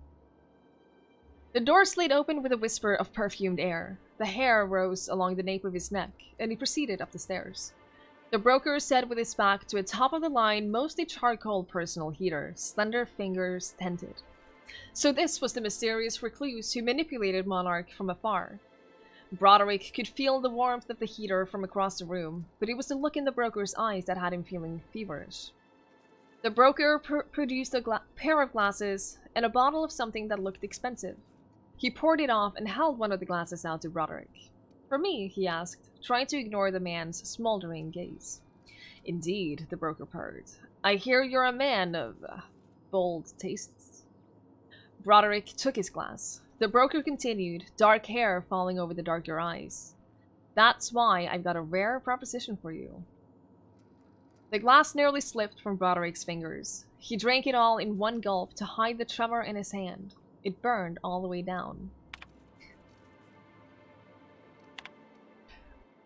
The door slid open with a whisper of perfumed air. The hair rose along the nape of his neck, and he proceeded up the stairs. The broker sat with his back to a top-of-the-line, mostly charcoal personal heater, slender fingers tented. So this was the mysterious recluse who manipulated Monarch from afar. Broderick could feel the warmth of the heater from across the room, but it was the look in the broker's eyes that had him feeling feverish. The broker produced a pair of glasses and a bottle of something that looked expensive. He poured it off and held one of the glasses out to Broderick. For me, he asked, trying to ignore the man's smoldering gaze. Indeed, the broker purred. I hear you're a man of bold tastes. Broderick took his glass. The broker continued, dark hair falling over the darker eyes. That's why I've got a rare proposition for you. The glass nearly slipped from Broderick's fingers. He drank it all in one gulp to hide the tremor in his hand. It burned all the way down.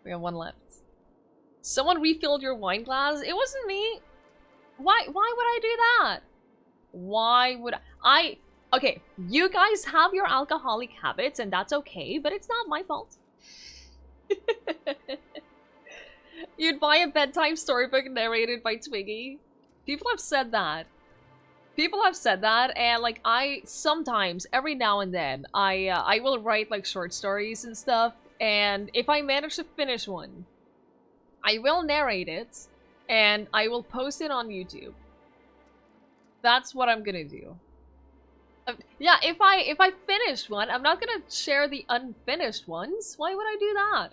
We have one left. Someone refilled your wine glass? It wasn't me. Why would I do that? Why would I? Okay, you guys have your alcoholic habits and that's okay, but it's not my fault. You'd buy a bedtime storybook narrated by Twiggie. People have said that. People have said that, and like I sometimes, every now and then, I will write like short stories and stuff, and if I manage to finish one, I will narrate it, and I will post it on YouTube. That's what I'm gonna do. Yeah, if I finish one, I'm not gonna share the unfinished ones. Why would I do that?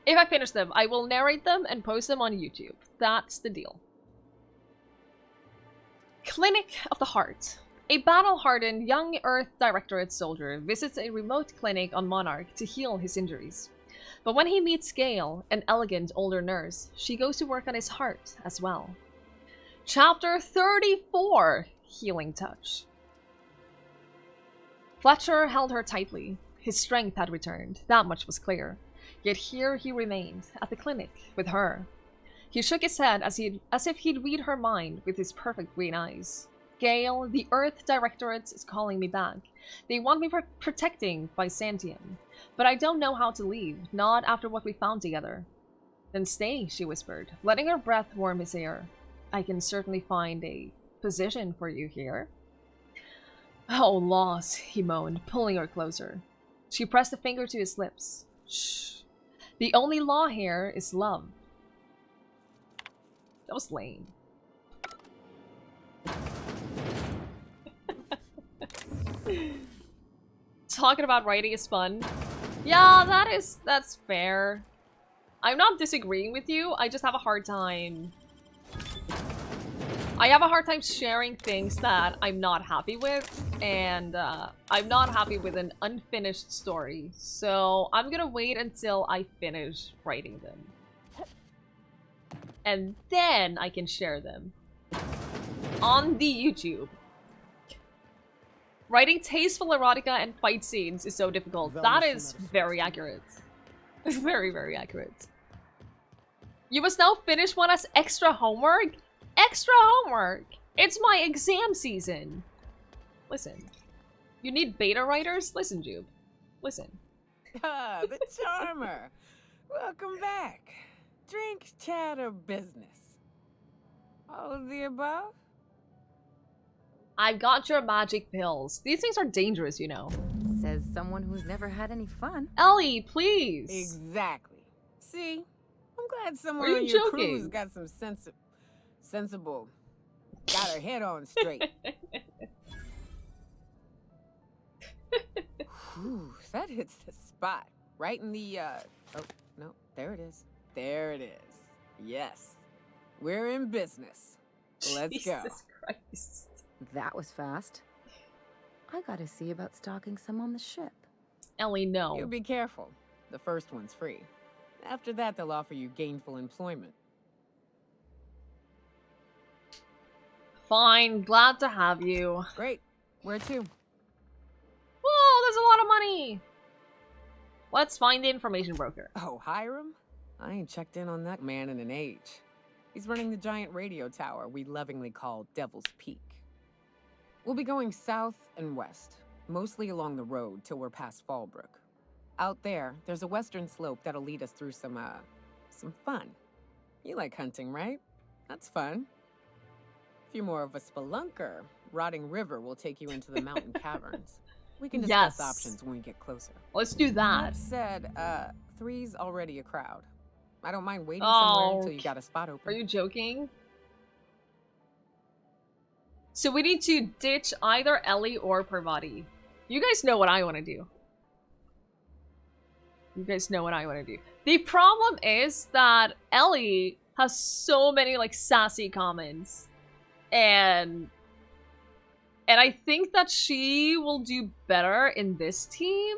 If I finish them, I will narrate them and post them on YouTube. That's the deal. Clinic of the Heart. A battle-hardened young Earth Directorate soldier visits a remote clinic on Monarch to heal his injuries. But when he meets Gail, an elegant older nurse, she goes to work on his heart as well. Chapter 34, Healing Touch. Fletcher held her tightly. His strength had returned, that much was clear. Yet here he remained, at the clinic, with her. He shook his head as if he'd read her mind with his perfect green eyes. Gale, the Earth Directorate is calling me back. They want me protecting Byzantium. But I don't know how to leave, not after what we found together. Then stay, she whispered, letting her breath warm his ear. I can certainly find a position for you here. Oh, laws, he moaned, pulling her closer. She pressed a finger to his lips. Shh. The only law here is love. That was lame. Talking about writing is fun. Yeah, that's fair. I'm not disagreeing with you, I just have a hard time. I have a hard time sharing things that I'm not happy with, and I'm not happy with an unfinished story. So I'm gonna wait until I finish writing them. And then I can share them on the YouTube. Writing tasteful erotica and fight scenes is so difficult. That is very accurate. Very, very accurate. You must now finish one as extra homework? Extra homework! It's my exam season! Listen. You need beta writers? Listen, Jube. Listen. Ah, the charmer! Welcome back. Drink, chat, or business? All of the above? I've got your magic pills. These things are dangerous, you know. Says someone who's never had any fun. Ellie, please! Exactly. See? I'm glad someone Are on you your joking? crew's got some sensible. Got her head on straight. Whew, that hits the spot. Right in the, oh, no, there it is. There it is. Yes. We're in business. Let's go. Jesus Christ. That was fast. I gotta see about stalking some on the ship. Ellie, no. You be careful. The first one's free. After that, they'll offer you gainful employment. Fine, glad to have you. Great. Where to? Whoa, there's a lot of money! Let's find the information broker. Oh, Hiram? I ain't checked in on that man in an age. He's running the giant radio tower we lovingly call Devil's Peak. We'll be going south and west, mostly along the road till we're past Fallbrook. Out there, there's a western slope that'll lead us through some fun. You like hunting, right? That's fun. If you're more of a spelunker, Rotting River will take you into the mountain caverns. We can discuss options when we get closer. Let's do that. That said, 3's already a crowd. I don't mind waiting somewhere until you got a spot open. Are you joking? So we need to ditch either Ellie or Parvati. You guys know what I want to do. You guys know what I want to do. The problem is that Ellie has so many like sassy comments. And I think that she will do better in this team.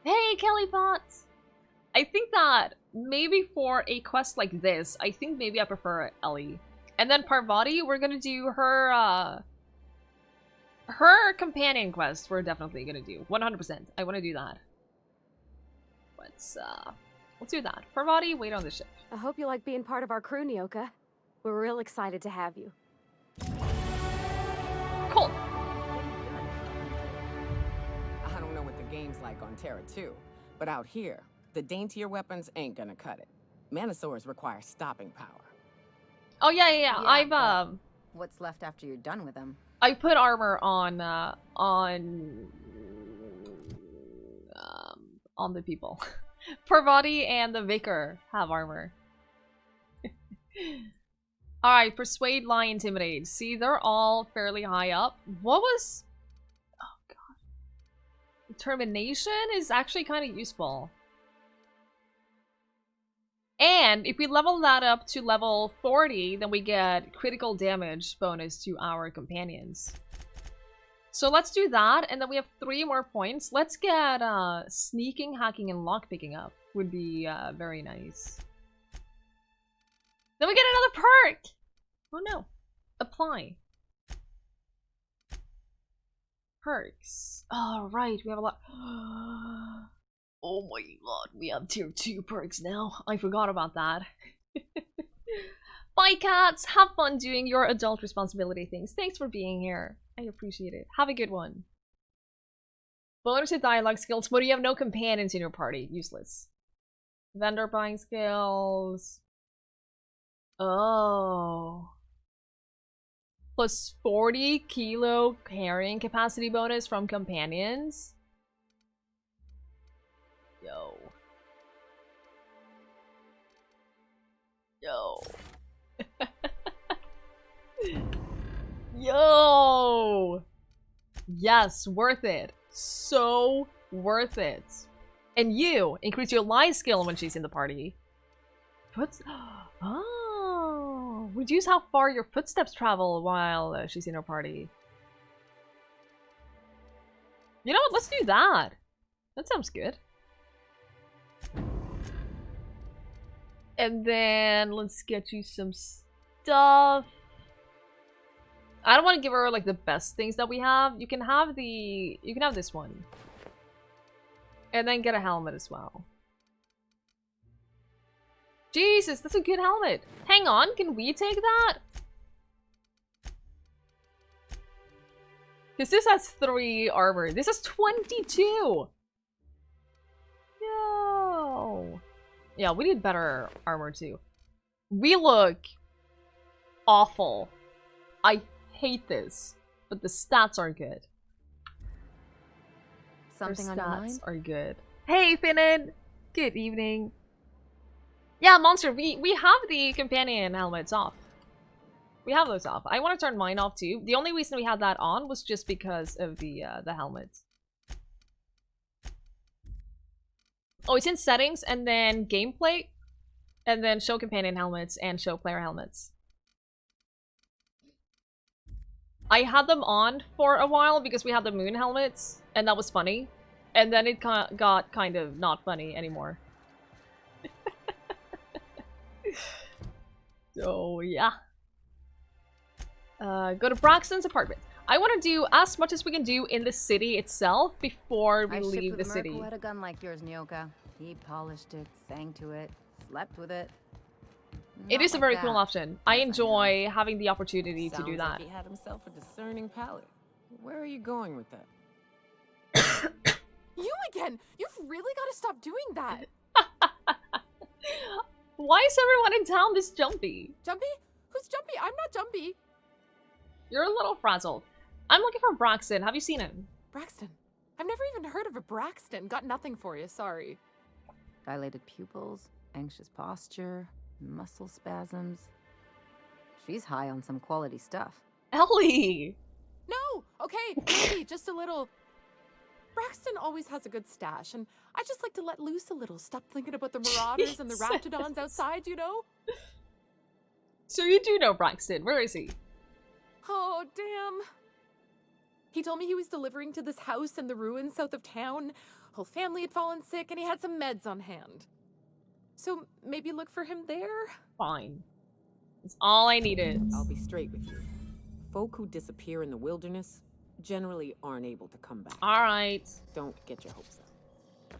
Hey, Kelly Potts! I think that maybe for a quest like this, I think maybe I prefer Ellie. And then Parvati, we're gonna do her, her companion quest, we're definitely gonna do. 100%. I want to do that. Let's do that. Parvati, wait on the ship. I hope you like being part of our crew, Nyoka. We're real excited to have you. Cool. I don't know what the game's like on Terra 2, but out here, the daintier weapons ain't gonna cut it. Manosaurs require stopping power. Oh yeah. I've What's left after you're done with them? I put armor on the people. Parvati and the Vicar have armor. Alright, Persuade, Lie, Intimidate. See, they're all fairly high up. What was... Oh god. Determination is actually kind of useful. And if we level that up to level 40, then we get critical damage bonus to our companions. So let's do that, and then we have 3 more points. Let's get sneaking, hacking, and lockpicking up. Would be very nice. Then we get another perk! Oh no. Apply. Perks. Oh, right, we have a lot. Oh my god, we have tier 2 perks now. I forgot about that. Bye, cats. Have fun doing your adult responsibility things. Thanks for being here. I appreciate it. Have a good one. Bonus to dialogue skills, but you have no companions in your party. Useless. Vendor buying skills. Oh. Plus 40 kilo carrying capacity bonus from companions. Yo. Yo. Yo. Yes, worth it. So worth it. And you increase your lie skill when she's in the party. Oh, reduce how far your footsteps travel while she's in her party. You know what? Let's do that. That sounds good. And then let's get you some stuff. I don't want to give her like the best things that we have. You can have this one. And then get a helmet as well. Jesus, that's a good helmet. Hang on, can we take that? Because this has 3 armor. This has 22. Yo. Yeah, we need better armor too. We look awful. I hate this, but the stats are good. Something on your mind? Are good. Hey, Finnan. Good evening. Yeah, Monster, we have the companion helmets off. We have those off. I want to turn mine off too. The only reason we had that on was just because of the helmets. Oh, it's in settings and then gameplay and then show companion helmets and show player helmets. I had them on for a while because we had the moon helmets and that was funny. And then it got kind of not funny anymore. So, yeah. Go to Braxton's apartment. I want to do as much as we can do in the city itself before we leave the city. I had a gun like yours, Nyoka. He polished it, sang to it, slept with it. It is a very cool option. I enjoy having the opportunity to do that. Like he had himself a discerning palate. Where are you going with that? You again! You've really got to stop doing that! Why is everyone in town this jumpy? Jumpy? Who's jumpy? I'm not jumpy. You're a little frazzled. I'm looking for Braxton. Have you seen him? Braxton? I've never even heard of a Braxton. Got nothing for you, sorry. Dilated pupils, anxious posture, muscle spasms. She's high on some quality stuff. Ellie! No! Okay, maybe just a little... Braxton always has a good stash, and I just like to let loose a little. Stop thinking about the marauders and the raptidons outside, you know? So you do know Braxton. Where is he? Oh, damn. He told me he was delivering to this house in the ruins south of town. Whole family had fallen sick, and he had some meds on hand. So maybe look for him there? Fine. That's all I needed. I'll be straight with you. Folk who disappear in the wilderness generally aren't able to come back. Alright. Don't get your hopes up.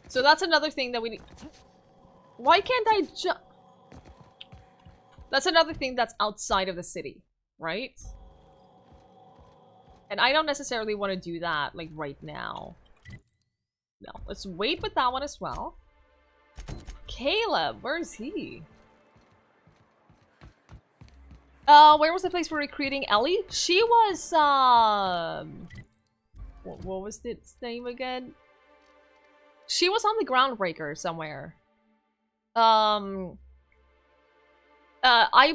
So that's another thing that we need. Why can't I jump? That's another thing that's outside of the city, right? And I don't necessarily want to do that, like, right now. No, let's wait with that one as well. Caleb, where is he? Where was the place for recruiting Ellie? She was, what was its name again? She was on the Groundbreaker somewhere. I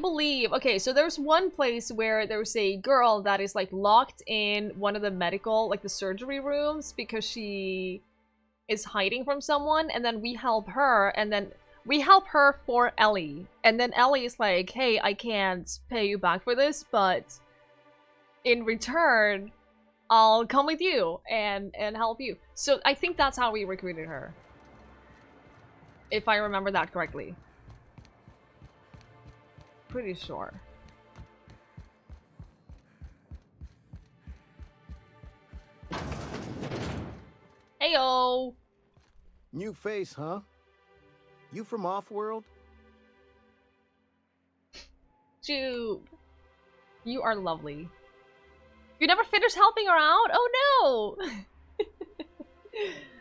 believe, okay, so there's one place where there's a girl that is, like, locked in one of the medical, like, the surgery rooms because she is hiding from someone, and then we help her, and then we help her for Ellie. And then Ellie is like, hey, I can't pay you back for this, but in return, I'll come with you and help you. So I think that's how we recruited her. If I remember that correctly. Pretty sure. Heyo! New face, huh? You from Off-World? Jupe. You are lovely. You never finished helping her out? Oh no!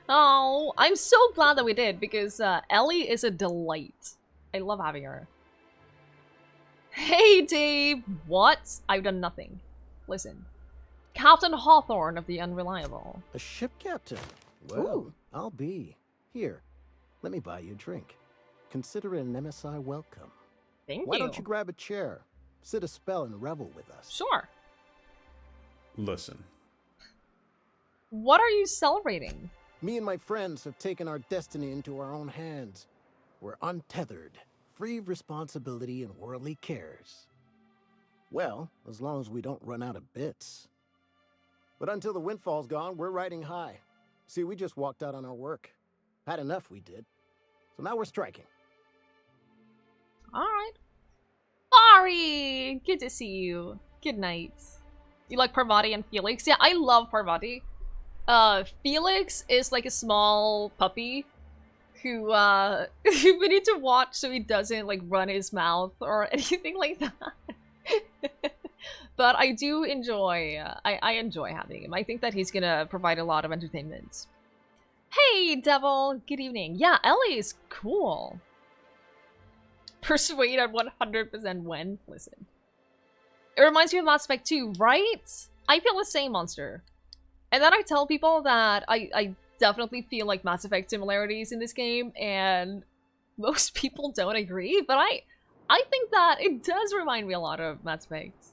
Oh, I'm so glad that we did, because Ellie is a delight. I love having her. Hey Dave! What? I've done nothing. Listen. Captain Hawthorne of the Unreliable. A ship captain? Well, I'll be. Here, let me buy you a drink. Consider it an MSI welcome. Thank Why you. don't you grab a chair, sit a spell, and revel with us? Sure. Listen. What are you celebrating? Me and my friends have taken our destiny into our own hands. We're untethered, free of responsibility and worldly cares. Well, as long as we don't run out of bits. But until the windfall's gone, we're riding high. See, we just walked out on our work. Had enough, we did. So now we're striking. Alright. Ari! Good to see you. Good night. You like Parvati and Felix? Yeah, I love Parvati. Felix is like a small puppy who we need to watch so he doesn't like run his mouth or anything like that. But I do enjoy, I enjoy having him. I think that he's gonna provide a lot of entertainment. Hey, Devil! Good evening. Yeah, Ellie is cool. Persuade at 100% when? Listen. It reminds me of Mass Effect 2, right? I feel the same, Monster. And then I tell people that I definitely feel like Mass Effect similarities in this game, and most people don't agree, but I think that it does remind me a lot of Mass Effect.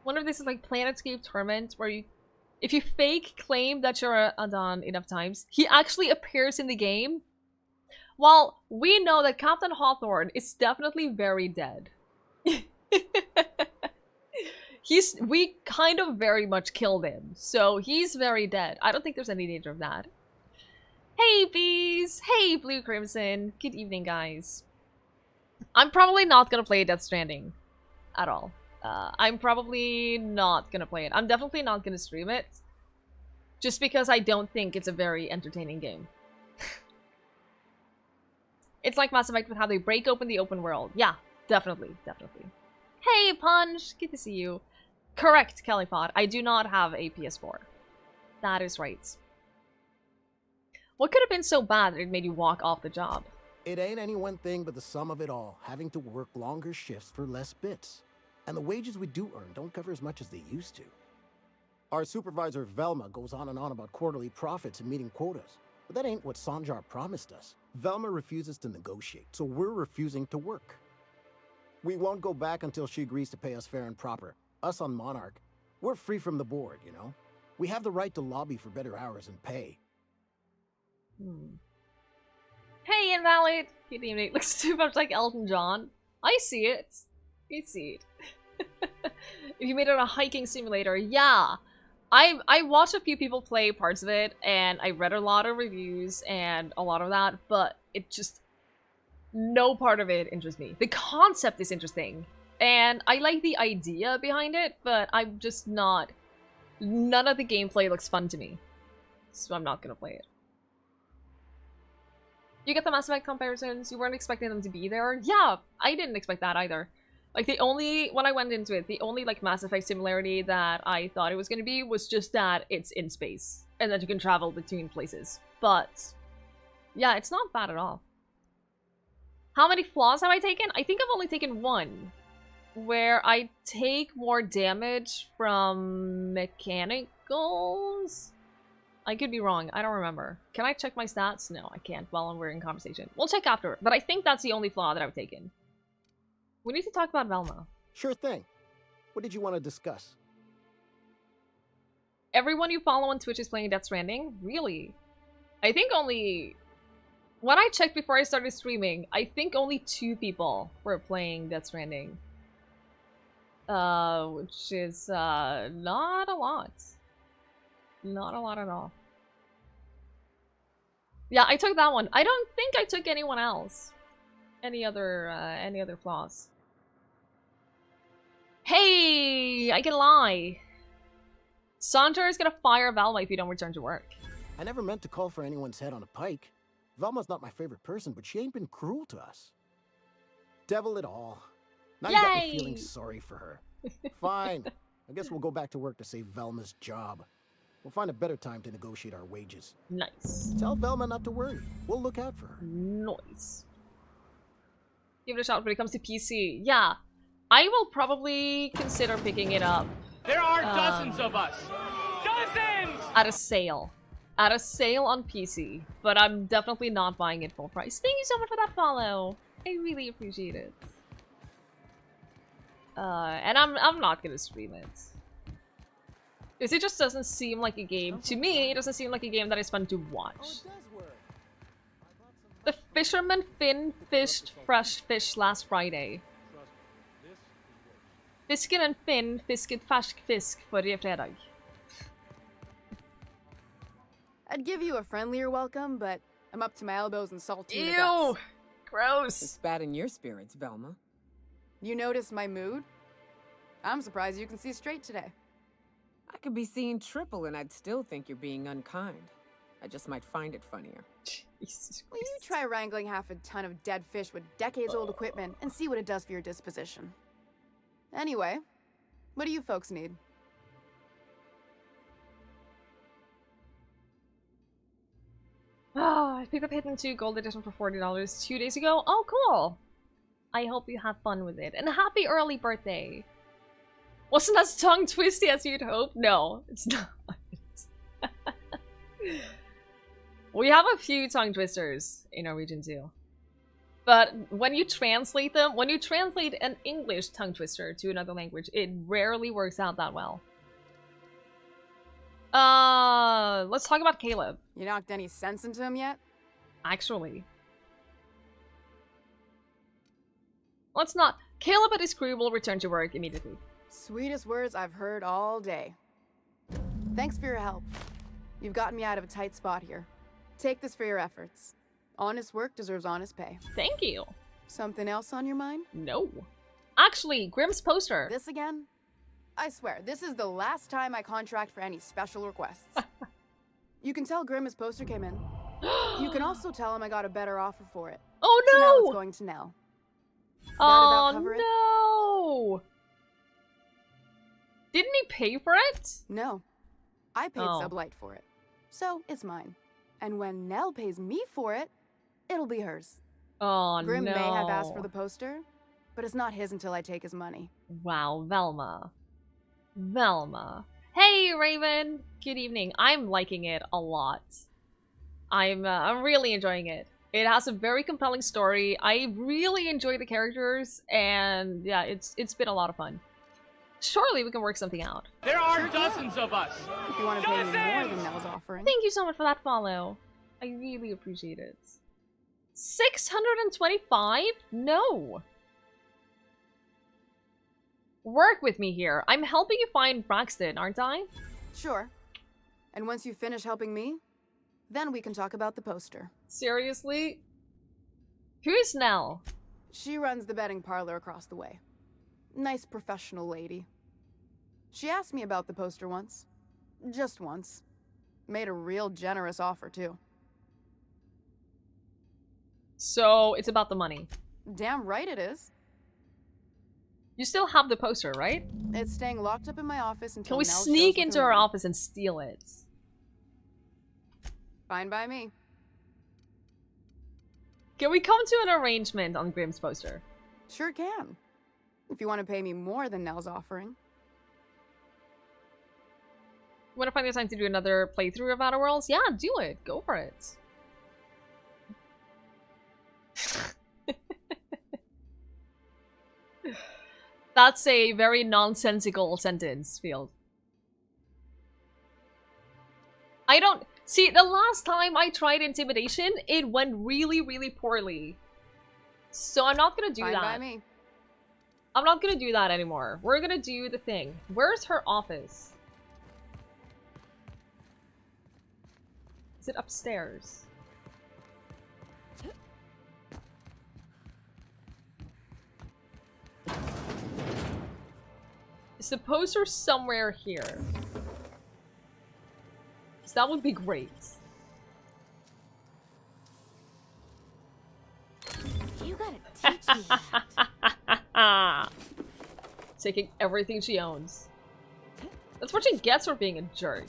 One of this is like Planetscape Torment, where you, if you fake claim that you're Adan enough times, he actually appears in the game. While we know that Captain Hawthorne is definitely very dead. We kind of very much killed him, so he's very dead. I don't think there's any danger of that. Hey, bees! Hey, Blue Crimson! Good evening, guys. I'm probably not gonna play Death Stranding at all. I'm probably not gonna play it. I'm definitely not gonna stream it, just because I don't think it's a very entertaining game. It's like Mass Effect with how they break open the open world. Yeah, definitely, definitely. Hey, Punch! Good to see you. Correct, Kellypod. I do not have a PS4. That is right. What could have been so bad that it made you walk off the job? It ain't any one thing but the sum of it all, having to work longer shifts for less bits. And the wages we do earn don't cover as much as they used to. Our supervisor, Velma, goes on and on about quarterly profits and meeting quotas. But that ain't what Sanjar promised us. Velma refuses to negotiate, so we're refusing to work. We won't go back until she agrees to pay us fair and proper. Us on Monarch, we're free from the board, you know? We have the right to lobby for better hours and pay. Hey, Invalid! Good evening. Looks too much like Elton John. I see it. I see it. If you made it a hiking simulator, yeah. I watched a few people play parts of it, and I read a lot of reviews and a lot of that, but it just... no part of it interests me. The concept is interesting, and I like the idea behind it, but I'm just not... none of the gameplay looks fun to me. So I'm not gonna play it. You get the Mass Effect comparisons, you weren't expecting them to be there? Yeah, I didn't expect that either. Like, the only, when I went into it, the only, like, Mass Effect similarity that I thought it was gonna be was just that it's in space, and that you can travel between places. But, yeah, it's not bad at all. How many flaws have I taken? I think I've only taken one, where I take more damage from mechanicals? I could be wrong. I don't remember. Can I check my stats? No, I can't while we're in conversation. We'll check after. But I think that's the only flaw that I've taken. We need to talk about Velma. Sure thing. What did you want to discuss? Everyone you follow on Twitch is playing Death Stranding? Really? I think only... when I checked before I started streaming, I think only 2 people were playing Death Stranding. Which is, not a lot. Not a lot at all. Yeah, I took that one. I don't think I took anyone else. Any other flaws. Hey! I can lie! Sanjar is gonna fire Velma if you don't return to work. I never meant to call for anyone's head on a pike. Velma's not my favorite person, but she ain't been cruel to us. Devil it all. Now you got me feeling sorry for her. Fine. I guess we'll go back to work to save Velma's job. We'll find a better time to negotiate our wages. Nice. Tell Velma not to worry. We'll look out for her. Nice. Give it a shot when it comes to PC. Yeah. I will probably consider picking it up. There are dozens of us. Dozens! At a sale. At a sale on PC. But I'm definitely not buying it full price. Thank you so much for that follow. I really appreciate it. And I'm not gonna stream it. Because it just doesn't seem like a game. To me, it doesn't seem like a game that is fun to watch. The fisherman Finn fished fresh fish last Friday. Fisken and Finn fisket färsk fisk förra fredag. I'd give you a friendlier welcome, but I'm up to my elbows in saltine. Ew! Gross. It's bad in your spirits, Velma. You noticed my mood? I'm surprised you can see straight today. I could be seeing triple and I'd still think you're being unkind. I just might find it funnier. Will you try wrangling half a ton of dead fish with decades-old equipment and see what it does for your disposition? Anyway, what do you folks need? I picked up Hitman 2 Gold Edition for $40 2 days ago. Oh, cool! I hope you have fun with it. And happy early birthday! Wasn't as tongue twisty as you'd hope? No, it's not. We have a few tongue twisters in Norwegian too. But when you translate them, when you translate an English tongue twister to another language, it rarely works out that well. Let's talk about Caleb. You knocked any sense into him yet? Actually. Let's not. Caleb and his crew will return to work immediately. Sweetest words I've heard all day. Thanks for your help. You've gotten me out of a tight spot here. Take this for your efforts. Honest work deserves honest pay. Thank you. Something else on your mind? No. Actually, Grimm's poster. This again? I swear, this is the last time I contract for any special requests. You can tell Grimm his poster came in. You can also tell him I got a better offer for it. Oh no! So now it's going to Nell. Oh no! Didn't he pay for it? No. I paid Sublight for it. So it's mine. And when Nell pays me for it, it'll be hers. Oh Grimm no. may have asked for the poster, but it's not his until I take his money. Wow, Velma. Velma. Hey, Raven! Good evening. I'm liking it a lot. I'm really enjoying it. It has a very compelling story. I really enjoy the characters, and yeah, it's been a lot of fun. Surely we can work something out. There are dozens of us. If you want to pay me more than Nell's offering. Thank you so much for that follow. I really appreciate it. 625? No. Work with me here. I'm helping you find Braxton, aren't I? Sure. And once you finish helping me, then we can talk about the poster. Seriously? Who is Nell? She runs the betting parlor across the way. Nice professional lady. She asked me about the poster once. Just once. Made a real generous offer, too. So, it's about the money. Damn right it is. You still have the poster, right? It's staying locked up in my office until Can we Nell sneak shows into her office and steal it? Fine by me. Can we come to an arrangement on Grimm's poster? Sure can. If you want to pay me more than Nell's offering. You want to find the time to do another playthrough of Outer Worlds? Yeah, do it. Go for it. That's a very nonsensical sentence, Field. I don't... See, the last time I tried Intimidation, it went really, really poorly. So I'm not gonna do Fine that. by me. I'm not gonna do that anymore. We're gonna do the thing. Where's her office? Is it upstairs? Is the poster somewhere here? Because that would be great. You gotta teach me that. taking everything she owns. That's what she gets for being a jerk.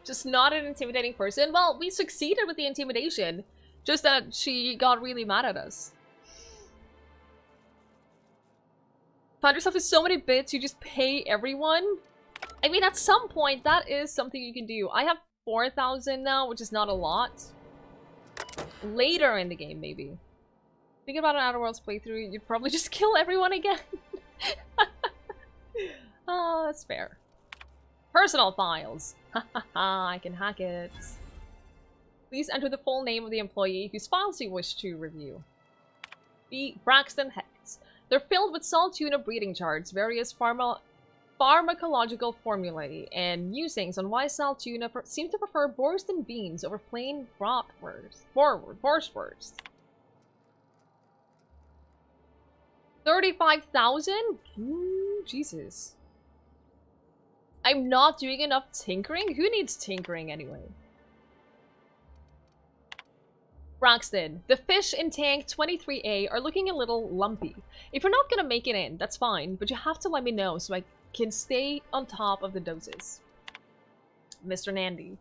Just not an intimidating person. Well, we succeeded with the intimidation. Just that she got really mad at us. Find yourself with so many bits, you just pay everyone? I mean, at some point, that is something you can do. I have 4,000 now, which is not a lot. Later in the game, maybe. Thinking about an Outer Worlds playthrough, you'd probably just kill everyone again. Oh, that's fair. Personal files. I can hack it. Please enter the full name of the employee whose files you wish to review. B. Braxton Hex. They're filled with salt tuna breeding charts, various pharmacological formulae, and musings on why salt tuna seem to prefer borscht and beans over plain borscht. 35,000? Jesus. I'm not doing enough tinkering? Who needs tinkering anyway? Braxton, the fish in tank 23A are looking a little lumpy. If you're not gonna make it in, that's fine, but you have to let me know so I can stay on top of the doses. Mr. Nandy,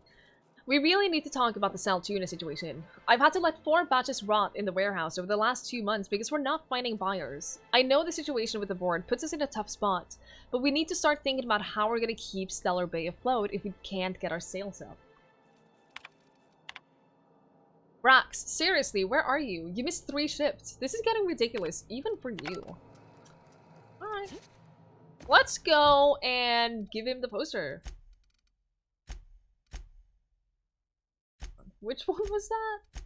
we really need to talk about the salt tuna situation. I've had to let 4 batches rot in the warehouse over the last 2 months because we're not finding buyers. I know the situation with the board puts us in a tough spot, but we need to start thinking about how we're gonna keep Stellar Bay afloat if we can't get our sales up. Brax, seriously, where are you? You missed 3 shifts. This is getting ridiculous, even for you. Alright. Let's go and give him the poster. Which one was that?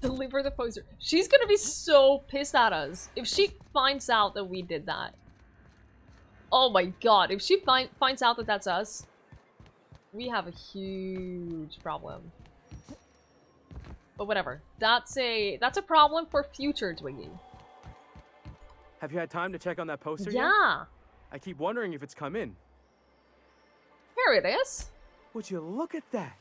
Deliver the poster. She's gonna be so pissed at us if she finds out that we did that. Oh my god, if she finds out that that's us, we have a huge problem. But whatever. That's a problem for future Twiggie. Have you had time to check on that poster yet? Yeah. I keep wondering if it's come in. Here it is. Would you look at that?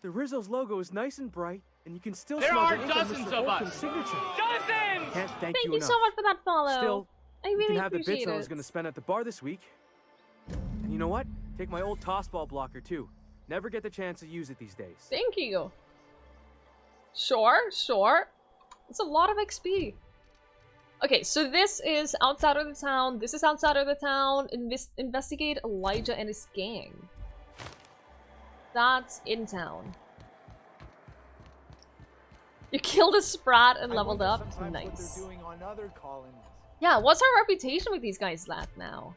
The Rizzo's logo is nice and bright, and you can still There smell are the ink on dozens Mr. of Holcomb's us. signature. Dozens! Can't thank Thank you enough. so much for that follow. Still, I you really can have the bits appreciate I was it. going to spend at the bar this week. And you know what? Take my old tossball blocker too. Never get the chance to use it these days. Thank you. Sure, sure. It's a lot of XP. Okay, so this is outside of the town. This is outside of the town. Investigate Elijah and his gang. That's in town. You killed a Sprat and leveled up. Nice. Yeah, what's our reputation with these guys left now?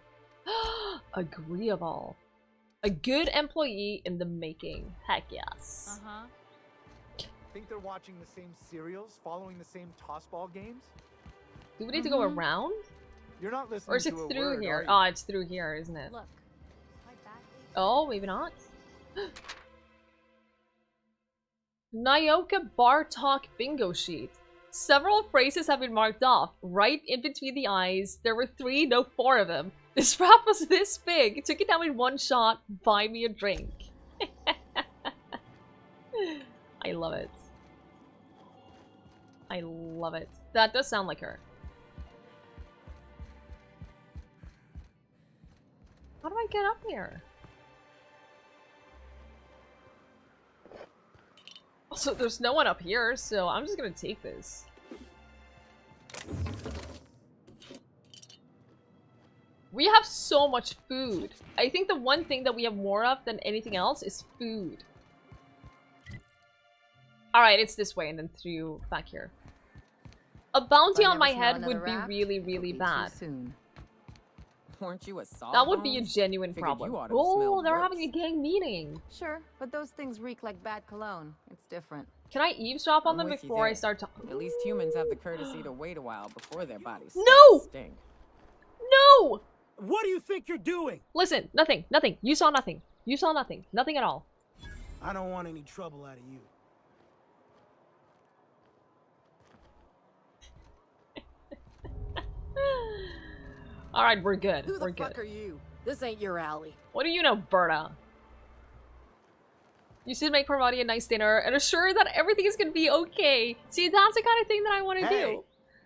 Agreeable. A good employee in the making. Heck yes. Uh-huh. Think they're watching the same serials, following the same tossball games? Do we need to go around? You're not listening Or is it to a through word, here? are you? Oh, it's through here, isn't it? Look. Oh, maybe not. Nyoka Bar Talk Bingo Sheet. Several phrases have been marked off. Right in between the eyes. There were 3, no 4 of them. This rap was this big. Took it down in 1 shot. Buy me a drink. I love it. I love it. That does sound like her. How do I get up here? Also, there's no one up here, so I'm just gonna take this. We have so much food. I think the one thing that we have more of than anything else is food. Alright, it's this way and then through back here. A bounty on my head would be really, really bad. Weren't you a soft That would be a bones? genuine Figured problem. you ought to Oh, smell they're worse. having a gang meeting. Sure, but those things reek like bad cologne. It's different. Can I eavesdrop on I'm them with you before I there. start talking? At least humans have the courtesy to wait a while before their bodies No! stink. No! What do you think you're doing? Listen, nothing, nothing. You saw nothing. You saw nothing. Nothing at all. I don't want any trouble out of you. Alright, we're good. Who the We're fuck good. are you? This ain't your alley. What do you know, Berta? You should make Parvati a nice dinner and assure that everything is gonna be okay. See, that's the kind of thing that I want to do.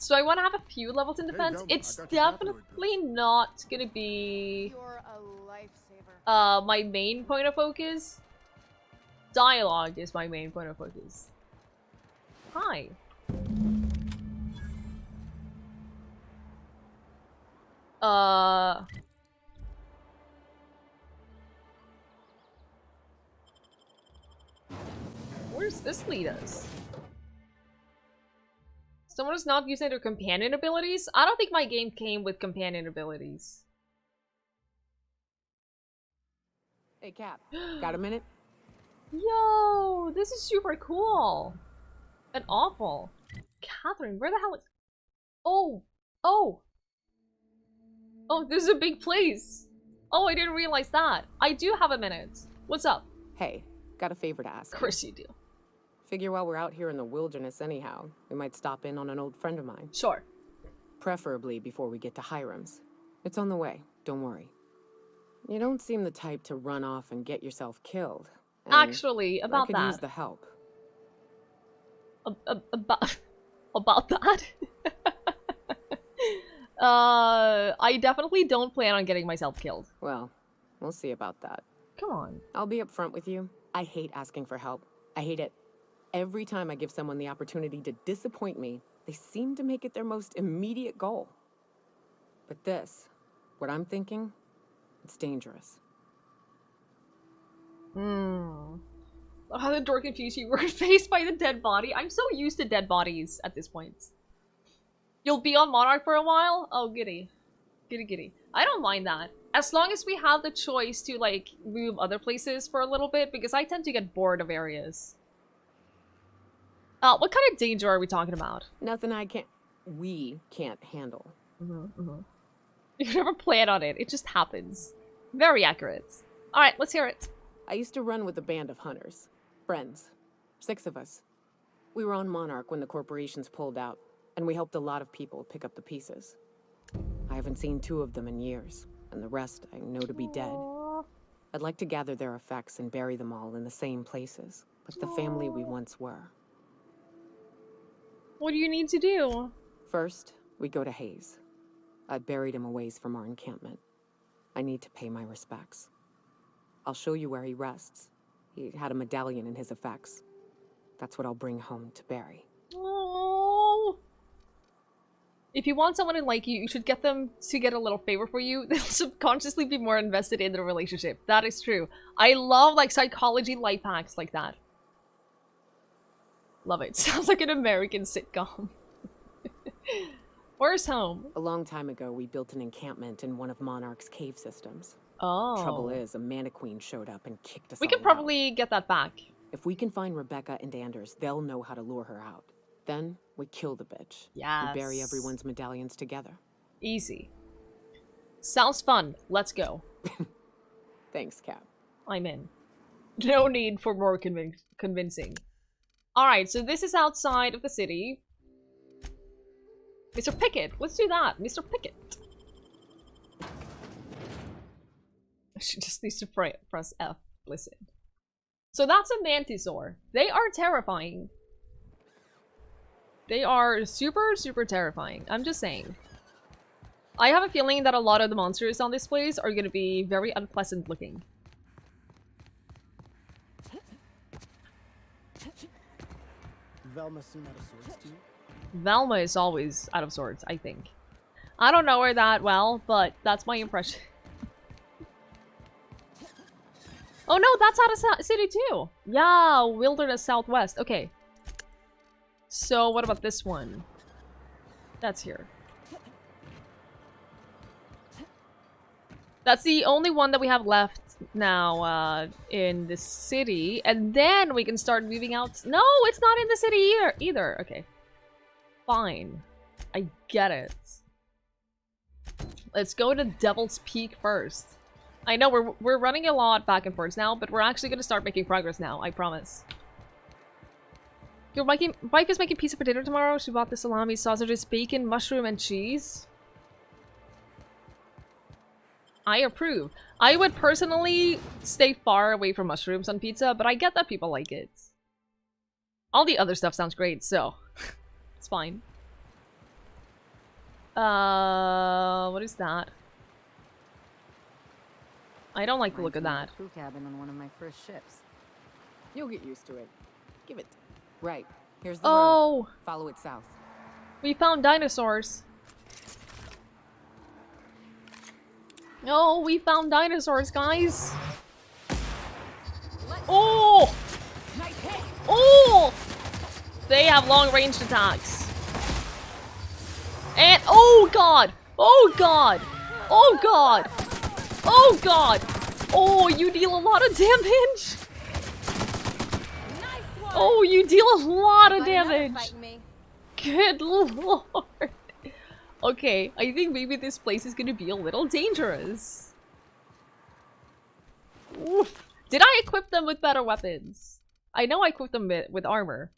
So I want to have a few levels in defense. It's definitely not gonna be my main point of focus. Dialogue is my main point of focus. Hi. Where's this lead us? Someone who's not using their companion abilities? I don't think my game came with companion abilities. Hey, Cap. Got a minute? Yo, this is super cool. And awful. Catherine, where the hell is... Oh! Oh! Oh, this is a big place. Oh, I didn't realize that. I do have a minute. What's up? Hey, got a favor to ask. Of course you do. Figure while we're out here in the wilderness anyhow, we might stop in on an old friend of mine. Sure. Preferably before we get to Hiram's. It's on the way, don't worry. You don't seem the type to run off and get yourself killed. Actually, about I could that. use the help. About that? I definitely don't plan on getting myself killed. Well, we'll see about that. Come on. I'll be upfront with you. I hate asking for help. I hate it. Every time I give someone the opportunity to disappoint me, they seem to make it their most immediate goal. But this, what I'm thinking, it's dangerous. Oh, the door confused you. We're faced by the dead body. I'm so used to dead bodies at this point. You'll be on Monarch for a while? Oh, giddy. Giddy giddy. I don't mind that. As long as we have the choice to, like, move other places for a little bit, because I tend to get bored of areas. What kind of danger are we talking about? Nothing we can't handle. You never plan on it. It just happens. Very accurate. Alright, let's hear it. I used to run with a band of hunters. Friends. 6 of us. We were on Monarch when the corporations pulled out, and we helped a lot of people pick up the pieces. I haven't seen 2 of them in years, and the rest I know to be dead. I'd like to gather their effects and bury them all in the same places, like the family we once were. What do you need to do? First, we go to Hayes. I buried him a ways from our encampment. I need to pay my respects. I'll show you where he rests. He had a medallion in his effects. That's what I'll bring home to bury. Oh. If you want someone to like you, you should get them to get a little favor for you. They'll subconsciously be more invested in the relationship. That is true. I love, like, psychology life hacks like that. Love it. Sounds like an American sitcom. Where's home? A long time ago, we built an encampment in one of Monarch's cave systems. Oh. Trouble is, a mannequin showed up and kicked us We all can probably get that back. If we can find Rebecca and Anders, they'll know how to lure her out. Then, we kill the bitch. Yes. We bury everyone's medallions together. Easy. Sounds fun. Let's go. Thanks, Cap. I'm in. No need for more convincing. Alright, so this is outside of the city. Mr. Pickett, let's do that. Mr. Pickett. She just needs to press F. Listen. So that's a Mantisaur. They are terrifying. They are super, super terrifying. I'm just saying. I have a feeling that a lot of the monsters on this place are going to be very unpleasant looking. Velma seem out of sorts to you? Velma is always out of sorts, I think. I don't know her that well, but that's my impression. Oh no, that's out of city too! Yeah, Wilderness Southwest. Okay. So, what about this one? That's here. That's the only one that we have left now in the city. And then we can start moving out. No, it's not in the city either. Okay. Fine. I get it. Let's go to Devil's Peak first. I know we're running a lot back and forth now, but we're actually going to start making progress now. I promise. Your wife is making pizza for dinner tomorrow. She bought the salami, sausages, bacon, mushroom, and cheese. I approve. I would personally stay far away from mushrooms on pizza, but I get that people like it. All the other stuff sounds great, so it's fine. What is that? I don't like the look of that. Crew cabin on one of my first ships. You'll get used to it. Give it. Right. Here's the Oh! road. Follow it south. We found dinosaurs. Oh, we found dinosaurs, guys. Oh! Oh! They have long-range attacks. And oh god! Oh god! Oh god! Oh god! Oh, you deal a lot of damage. Oh, you deal a lot of damage. Good lord. Okay, I think maybe this place is gonna be a little dangerous. Oof. Did I equip them with better weapons? I know I equipped them with armor.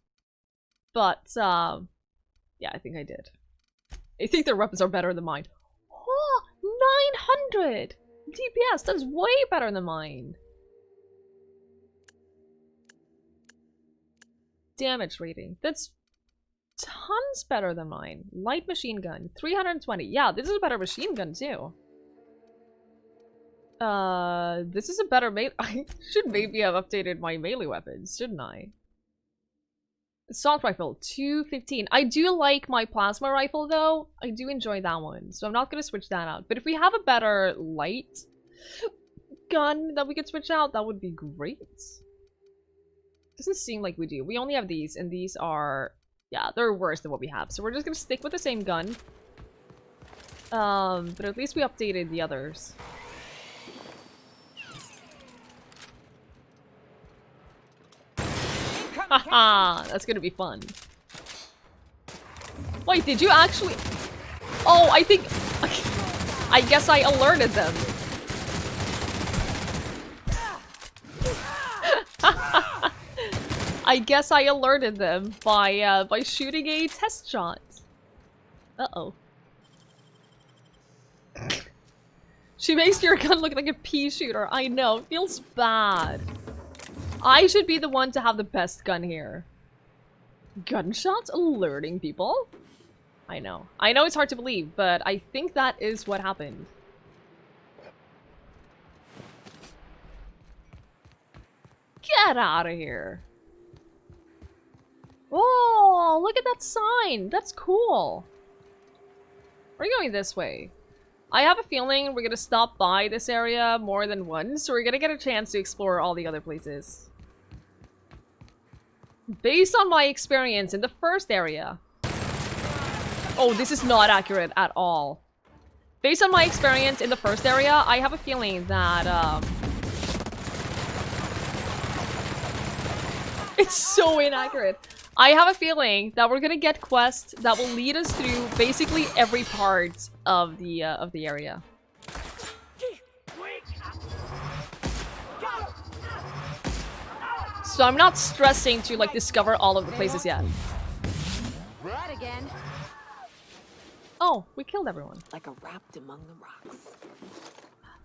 But, yeah, I think I did. I think their weapons are better than mine. Oh, 900 DPS! That's way better than mine. Damage rating. That's tons better than mine. Light machine gun. 320. Yeah, this is a better machine gun, too. This is a better melee. I should maybe have updated my melee weapons, shouldn't I? Assault rifle, 215. I do like my plasma rifle, though. I do enjoy that one, so I'm not gonna switch that out. But if we have a better light gun that we could switch out, that would be great. Doesn't seem like we do. We only have these, and these are... yeah, they're worse than what we have. So we're just gonna stick with the same gun. But at least we updated the others. Haha, that's gonna be fun. Wait, did you actually... oh, I think... I guess I alerted them. I guess I alerted them by shooting a test shot. Uh-oh. She makes your gun look like a pea shooter. I know, it feels bad. I should be the one to have the best gun here. Gunshots alerting people? I know. I know it's hard to believe, but I think that is what happened. Get out of here. Oh, look at that sign. That's cool. We're going this way. I have a feeling we're gonna stop by this area more than once, so we're gonna get a chance to explore all the other places. Based on my experience in the first area. Oh, this is not accurate at all. Based on my experience in the first area, I have a feeling that, it's so inaccurate. I have a feeling that we're gonna get quests that will lead us through basically every part of the area. So I'm not stressing to like discover all of the places yet. That again. Oh, we killed everyone. Like a wrapped among the rocks.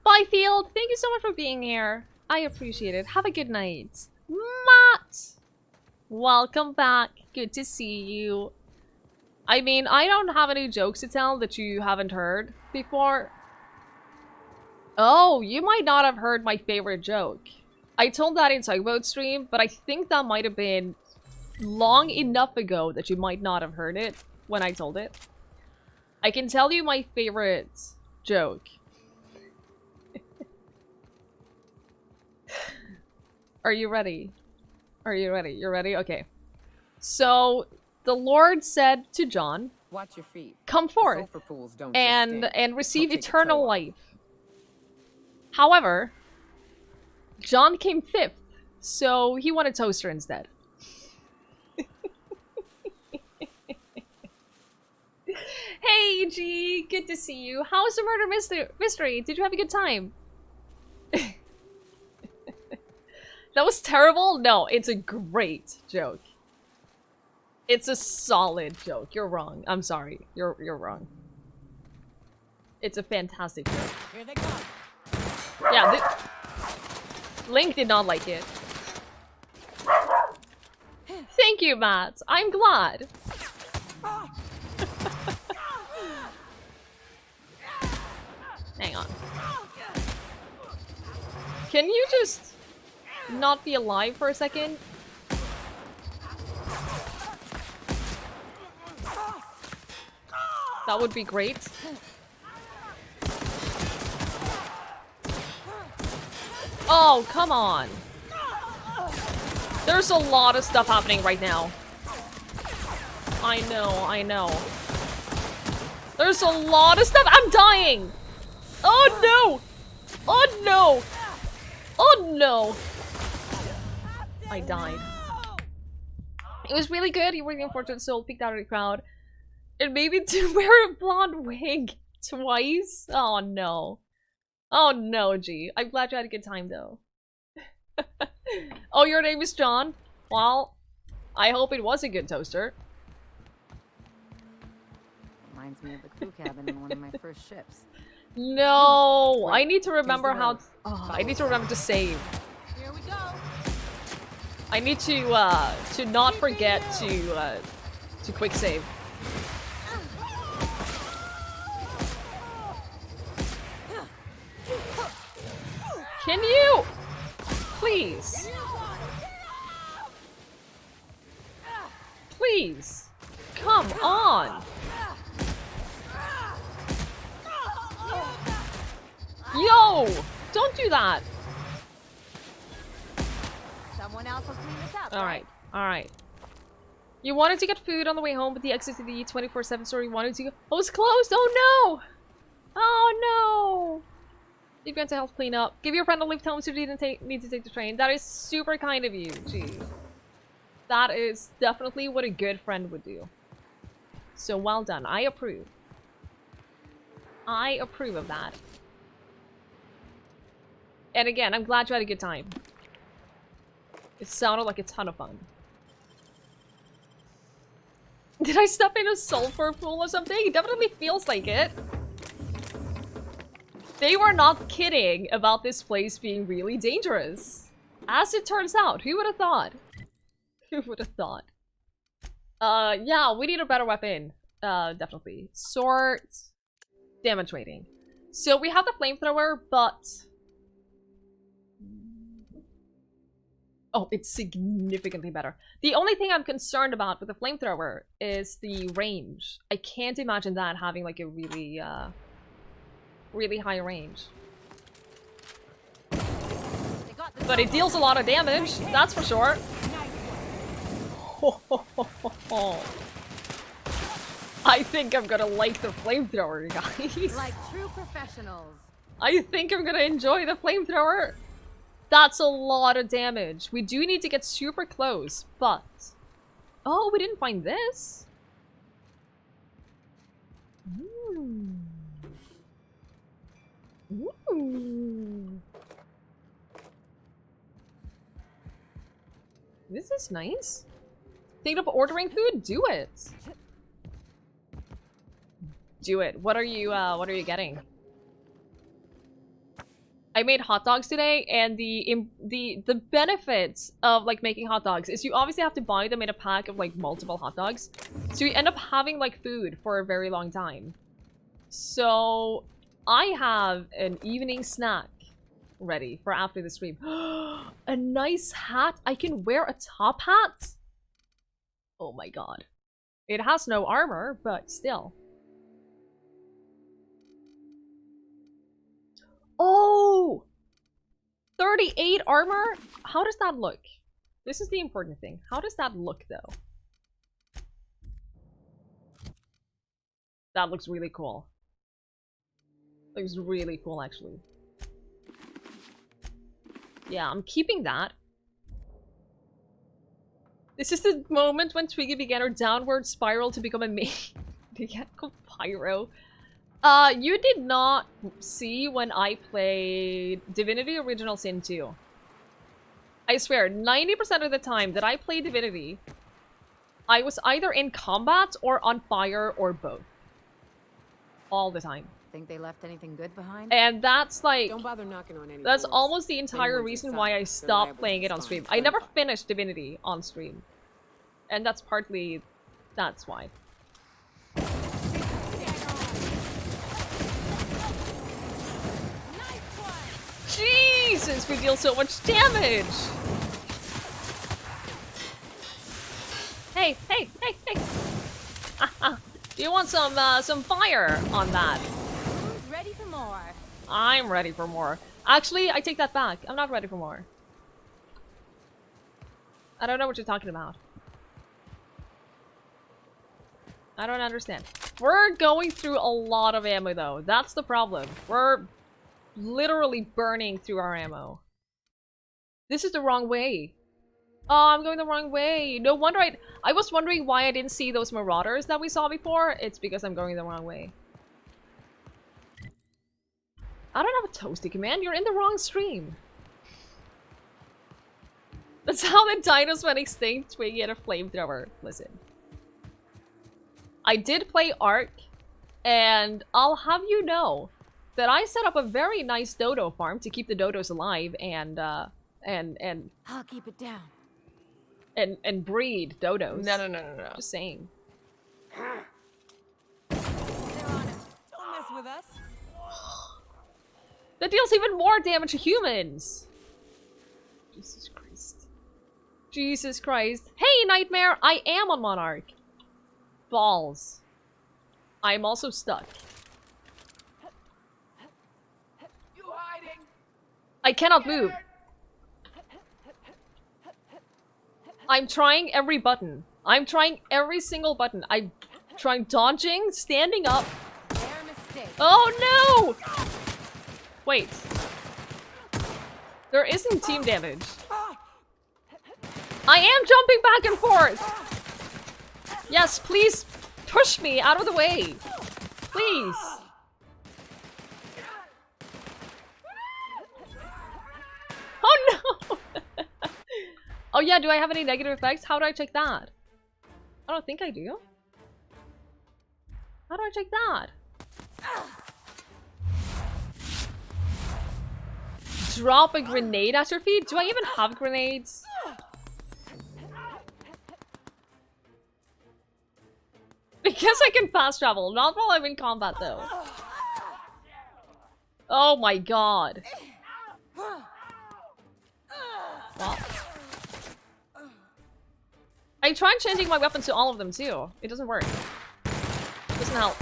Bye, Field. Thank you so much for being here. I appreciate it. Have a good night. Matt! Welcome back. Good to see you. I mean, I don't have any jokes to tell that you haven't heard before. Oh, you might not have heard my favorite joke. I told that in Tugboat stream, but I think that might have been long enough ago that you might not have heard it when I told it. I can tell you my favorite joke. Are you ready? Are you ready? You're ready? Okay. So, the Lord said to John, watch your feet. Come forth and receive eternal life. However, John came 5th, so he wanted toaster instead. Hey, G, good to see you. How was the murder mystery? Did you have a good time? That was terrible? No, it's a great joke. It's a solid joke. You're wrong. I'm sorry. You're wrong. It's a fantastic joke. Here they come. Yeah, Link did not like it. Thank you, Matt. I'm glad. Can you just not be alive for a second? That would be great. Oh, come on. There's a lot of stuff happening right now. I know. There's a lot of stuff. I'm dying. Oh no. Oh no. Oh no. I died. It was really good. You were the unfortunate soul picked out of the crowd. And maybe to wear a blonde wig twice? Oh no. Oh no, G. I'm glad you had a good time though. Oh, your name is John? Well, I hope it was a good toaster. Reminds me of the crew cabin in one of my first ships. No, I need to remember how. Oh, I need to remember to save. Here we go. I need to not forget to quick save. Can you please? Please, come on. Yo, don't do that. Someone else will clean this up. Alright. You wanted to get food on the way home, but the exit to the 24/7 store you wanted to go was closed. Oh no! Oh no! You're going to help clean up. Give your friend a lift home so you didn't need to take the train. That is super kind of you, gee. That is definitely what a good friend would do. So well done. I approve. I approve of that. And again, I'm glad you had a good time. It sounded like a ton of fun. Did I step in a sulfur pool or something? It definitely feels like it. They were not kidding about this place being really dangerous. As it turns out, who would have thought? Who would have thought? Yeah, we need a better weapon. Definitely. Sword. Damage rating. So we have the flamethrower, but... Oh, it's significantly better. The only thing I'm concerned about with the flamethrower is the range. I can't imagine that having like a really, really high range. But it deals a lot of damage, that's for sure. I think I'm gonna like the flamethrower, guys. Like true professionals. I think I'm gonna enjoy the flamethrower. That's a lot of damage. We do need to get super close, but... Oh, we didn't find this. Ooh. Ooh. This is nice. Think of ordering food? Do it. Do it. What are you getting? I made hot dogs today, and the benefits of like making hot dogs is you obviously have to buy them in a pack of like multiple hot dogs, so you end up having like food for a very long time. So I have an evening snack ready for after the stream. A nice hat. I can wear a top hat. Oh my god. It has no armor, but still. Oh! 38 armor? How does that look? This is the important thing. How does that look, though? That looks really cool. Looks really cool, actually. Yeah, I'm keeping that. This is the moment when Twiggie began her downward spiral to become a maniacal pyro. You did not see when I played Divinity Original Sin 2. I swear, 90% of the time that I played Divinity, I was either in combat or on fire or both. All the time. Think they left anything good behind? And that's like... Don't bother knocking on any That's doors. almost the entire reason why I stopped playing it on stream. I never finished Divinity on stream. And that's partly... that's why. Jeez! since we deal so much damage. Hey, hey, hey, hey. Do you want some fire on that? Who's ready for more? I'm ready for more. Actually, I take that back. I'm not ready for more. I don't know what you're talking about. I don't understand. We're going through a lot of ammo though. That's the problem. We're literally burning through our ammo. This is the wrong way. Oh, I'm going the wrong way. No wonder I was wondering why I didn't see those marauders that we saw before. It's because I'm going the wrong way. I don't have a toasty command. You're in the wrong stream. That's how the dinos went extinct. Twiggie had a flamethrower. Listen. I did play Ark, and I'll have you know that I set up a very nice dodo farm to keep the dodos alive and I'll keep it down. And breed dodos. No. Just saying. They're on us. Don't mess with us. That deals even more damage to humans. Jesus Christ. Jesus Christ. Hey, Nightmare! I am on Monarch. Balls. I'm also stuck. You hiding? I cannot move. I'm trying every button. I'm trying every single button. I'm trying dodging, standing up. Oh no! Wait. There isn't team damage. I am jumping back and forth! Yes, please push me out of the way. Please. Oh no! Oh yeah, do I have any negative effects? How do I check that? I don't think I do. How do I check that? Drop a grenade at your feet? Do I even have grenades? Because I can fast travel, not while I'm in combat though. Oh my god. Well. I tried changing my weapons to all of them too. It doesn't work. Doesn't help.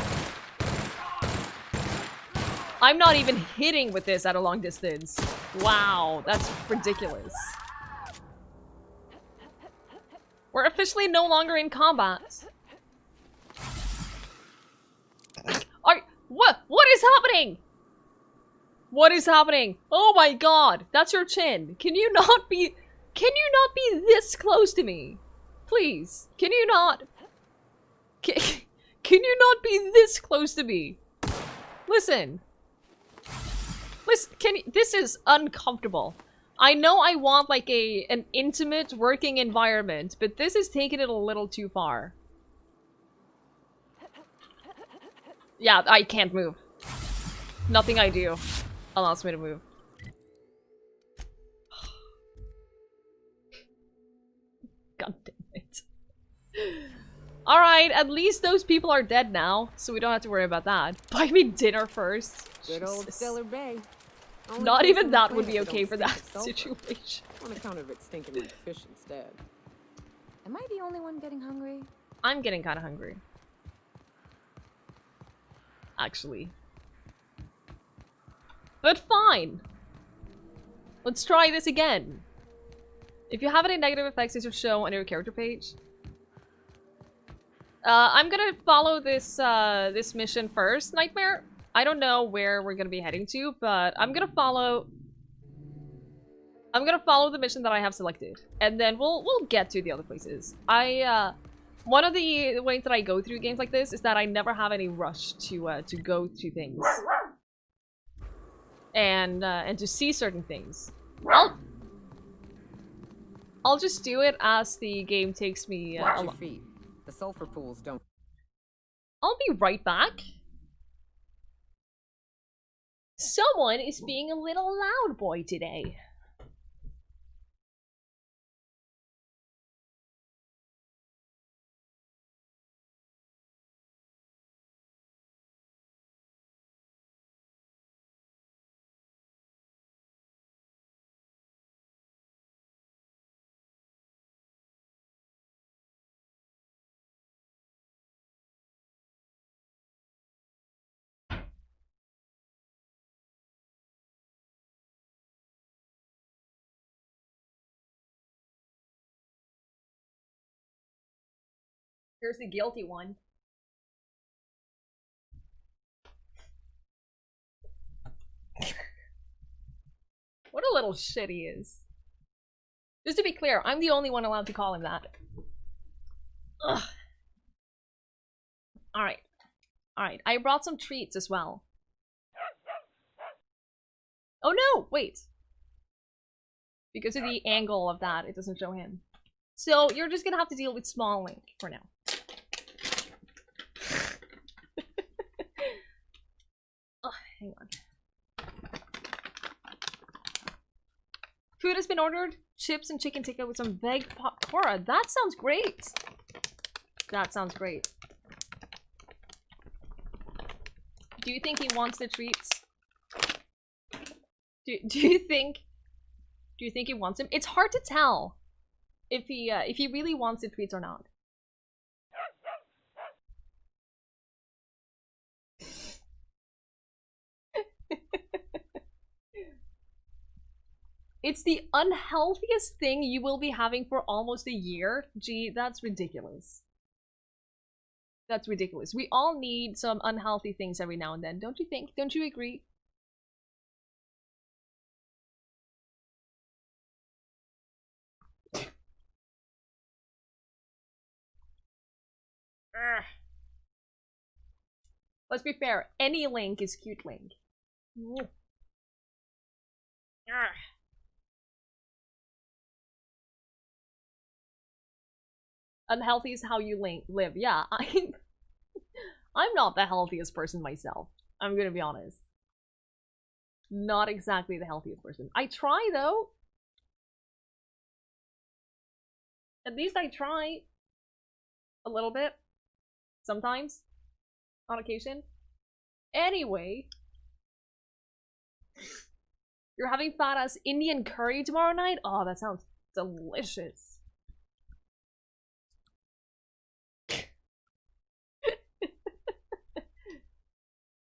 I'm not even hitting with this at a long distance. Wow, that's ridiculous. We're officially no longer in combat. What is happening? What is happening? Oh my god, that's your chin. Can you not be this close to me? Please, can you not be this close to me? Listen, this is uncomfortable. I know I want like an intimate working environment, but this is taking it a little too far. Yeah, I can't move. Nothing I do allows me to move. God damn it. Alright, at least those people are dead now, so we don't have to worry about that. Buy me dinner first. Good old Jesus. Stellar Bay. Only Not place even on the that would planet be that okay don't for stink that of sulfur. situation. On account of it stinking like fish instead. Am I the only one getting hungry? I'm getting kind of hungry. Actually. But fine. Let's try this again. If you have any negative effects, it should show on your character page. I'm gonna follow this this mission first, Nightmare. I don't know where we're gonna be heading to, but I'm gonna follow the mission that I have selected, and then we'll get to the other places. One of the ways that I go through games like this is that I never have any rush to go to things and to see certain things. I'll just do it as the game takes me Watch your along. feet. The sulfur pools don't. I'll be right back. Someone is being a little loud boy today. Here's the guilty one. What a little shit he is. Just to be clear, I'm the only one allowed to call him that. Ugh. Alright. Alright, I brought some treats as well. Oh no! Wait. Because of the angle of that, it doesn't show him. So, you're just gonna have to deal with Small Link for now. Oh, hang on. Food has been ordered. Chips and chicken tikka with some veg pakora. That sounds great. That sounds great. Do you think he wants the treats? Do you think he wants them? It's hard to tell if he really wants the treats or not. It's the unhealthiest thing you will be having for almost a year. Gee, that's ridiculous. That's ridiculous. We all need some unhealthy things every now and then, don't you think? Don't you agree? Ugh. Let's be fair, any Link is cute Link. Ugh. Unhealthy is how you live. Yeah, I'm not the healthiest person myself. I'm gonna be honest. Not exactly the healthiest person. I try though. At least I try. A little bit. Sometimes. On occasion. Anyway. You're having fat ass Indian curry tomorrow night? Oh, that sounds delicious.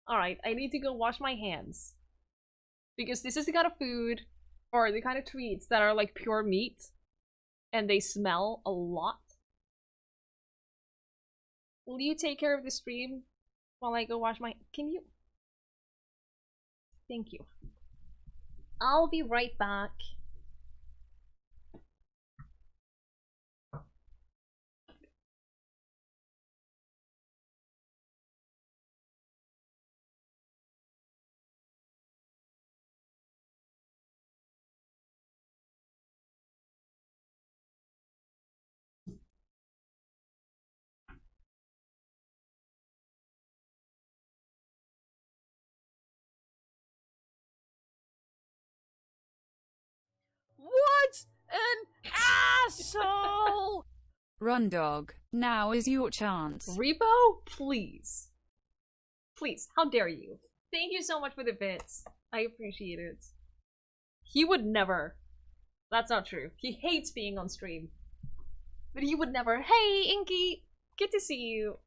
Alright, I need to go wash my hands. Because this is the kind of food, or the kind of treats that are like pure meat. And they smell a lot. Will you take care of the stream while I go wash my... Can you? Thank you. I'll be right back. What an asshole! Run, dog. Now is your chance. Repo? Please. Please, how dare you? Thank you so much for the bits. I appreciate it. He would never. That's not true. He hates being on stream. But he would never. Hey, Inky! Good to see you.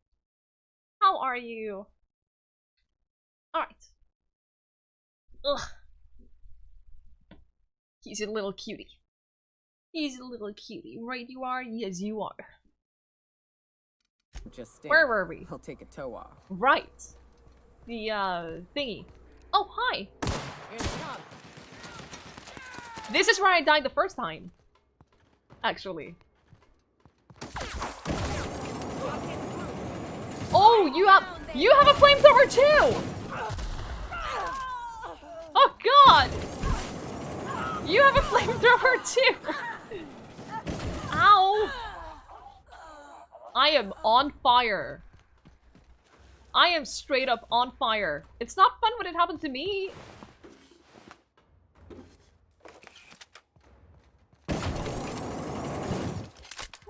How are you? Alright. Ugh. He's a little cutie. He's a little cutie. Right you are? Yes, you are. Just stay. Where were we? I'll take a toe off. Right. The, thingy. Oh, hi! This is where I died the first time. Actually. Oh, you have a flamethrower too! Oh god! You have a flamethrower too! Ow! I am on fire. I am straight up on fire. It's not fun when it happens to me. Come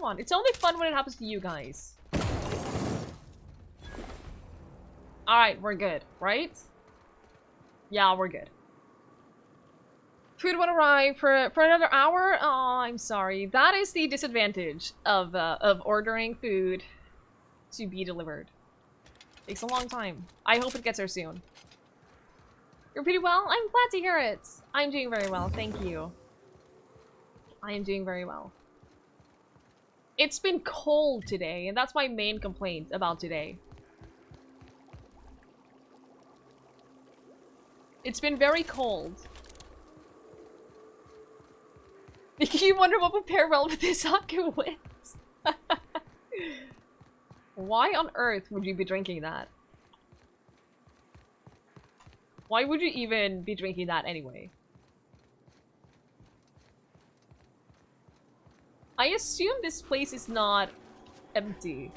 on, it's only fun when it happens to you guys. Alright, we're good, right? Yeah, we're good. Food won't arrive for another hour? Oh, I'm sorry. That is the disadvantage of ordering food to be delivered. Takes a long time. I hope it gets there soon. You're pretty well? I'm glad to hear it. I'm doing very well, thank you. I am doing very well. It's been cold today, and that's my main complaint about today. It's been very cold. You wonder what would pair well with this Haku wins. Why on earth would you be drinking that? Why would you even be drinking that anyway? I assume this place is not empty.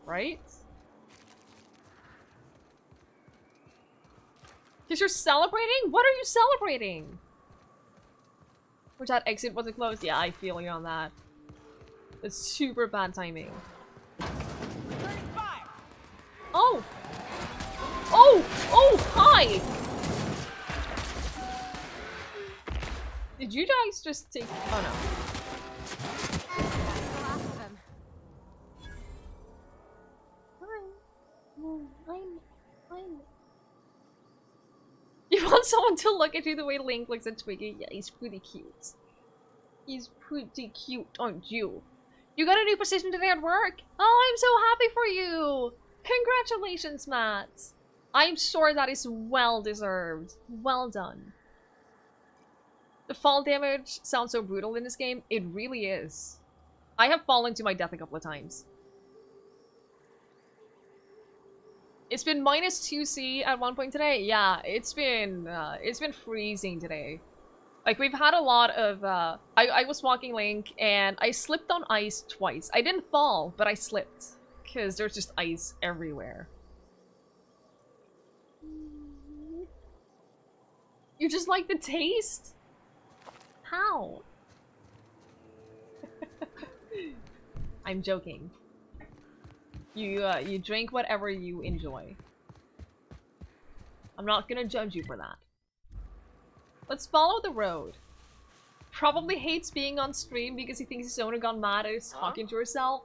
Right? Because you're celebrating? What are you celebrating? Which that exit wasn't closed? Yeah, I feel you on that. It's super bad timing. Oh! Oh! Oh! Hi! Did you guys just take... Oh no. You want someone to look at you the way Link looks at Twiggie? Yeah, he's pretty cute. He's pretty cute, aren't you? You got a new position today at work? Oh, I'm so happy for you! Congratulations, Matt! I'm sure that is well deserved. Well done. The fall damage sounds so brutal in this game. It really is. I have fallen to my death a couple of times. It's been minus 2C at one point today. Yeah, it's been freezing today. Like, we've had a lot of, I was walking Link, and I slipped on ice twice. I didn't fall, but I slipped. Because there's just ice everywhere. You just like the taste? How? I'm joking. You drink whatever you enjoy. I'm not gonna judge you for that. Let's follow the road. Probably hates being on stream because he thinks his owner got mad and is talking to herself.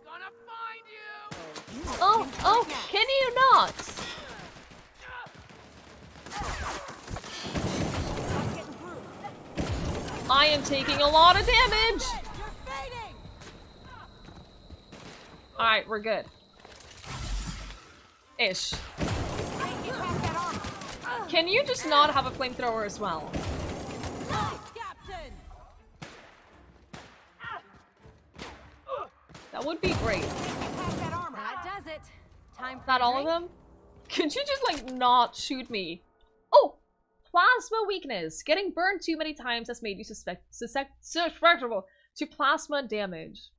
Oh, oh, can you not? I am taking a lot of damage! Alright, we're good. Ish. Can you just not have a flamethrower as well? That would be great. That does it. Time for Not all of them? Could you just, like, not shoot me? Oh! Plasma weakness. Getting burned too many times has made you susceptible to plasma damage.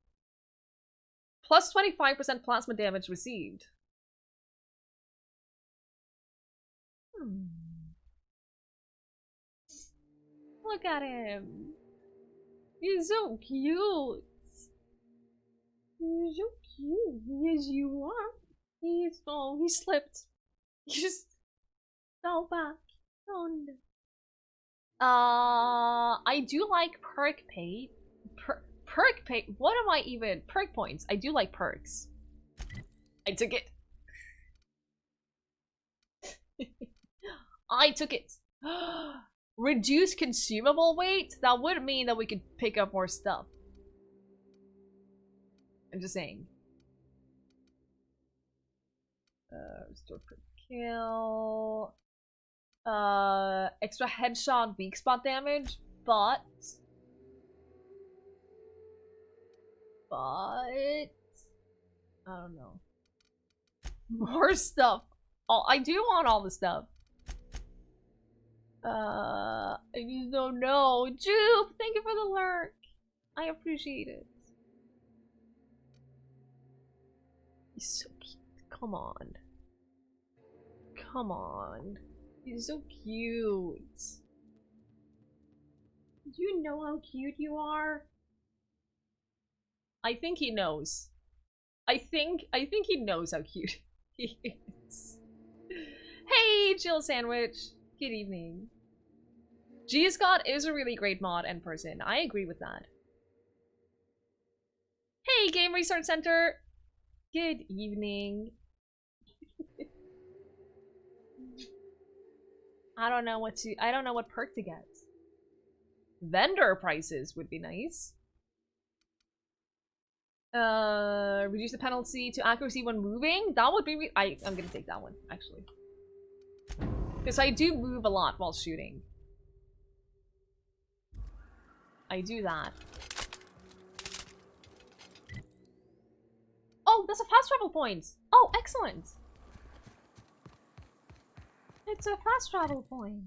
Plus 25% plasma damage received. Look at him. He's so cute. He's so cute. Yes, you are. He's oh, he slipped. He just fell back. Oh no. I do like perk pay. Perk pay. What am I even? Perk points. I do like perks. I took it. I took it. Reduce consumable weight? That would mean that we could pick up more stuff. I'm just saying. Restore per kill. Extra headshot weak spot damage, but I don't know. More stuff. I do want all the stuff. I just don't know. Jupe, thank you for the lurk. I appreciate it. He's so cute. Come on. Come on. He's so cute. Do you know how cute you are? I think he knows. I think he knows how cute he is. Hey, Jill Sandwich. Good evening. G Scott is a really great mod and person. I agree with that. Hey, Game Research Center. Good evening. I don't know what perk to get. Vendor prices would be nice. Reduce the penalty to accuracy when moving. That would be. I'm gonna take that one actually, because I do move a lot while shooting. I do that. Oh, that's a fast travel point. Oh, excellent. It's a fast travel point.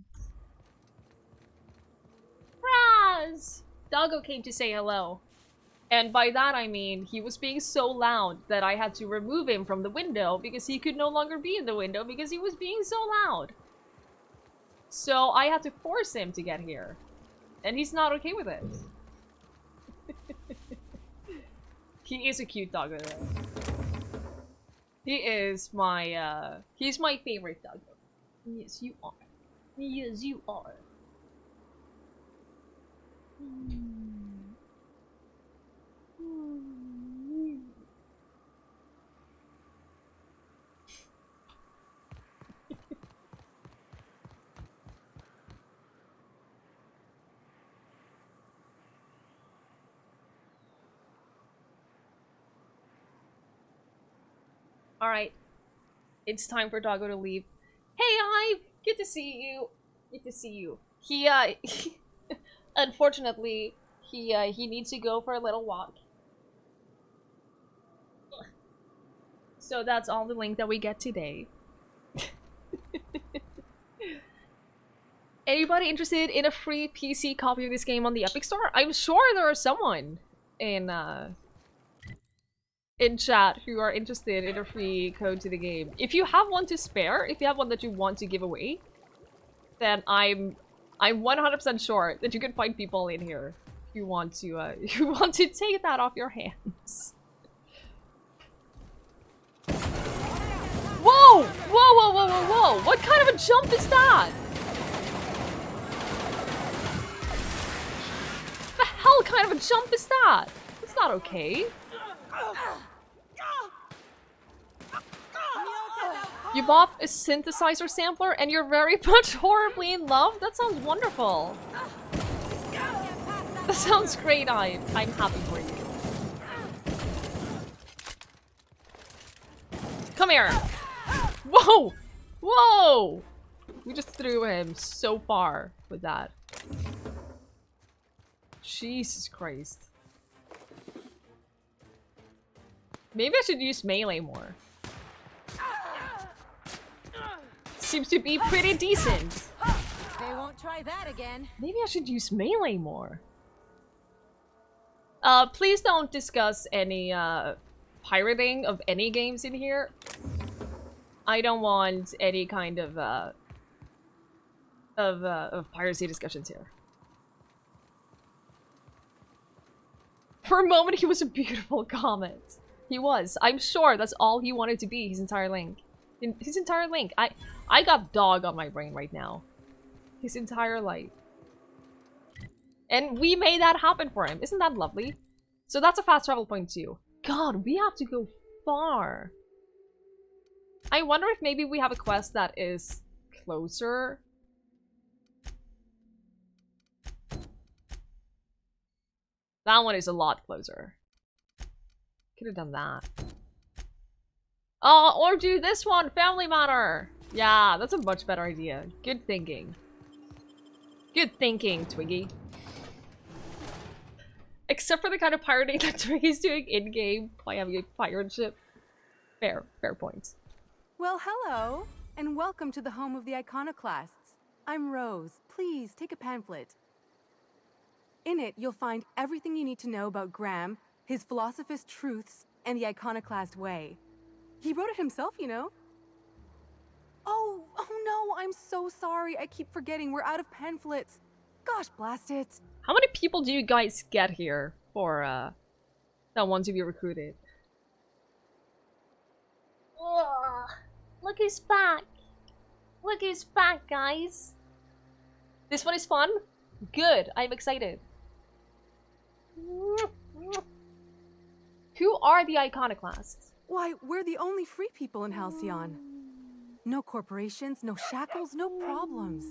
Raz! Doggo came to say hello. And by that I mean he was being so loud that I had to remove him from the window because he could no longer be in the window because he was being so loud. So I had to force him to get here. And he's not okay with it. He is a cute doggo though. He is my, he's my favorite doggo. Yes, you are. Yes, you are. Alright. It's time for Doggo to leave. Hey, Ive! Good to see you. Good to see you. He, unfortunately, he needs to go for a little walk. So that's all the link that we get today. Anybody interested in a free PC copy of this game on the Epic Store? I'm sure there is someone in chat who are interested in a free code to the game. If you have one to spare, if you have one that you want to give away, then I'm 100% sure that you can find people in here who want to take that off your hands. Whoa! Whoa, whoa, whoa, whoa, whoa! What kind of a jump is that? The hell kind of a jump is that? It's not okay. You bought a synthesizer sampler and you're very much horribly in love? That sounds wonderful. That sounds great, I'm happy for you. Come here! Whoa! Whoa! We just threw him so far with that. Jesus Christ. Maybe I should use melee more. Seems to be pretty decent. They won't try that again. Maybe I should use melee more. Please don't discuss any pirating of any games in here. I don't want any kind of piracy discussions here. For a moment, he was a beautiful comet. He was. I'm sure that's all he wanted to be his entire link. His entire link. I got dog on my brain right now. His entire life. And we made that happen for him. Isn't that lovely? So that's a fast travel point too. God, we have to go far. I wonder if maybe we have a quest that is closer. That one is a lot closer. Could have done that. Oh, or do this one, Family Matter. Yeah, that's a much better idea. Good thinking. Good thinking, Twiggie. Except for the kind of pirating that Twiggie's doing in-game by having a pirate ship. Fair point. Well, hello, and welcome to the home of the Iconoclasts. I'm Rose. Please, take a pamphlet. In it, you'll find everything you need to know about Graham, his philosophist truths, and the Iconoclast way. He wrote it himself, you know. Oh no, I'm so sorry. I keep forgetting we're out of pamphlets. Gosh, blast it. How many people do you guys get here for, that want to be recruited? Ugh. Look who's back. Look who's back, guys. This one is fun? Good, I'm excited. Who are the Iconoclasts? Why, we're the only free people in Halcyon. No corporations, no shackles, no problems.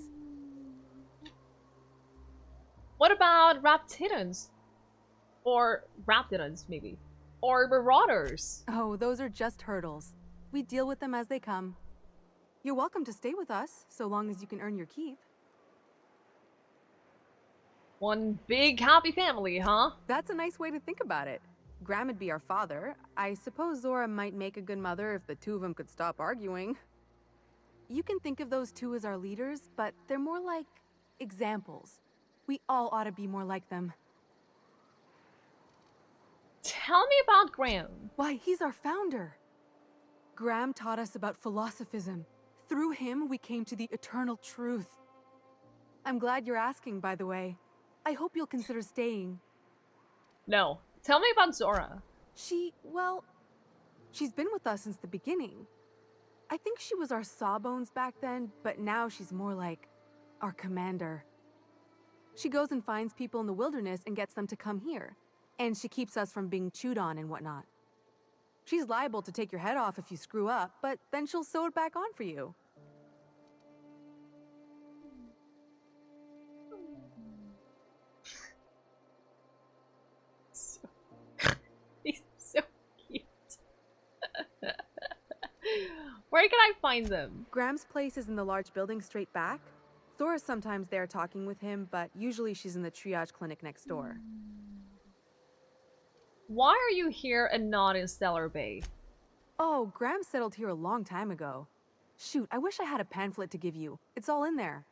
What about Raptidons? Or Raptidons, maybe. or marauders? Oh, those are just hurdles. We deal with them as they come. You're welcome to stay with us, so long as you can earn your keep. One big happy family, huh? That's a nice way to think about it. Graham would be our father. I suppose Zora might make a good mother if the two of them could stop arguing. You can think of those two as our leaders, but they're more like examples. We all ought to be more like them. Tell me about Graham. Why, he's our founder. Graham taught us about philosophism. Through him, we came to the eternal truth. I'm glad you're asking, by the way. I hope you'll consider staying. No. Tell me about Zora. Well, she's been with us since the beginning. I think she was our sawbones back then, but now she's more like our commander. She goes and finds people in the wilderness and gets them to come here. And she keeps us from being chewed on and whatnot. She's liable to take your head off if you screw up, but then she'll sew it back on for you. He's so cute. Where can I find them? Graham's place is in the large building straight back. Zora's sometimes there talking with him, but usually she's in the triage clinic next door. Why are you here and not in Stellar Bay? Oh, Graham settled here a long time ago. Shoot, I wish I had a pamphlet to give you. It's all in there.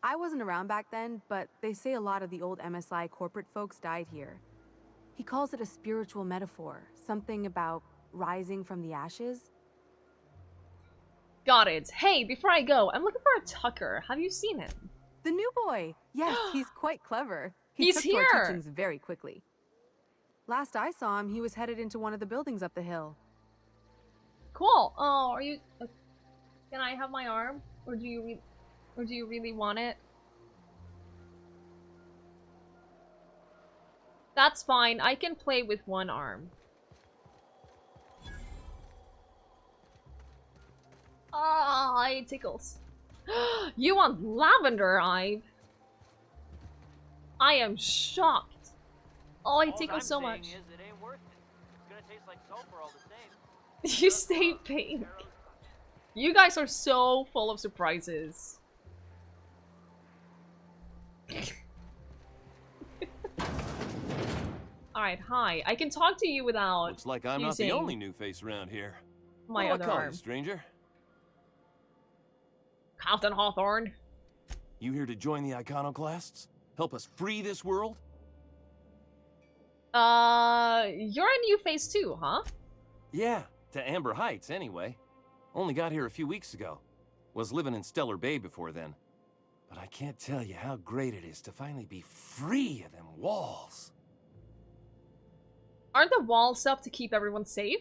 I wasn't around back then, but they say a lot of the old MSI corporate folks died here. He calls it a spiritual metaphor, something about rising from the ashes. Got it. Hey, before I go, I'm looking for a Tucker. Have you seen him? The new boy! Yes, he's quite clever. He's took here! To our teachings very quickly. Last I saw him, he was headed into one of the buildings up the hill. Cool. Oh, are you... can I have my arm? Or do you really want it? That's fine. I can play with one arm. Ah, it tickles. You want lavender, Ive? I am shocked. Oh, it tickles so much. You stay pink. You guys are so full of surprises. Alright, hi. I can talk to you without Looks like I'm not the only new face around here. My What'll I other call arm. you, stranger? Captain Hawthorne. You here to join the Iconoclasts? Help us free this world? You're a new face too, huh? Yeah, to Amber Heights anyway. Only got here a few weeks ago. Was living in Stellar Bay before then. But I can't tell you how great it is to finally be free of them walls. Aren't the walls up to keep everyone safe?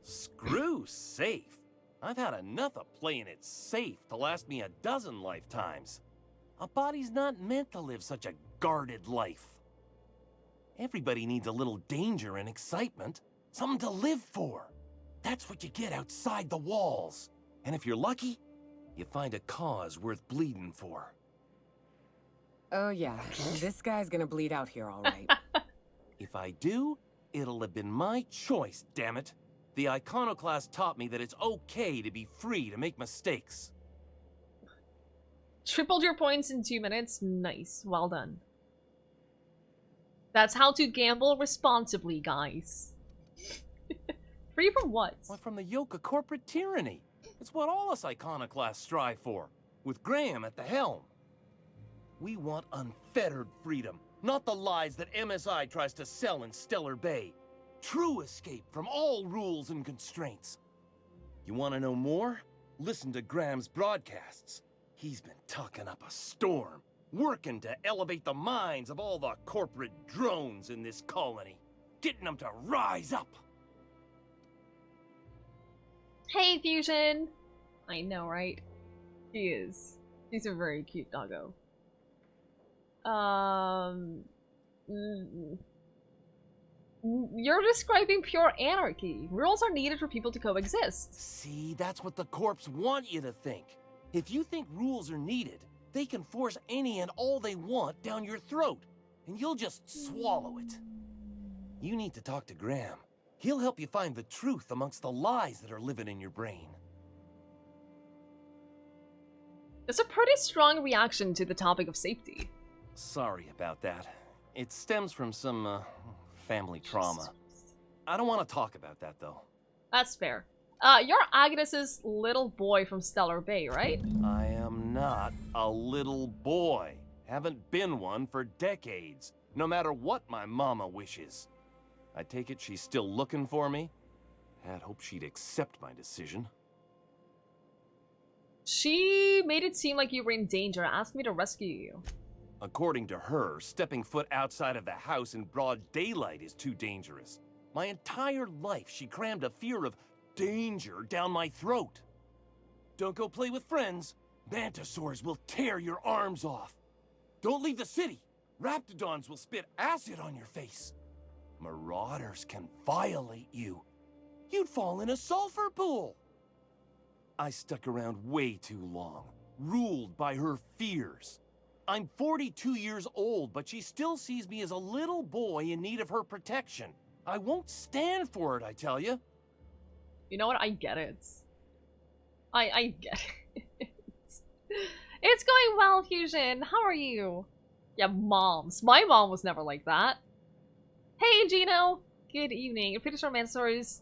Screw safe. I've had enough of playing it safe to last me a dozen lifetimes. A body's not meant to live such a guarded life. Everybody needs a little danger and excitement. Something to live for. That's what you get outside the walls. And if you're lucky, you find a cause worth bleeding for. Oh yeah, this guy's gonna bleed out here all right. If I do, it'll have been my choice, damn it. The Iconoclast taught me that it's okay to be free to make mistakes. Tripled your points in 2 minutes. Nice. Well done. That's how to gamble responsibly, guys. Free from what? Well, from the yoke of corporate tyranny. It's what all us Iconoclasts strive for, with Graham at the helm. We want unfettered freedom, not the lies that MSI tries to sell in Stellar Bay. True escape from all rules and constraints. You want to know more? Listen to Graham's broadcasts. He's been talking up a storm, working to elevate the minds of all the corporate drones in this colony, getting them to rise up. Hey, Fusion! I know, right? He is. He's a very cute doggo. You're describing pure anarchy. Rules are needed for people to coexist. See, that's what the corps want you to think. If you think rules are needed, they can force any and all they want down your throat, and you'll just swallow it. You need to talk to Graham. He'll help you find the truth amongst the lies that are living in your brain. It's a pretty strong reaction to the topic of safety. Sorry about that. It stems from some, family trauma. I don't want to talk about that, though. That's fair. You're Agnes's little boy from Stellar Bay, right? I am not a little boy. Haven't been one for decades, no matter what my mama wishes. I take it she's still looking for me? Had hoped she'd accept my decision. She made it seem like you were in danger, asked me to rescue you. According to her, stepping foot outside of the house in broad daylight is too dangerous. My entire life, she crammed a fear of danger down my throat. Don't go play with friends. Mantisaurs will tear your arms off. Don't leave the city. Raptidons will spit acid on your face. Marauders can violate you. You'd fall in a sulfur pool. I stuck around way too long, ruled by her fears. I'm 42 years old, but she still sees me as a little boy in need of her protection. I won't stand for it, I tell you. You know what? I get it. I get it. It's going well, Fusion. How are you? Yeah, moms. My mom was never like that. Hey, Gino. Good evening. I'm pretty sure Mansaurus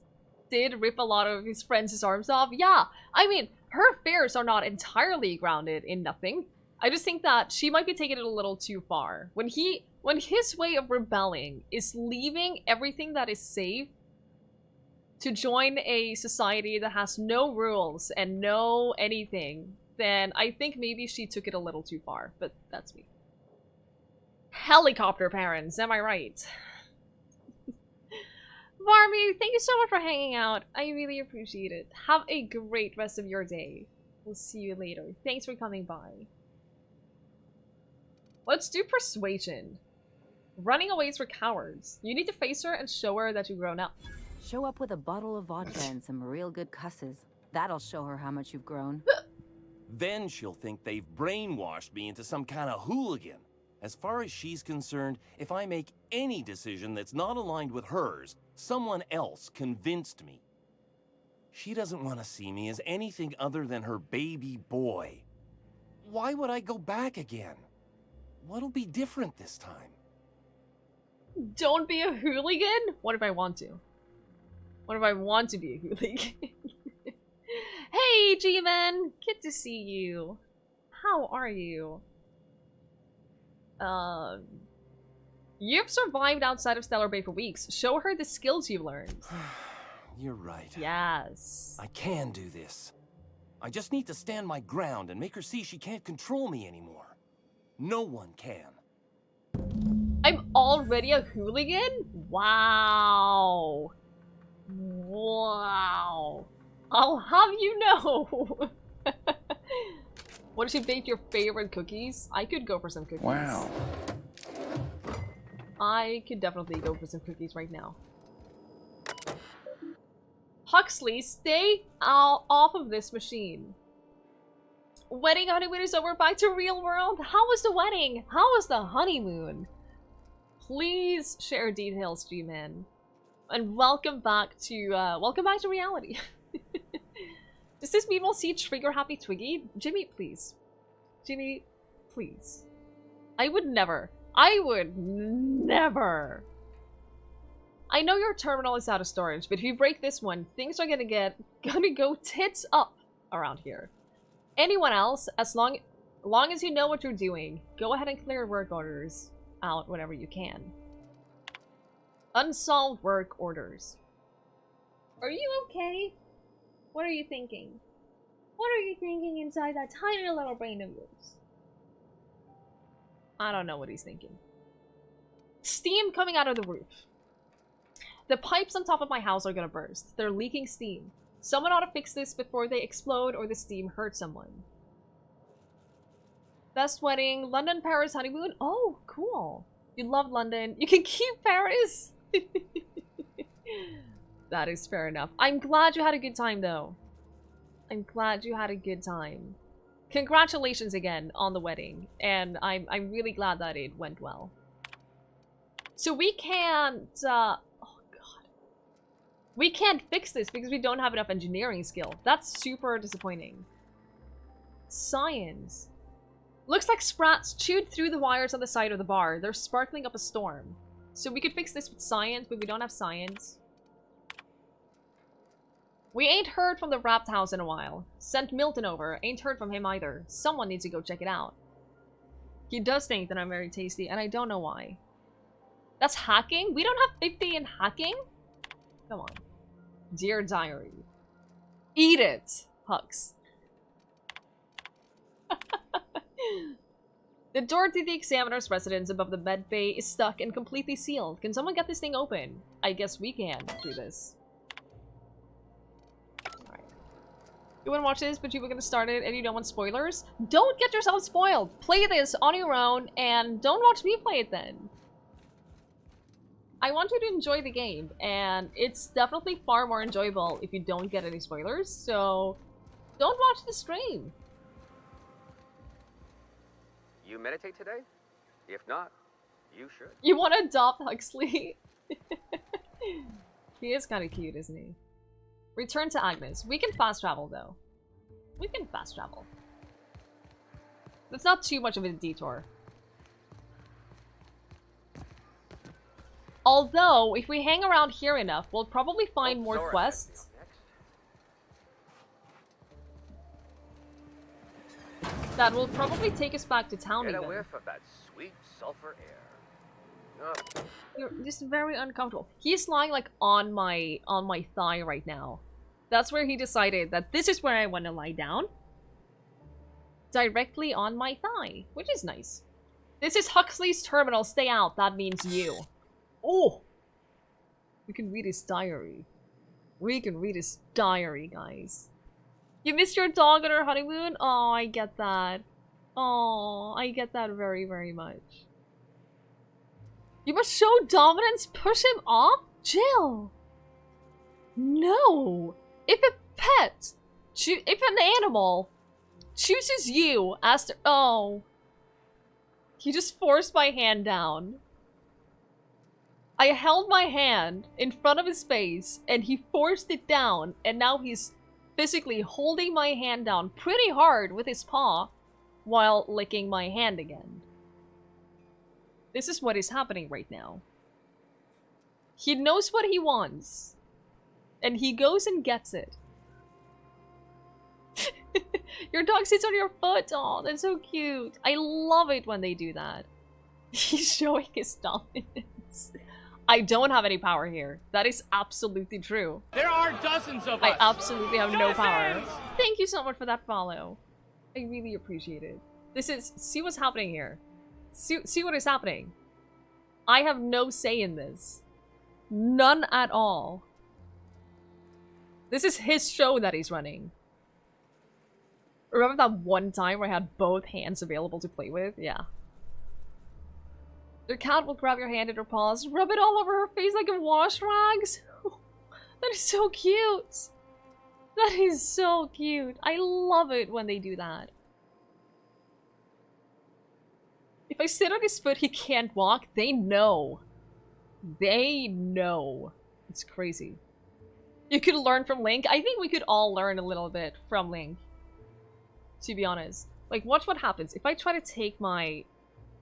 did rip a lot of his friends' arms off. Yeah, I mean, her fears are not entirely grounded in nothing. I just think that she might be taking it a little too far. When his way of rebelling is leaving everything that is safe to join a society that has no rules and no anything, then I think maybe she took it a little too far, but that's me. Helicopter parents, am I right? Varmy, thank you so much for hanging out. I really appreciate it. Have a great rest of your day. We'll see you later. Thanks for coming by. Let's do persuasion. Running away is for cowards. You need to face her and show her that you've grown up. Show up with a bottle of vodka and some real good cusses. That'll show her how much you've grown. Then she'll think they've brainwashed me into some kind of hooligan. As far as she's concerned, if I make any decision that's not aligned with hers, someone else convinced me. She doesn't want to see me as anything other than her baby boy. Why would I go back again? What'll be different this time? Don't be a hooligan? What if I want to? What if I want to be a hooligan? Hey, G-Man! Good to see you. How are you? You've survived outside of Stellar Bay for weeks. Show her the skills you've learned. You're right. Yes. I can do this. I just need to stand my ground and make her see she can't control me anymore. No one can. I'm already a hooligan? Wow. Wow. I'll have you know. What did you bake your favorite cookies? I could go for some cookies. Wow. I could definitely go for some cookies right now. Huxley, stay off of this machine. Wedding honeymoon is over. Back to real world. How was the wedding? How was the honeymoon? Please share details, G-Man. And welcome back to reality. Does this meanwhile see trigger happy Twiggie? Jimmy, please. Jimmy, please. I would never. I know your terminal is out of storage, but if you break this one, things are gonna go tits up around here. Anyone else, as long as you know what you're doing, go ahead and clear work orders out whenever you can. Unsolved work orders. Are you okay? What are you thinking? What are you thinking inside that tiny little brain of yours? I don't know what he's thinking. Steam coming out of the roof. The pipes on top of my house are gonna burst. They're leaking steam. Someone ought to fix this before they explode or the steam hurts someone. Best wedding, London, Paris, honeymoon. Oh, cool. You love London. You can keep Paris. That is fair enough. I'm glad you had a good time, though. I'm glad you had a good time. Congratulations again on the wedding, and I'm really glad that it went well. So we can't, oh god. We can't fix this because we don't have enough engineering skill. That's super disappointing. Science. Looks like sprats chewed through the wires on the side of the bar. They're sparkling up a storm. So we could fix this with science, but we don't have science. We ain't heard from the Wrapped House in a while. Sent Milton over. Ain't heard from him either. Someone needs to go check it out. He does think that I'm very tasty, and I don't know why. That's hacking? We don't have 50 in hacking? Come on. Dear Diary. Eat it, Hux. The door to the examiner's residence above the med bay is stuck and completely sealed. Can someone get this thing open? I guess we can do this. Alright. You wanna watch this, but you were gonna start it and you don't want spoilers? Don't get yourself spoiled! Play this on your own and don't watch me play it then. I want you to enjoy the game, and it's definitely far more enjoyable if you don't get any spoilers, so don't watch the stream. You meditate today? If not, you should. You want to adopt Huxley? He is kind of cute, isn't he? Return to Agnes. We can fast travel, though. We can fast travel. That's not too much of a detour. Although, if we hang around here enough, we'll probably find more quests. That will probably take us back to town Get even. a whiff of that sweet sulfur air. Oh. You're just very uncomfortable. He's lying like on my thigh right now. That's where he decided that this is where I want to lie down. Directly on my thigh, which is nice. This is Huxley's terminal. Stay out. That means you. Oh! We can read his diary. We can read his diary, guys. You missed your dog on her honeymoon? Oh, I get that. Oh, I get that very, very much. You must show dominance, push him off? Jill! No! If a pet, if an animal chooses you as the— oh. He just forced my hand down. I held my hand in front of his face, and he forced it down, and now he's physically holding my hand down pretty hard with his paw while licking my hand again. This is what is happening right now. He knows what he wants, and he goes and gets it. Your dog sits on your foot. Oh, that's so cute. I love it when they do that. He's showing his dominance. I don't have any power here. That is absolutely true. There are dozens of us. I absolutely have no power. Thank you so much for that follow. I really appreciate it. This is— see what's happening here. See what is happening. I have no say in this. None at all. This is his show that he's running. Remember that one time where I had both hands available to play with? Yeah. Your cat will grab your hand in her paws, rub it all over her face like a wash rags. That is so cute. That is so cute. I love it when they do that. If I sit on his foot, he can't walk. They know. They know. It's crazy. You could learn from Link. I think we could all learn a little bit from Link. To be honest. Like, watch what happens. If I try to take my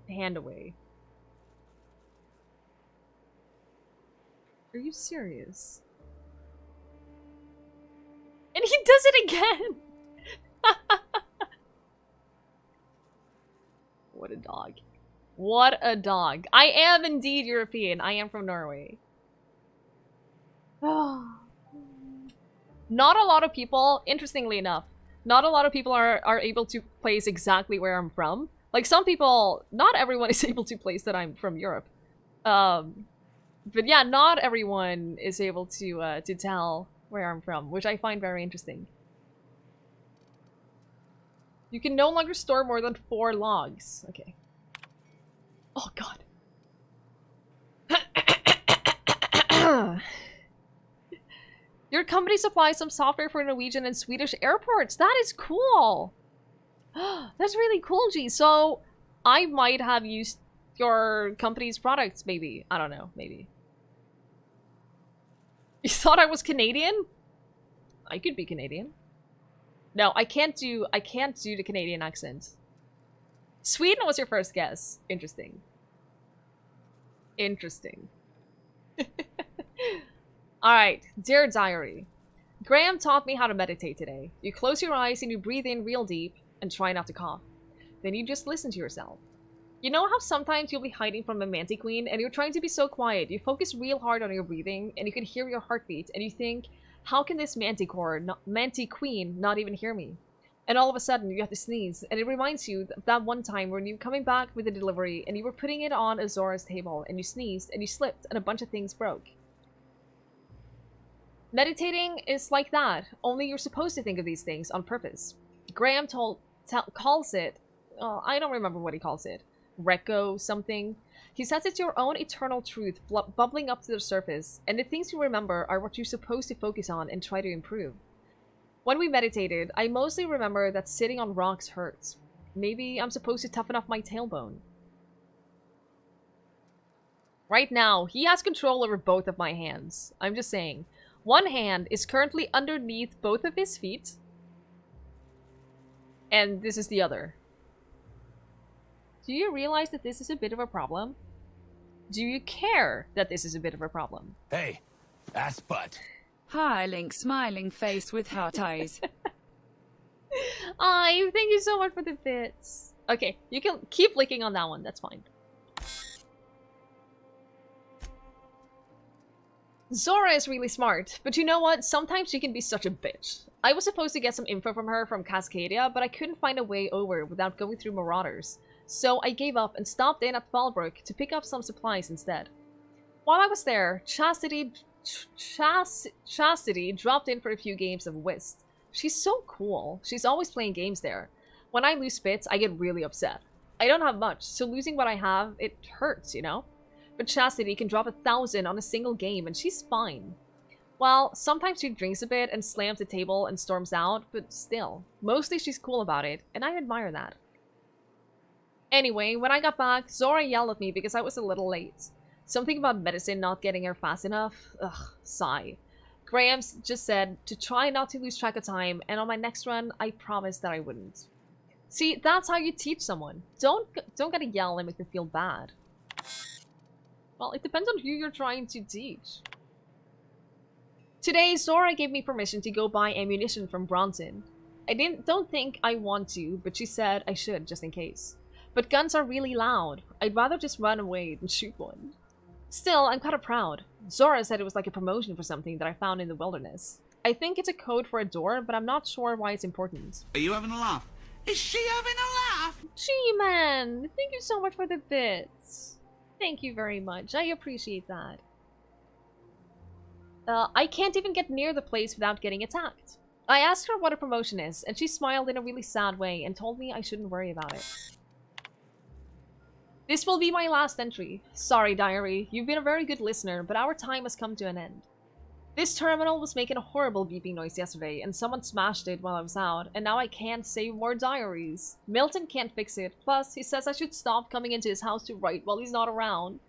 hand away. Are you serious? And he does it again! What a dog. What a dog. I am indeed European. I am from Norway. Not a lot of people, interestingly enough, not a lot of people are able to place exactly where I'm from. Like, some people, not everyone is able to place that I'm from Europe. But yeah, not everyone is able to tell where I'm from, which I find very interesting. You can no longer store more than 4 logs. Okay. Oh, God. Your company supplies some software for Norwegian and Swedish airports. That is cool. That's really cool, G. So, I might have used your company's products, maybe. I don't know, maybe. You thought I was Canadian? I could be Canadian. No, I can't do the Canadian accent. Sweden was your first guess. Interesting. Interesting. Alright, dear diary. Graham taught me how to meditate today. You close your eyes and you breathe in real deep and try not to cough. Then you just listen to yourself. You know how sometimes you'll be hiding from a Manti Queen and you're trying to be so quiet, you focus real hard on your breathing and you can hear your heartbeat and you think, how can this Manti Queen not even hear me? And all of a sudden you have to sneeze and it reminds you of that one time when you were coming back with the delivery and you were putting it on Azora's table and you sneezed and you slipped and a bunch of things broke. Meditating is like that, only you're supposed to think of these things on purpose. Graham calls it, I don't remember what he calls it, Reco something. He says it's your own eternal truth bubbling up to the surface, and the things you remember are what you're supposed to focus on and try to improve. When we meditated, I mostly remember that sitting on rocks hurts. Maybe I'm supposed to toughen up my tailbone. Right now, he has control over both of my hands. I'm just saying. One hand is currently underneath both of his feet. And this is the other. Do you realize that this is a bit of a problem? Do you care that this is a bit of a problem? Hey, ass butt. Hi, Link, smiling face with heart eyes. Aye, thank you so much for the bits. Okay, you can keep licking on that one, that's fine. Zora is really smart, but you know what? Sometimes she can be such a bitch. I was supposed to get some info from her from Cascadia, but I couldn't find a way over without going through Marauders. So I gave up and stopped in at Fallbrook to pick up some supplies instead. While I was there, Chastity dropped in for a few games of Whist. She's so cool. She's always playing games there. When I lose bits, I get really upset. I don't have much, so losing what I have, it hurts, you know? But Chastity can drop 1,000 on a single game and she's fine. Well, sometimes she drinks a bit and slams the table and storms out, but still, mostly she's cool about it, and I admire that. Anyway, when I got back, Zora yelled at me because I was a little late. Something about medicine not getting her fast enough. Ugh, sigh. Graham just said to try not to lose track of time, and on my next run, I promised that I wouldn't. See, that's how you teach someone. Don't gotta yell and make them feel bad. Well, it depends on who you're trying to teach. Today, Zora gave me permission to go buy ammunition from Bronson. I don't think I want to, but she said I should just in case. But guns are really loud. I'd rather just run away than shoot one. Still, I'm kind of proud. Zora said it was like a promotion for something that I found in the wilderness. I think it's a code for a door, but I'm not sure why it's important. Are you having a laugh? Is she having a laugh? G-Man! Thank you so much for the bits. Thank you very much. I appreciate that. I can't even get near the place without getting attacked. I asked her what a promotion is, and she smiled in a really sad way and told me I shouldn't worry about it. This will be my last entry. Sorry, diary. You've been a very good listener, but our time has come to an end. This terminal was making a horrible beeping noise yesterday, and someone smashed it while I was out, and now I can't save more diaries. Milton can't fix it, plus he says I should stop coming into his house to write while he's not around.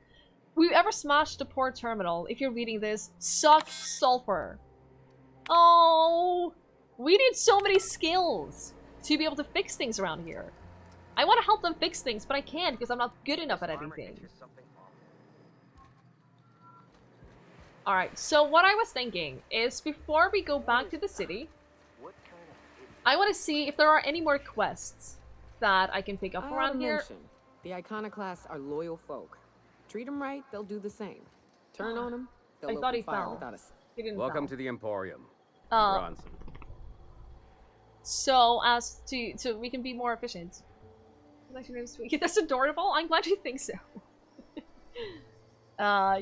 Whoever smashed the poor terminal, if you're reading this, suck sulfur. Oh, we need so many skills to be able to fix things around here. I want to help them fix things, but I can't because I'm not good enough at anything. Alright, so what I was thinking is before we go back to the city, I want to see if there are any more quests that I can pick up around here. The Iconoclasts are loyal folk. Treat them right, they'll do the same. Turn on them, they'll I thought he open fire fell. without a... He didn't Welcome fall. to the Emporium. Bronson. So as to we can be more efficient. Twiggie. That's adorable. I'm glad you think so.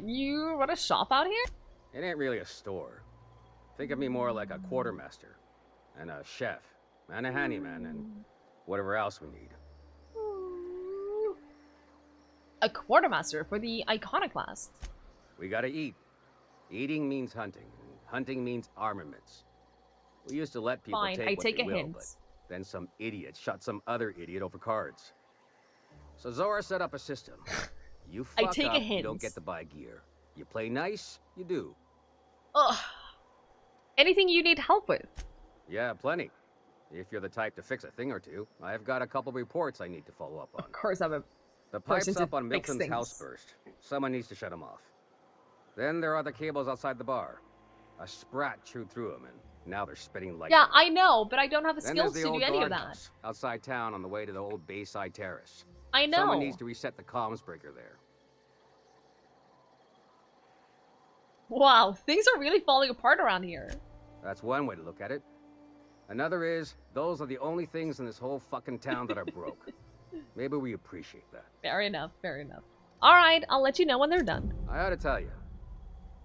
You run a shop out here? It ain't really a store. Think of me more like a quartermaster, and a chef, and a handyman, and whatever else we need. A quartermaster for the Iconoclast. We gotta eat. Eating means hunting. Hunting means armaments. We used to let people Fine, take I what take they a will, hint. but then some idiot shot some other idiot over cards. So Zora set up a system. You I fuck take a up, you hint. don't get to buy gear. You play nice, you do. Ugh. Anything you need help with? Yeah, plenty. If you're the type to fix a thing or two, I've got a couple reports I need to follow up on. Of course I'm a The pipe's person to up on fix Milton's things. house burst. Someone needs to shut him off. Then there are the cables outside the bar. A sprat chewed through them, and now they're spitting lightning. Yeah, I know, but I don't have the Then skills there's to the do old any of that. guardhouse outside town on the way to the old Bayside Terrace. I know. Someone needs to reset the comms breaker there. Wow, things are really falling apart around here. That's one way to look at it. Another is, those are the only things in this whole fucking town that are broke. Maybe we appreciate that. Fair enough, fair enough. Alright, I'll let you know when they're done. I ought to tell you,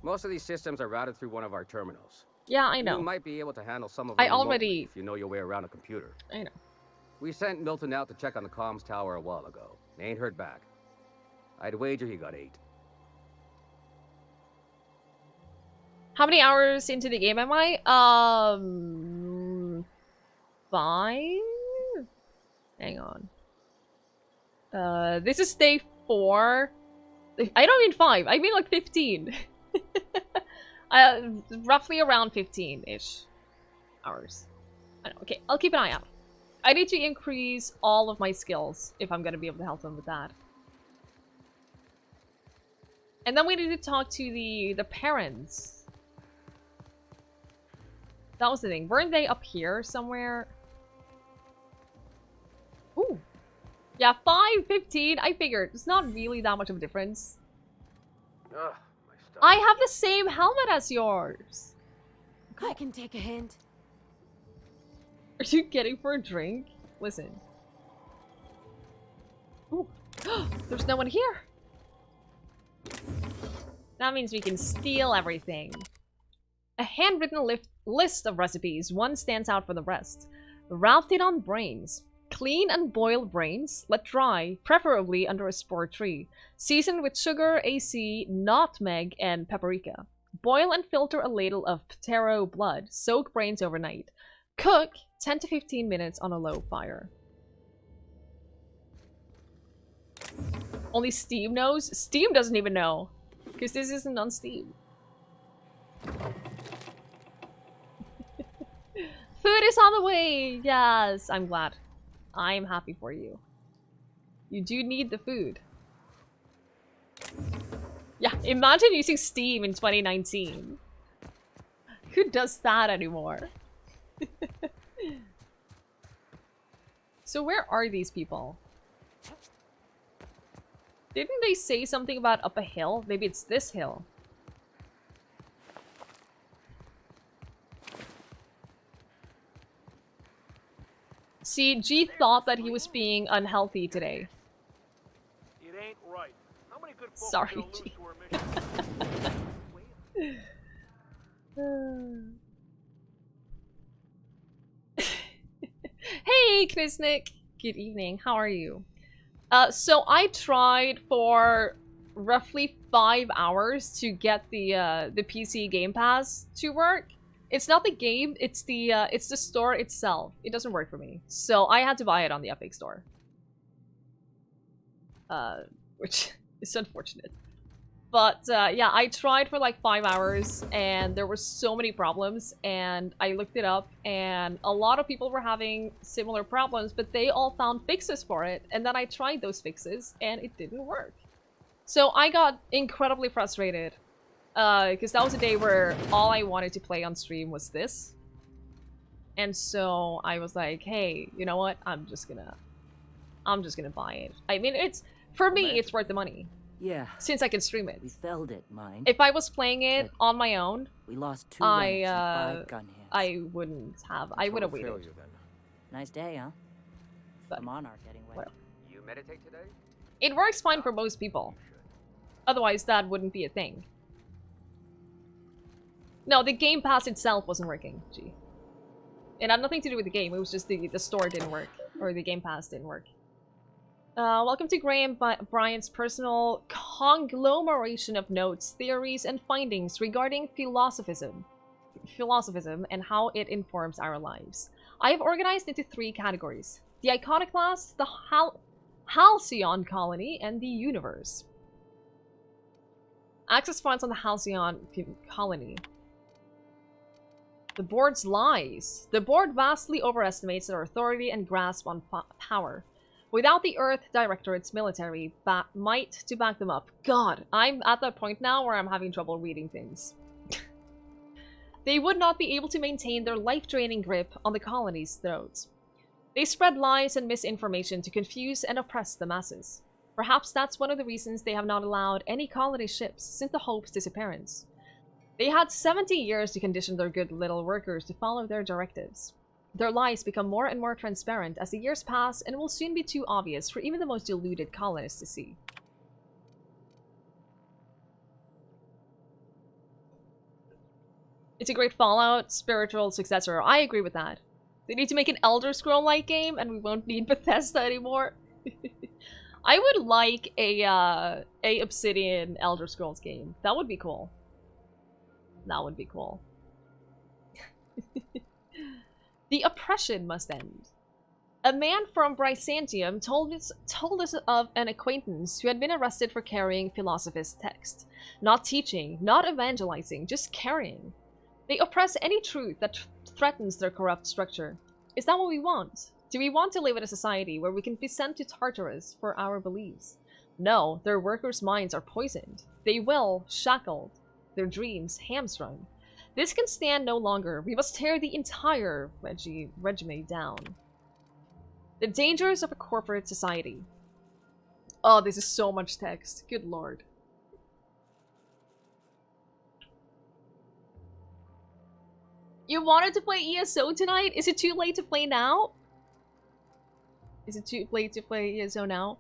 most of these systems are routed through one of our terminals. Yeah, I know. You might be able to handle some of I them already- remotely if you know your way around a computer. I know. We sent Milton out to check on the comms tower a while ago. Ain't heard back. I'd wager he got 8. How many hours into the game am I? 5? Hang on. This is day 4. I don't mean 5, I mean like 15. Roughly around 15-ish hours. I know. Okay, I'll keep an eye out. I need to increase all of my skills if I'm gonna be able to help them with that. And then we need to talk to the parents. That was the thing. Weren't they up here somewhere? Ooh. Yeah, 5:15. I figured. It's not really that much of a difference. Ugh, I have the same helmet as yours. I can take a hint. Are you getting for a drink? Listen. Ooh. There's no one here. That means we can steal everything. A handwritten list of recipes. One stands out for the rest. Ralphed on brains. Clean and boil brains. Let dry, preferably under a spore tree. Season with sugar, AC, nutmeg, and paprika. Boil and filter a ladle of Ptero blood. Soak brains overnight. Cook 10 to 15 minutes on a low fire. Only Steam knows? Steam doesn't even know. Because this isn't on Steam. Food is on the way! Yes, I'm glad. I'm happy for you. You do need the food. Yeah, imagine using Steam in 2019. Who does that anymore? So where are these people? Didn't they say something about up a hill? Maybe it's this hill. See, G thought that he was being unhealthy today. It ain't right. How many good folks Sorry, are gonna lose G. to our mission? Hey, Knisnik! Good evening, how are you? So I tried for roughly 5 hours to get the PC Game Pass to work. It's not the game, it's the store itself. It doesn't work for me. So I had to buy it on the Epic Store. Which is unfortunate. But yeah, I tried for like 5 hours and there were so many problems, and I looked it up and a lot of people were having similar problems, but they all found fixes for it, and then I tried those fixes and it didn't work. So I got incredibly frustrated because that was a day where all I wanted to play on stream was this. And so I was like, hey, you know what? I'm just gonna buy it. I mean, it's for me, it's worth the money. Yeah. Since I can stream it. We felled it, mind. If I was playing it on my own, we lost 2 ranks and 5 gun hits. I wouldn't have. I would have waited. Nice day, huh? But, the Monarch, anyway. Well, You meditate today? it works fine for most people. Otherwise, that wouldn't be a thing. No, the Game Pass itself wasn't working. Gee. It had nothing to do with the game. It was just the store didn't work. Or the Game Pass didn't work. Welcome to Graham Bryant's personal conglomeration of notes, theories, and findings regarding philosophism and how it informs our lives. I have organized into 3 categories: the Iconoclast, the Halcyon Colony, and the Universe. Access points on the Halcyon Colony. The board's lies. The board vastly overestimates their authority and grasp on power. Without the Earth Directorate's military might to back them up. God, I'm at that point now where I'm having trouble reading things. They would not be able to maintain their life-draining grip on the colony's throats. They spread lies and misinformation to confuse and oppress the masses. Perhaps that's one of the reasons they have not allowed any colony ships since the Hope's disappearance. They had 70 years to condition their good little workers to follow their directives. Their lies become more and more transparent as the years pass and will soon be too obvious for even the most deluded colonists to see. It's a great Fallout spiritual successor. I agree with that. They need to make an Elder Scroll-like game and we won't need Bethesda anymore. I would like a Obsidian Elder Scrolls game. That would be cool. That would be cool. The oppression must end. A man from Byzantium told us of an acquaintance who had been arrested for carrying Philosophist text. Not teaching, not evangelizing, just carrying. They oppress any truth that threatens their corrupt structure. Is that what we want? Do we want to live in a society where we can be sent to Tartarus for our beliefs? No, their workers' minds are poisoned. They will, shackled, their dreams hamstrung. This can stand no longer. We must tear the entire regime down. The dangers of a corporate society. Oh, this is so much text. Good lord. You wanted to play ESO tonight? Is it too late to play now? Is it too late to play ESO now?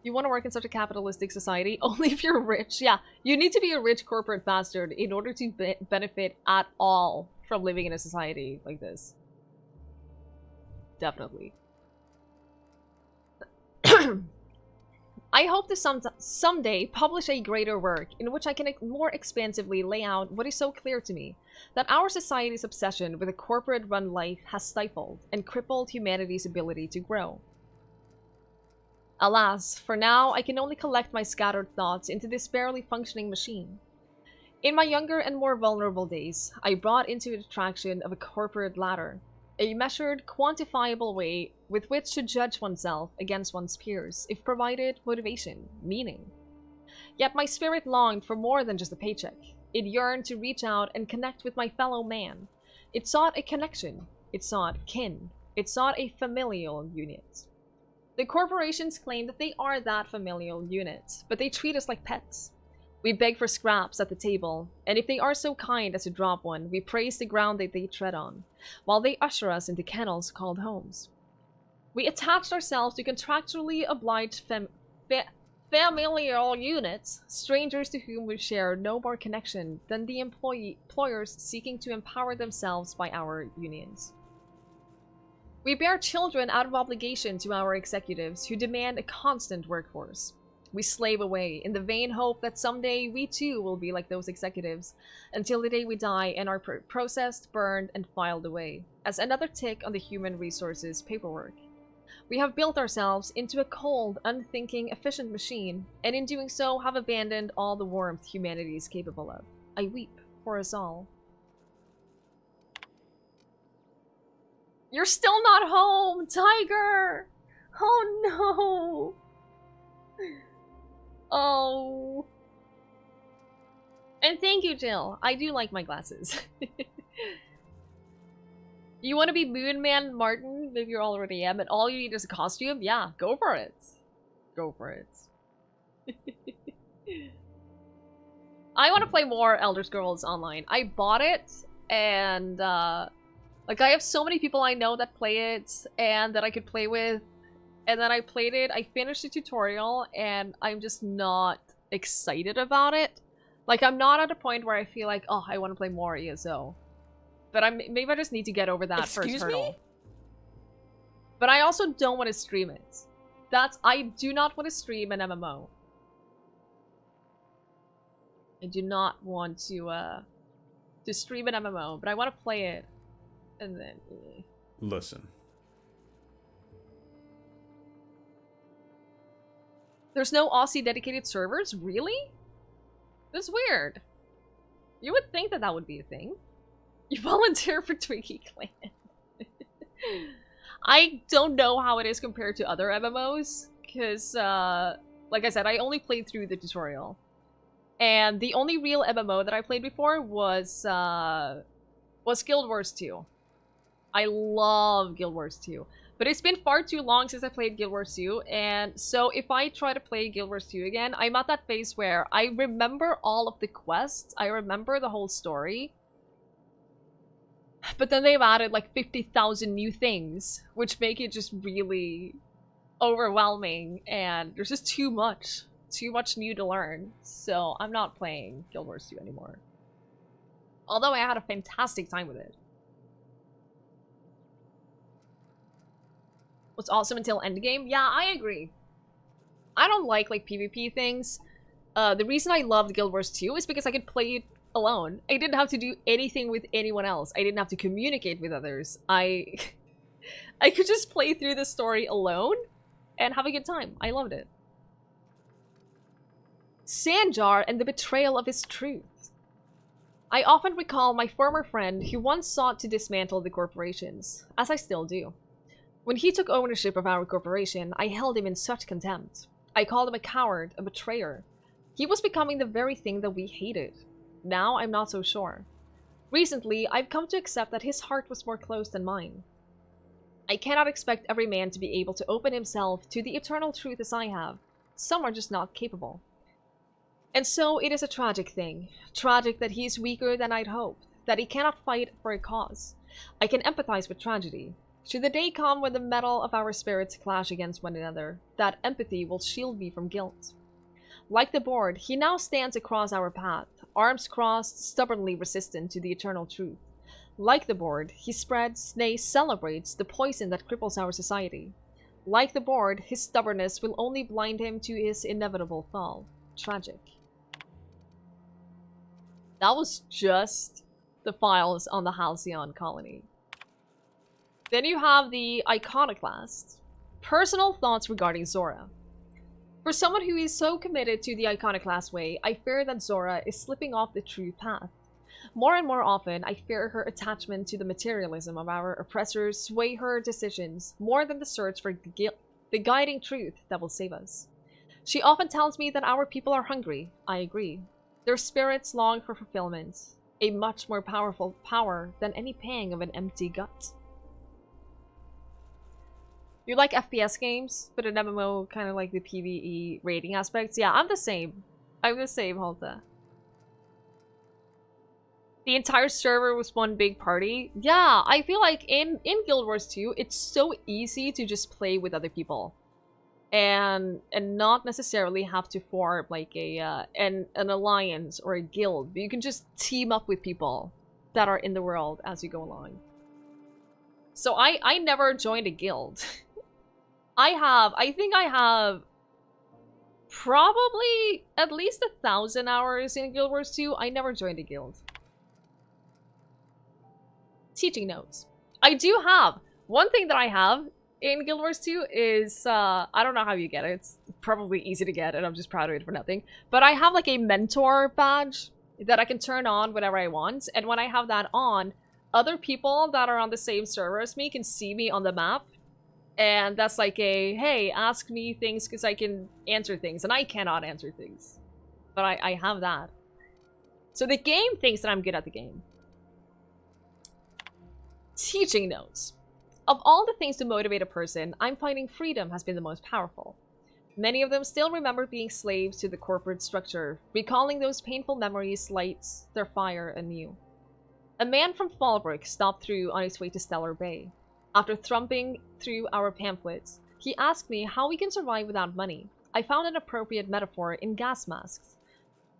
You want to work in such a capitalistic society? Only if you're rich. Yeah, you need to be a rich corporate bastard in order to benefit at all from living in a society like this. Definitely. I hope to someday publish a greater work in which I can more expansively lay out what is so clear to me, that our society's obsession with a corporate-run life has stifled and crippled humanity's ability to grow. Alas, for now, I can only collect my scattered thoughts into this barely functioning machine. In my younger and more vulnerable days, I brought into the attraction of a corporate ladder, a measured, quantifiable way with which to judge oneself against one's peers, if provided motivation, meaning. Yet my spirit longed for more than just a paycheck. It yearned to reach out and connect with my fellow man. It sought a connection. It sought kin. It sought a familial unit. The corporations claim that they are that familial unit, but they treat us like pets. We beg for scraps at the table, and if they are so kind as to drop one, we praise the ground that they tread on, while they usher us into kennels called homes. We attached ourselves to contractually obliged familial units, strangers to whom we share no more connection than the employers seeking to empower themselves by our unions. We bear children out of obligation to our executives who demand a constant workforce. We slave away in the vain hope that someday we too will be like those executives, until the day we die and are processed, burned, and filed away, as another tick on the human resources paperwork. We have built ourselves into a cold, unthinking, efficient machine, and in doing so have abandoned all the warmth humanity is capable of. I weep for us all. You're still not home, Tiger! Oh no! Oh. And thank you, Jill. I do like my glasses. You want to be Moon Man Martin? Maybe you already am, and all you need is a costume? Yeah, go for it. Go for it. I want to play more Elder Scrolls Online. I bought it, and like I have so many people I know that play it and that I could play with. And then I played it, I finished the tutorial, and I'm just not excited about it. Like, I'm not at a point where I feel like, oh, I want to play more ESO. But maybe I just need to get over that first hurdle. But I also don't want to stream it. I do not want to stream an MMO. I do not want to stream an MMO, but I want to play it. And then... Listen. There's no Aussie dedicated servers? Really? That's weird. You would think that that would be a thing. You volunteer for Twiggie Clan. I don't know how it is compared to other MMOs, because, like I said, I only played through the tutorial. And the only real MMO that I played before was Guild Wars 2. I love Guild Wars 2. But it's been far too long since I played Guild Wars 2, and so if I try to play Guild Wars 2 again, I'm at that phase where I remember all of the quests, I remember the whole story, but then they've added like 50,000 new things, which make it just really overwhelming, and there's just too much new to learn, so I'm not playing Guild Wars 2 anymore. Although I had a fantastic time with it. Was awesome until endgame? Yeah, I agree. I don't like PvP things. The reason I loved Guild Wars 2 is because I could play it alone. I didn't have to do anything with anyone else. I didn't have to communicate with others. I could just play through the story alone and have a good time. I loved it. Sandjar and the betrayal of his truth. I often recall my former friend who once sought to dismantle the corporations, as I still do. When he took ownership of our corporation, I held him in such contempt. I called him a coward, a betrayer. He was becoming the very thing that we hated. Now I'm not so sure. Recently, I've come to accept that his heart was more closed than mine. I cannot expect every man to be able to open himself to the eternal truth as I have. Some are just not capable. And so it is a tragic thing. Tragic that he is weaker than I'd hoped, that he cannot fight for a cause. I can empathize with tragedy. Should the day come when the metal of our spirits clash against one another, that empathy will shield me from guilt. Like the board, he now stands across our path, arms crossed, stubbornly resistant to the eternal truth. Like the board, he spreads, nay, celebrates the poison that cripples our society. Like the board, his stubbornness will only blind him to his inevitable fall. Tragic. That was just the files on the Halcyon colony. Then you have the Iconoclast. Personal thoughts regarding Zora. For someone who is so committed to the Iconoclast way, I fear that Zora is slipping off the true path. More and more often, I fear her attachment to the materialism of our oppressors sway her decisions more than the search for the guiding truth that will save us. She often tells me that our people are hungry. I agree. Their spirits long for fulfillment, a much more powerful power than any pang of an empty gut. You like FPS games, but an MMO kind of like the PvE rating aspects? Yeah, I'm the same. I'm the same, Holta. The entire server was one big party. Yeah, I feel like in Guild Wars 2, it's so easy to just play with other people. And not necessarily have to form like an alliance or a guild. But you can just team up with people that are in the world as you go along. So I never joined a guild. I think I have probably at least 1,000 hours in Guild Wars 2. I never joined a guild. Teaching notes. I do have one thing that I have in Guild Wars 2 is, I don't know how you get it. It's probably easy to get, and I'm just proud of it for nothing. But I have like a mentor badge that I can turn on whenever I want. And when I have that on, other people that are on the same server as me can see me on the map. And that's like a, hey, ask me things because I can answer things. And I cannot answer things. But I have that. So the game thinks that I'm good at the game. Teaching notes. Of all the things to motivate a person, I'm finding freedom has been the most powerful. Many of them still remember being slaves to the corporate structure. Recalling those painful memories lights their fire anew. A man from Fallbrook stopped through on his way to Stellar Bay. After thumping through our pamphlets, he asked me how we can survive without money. I found an appropriate metaphor in gas masks.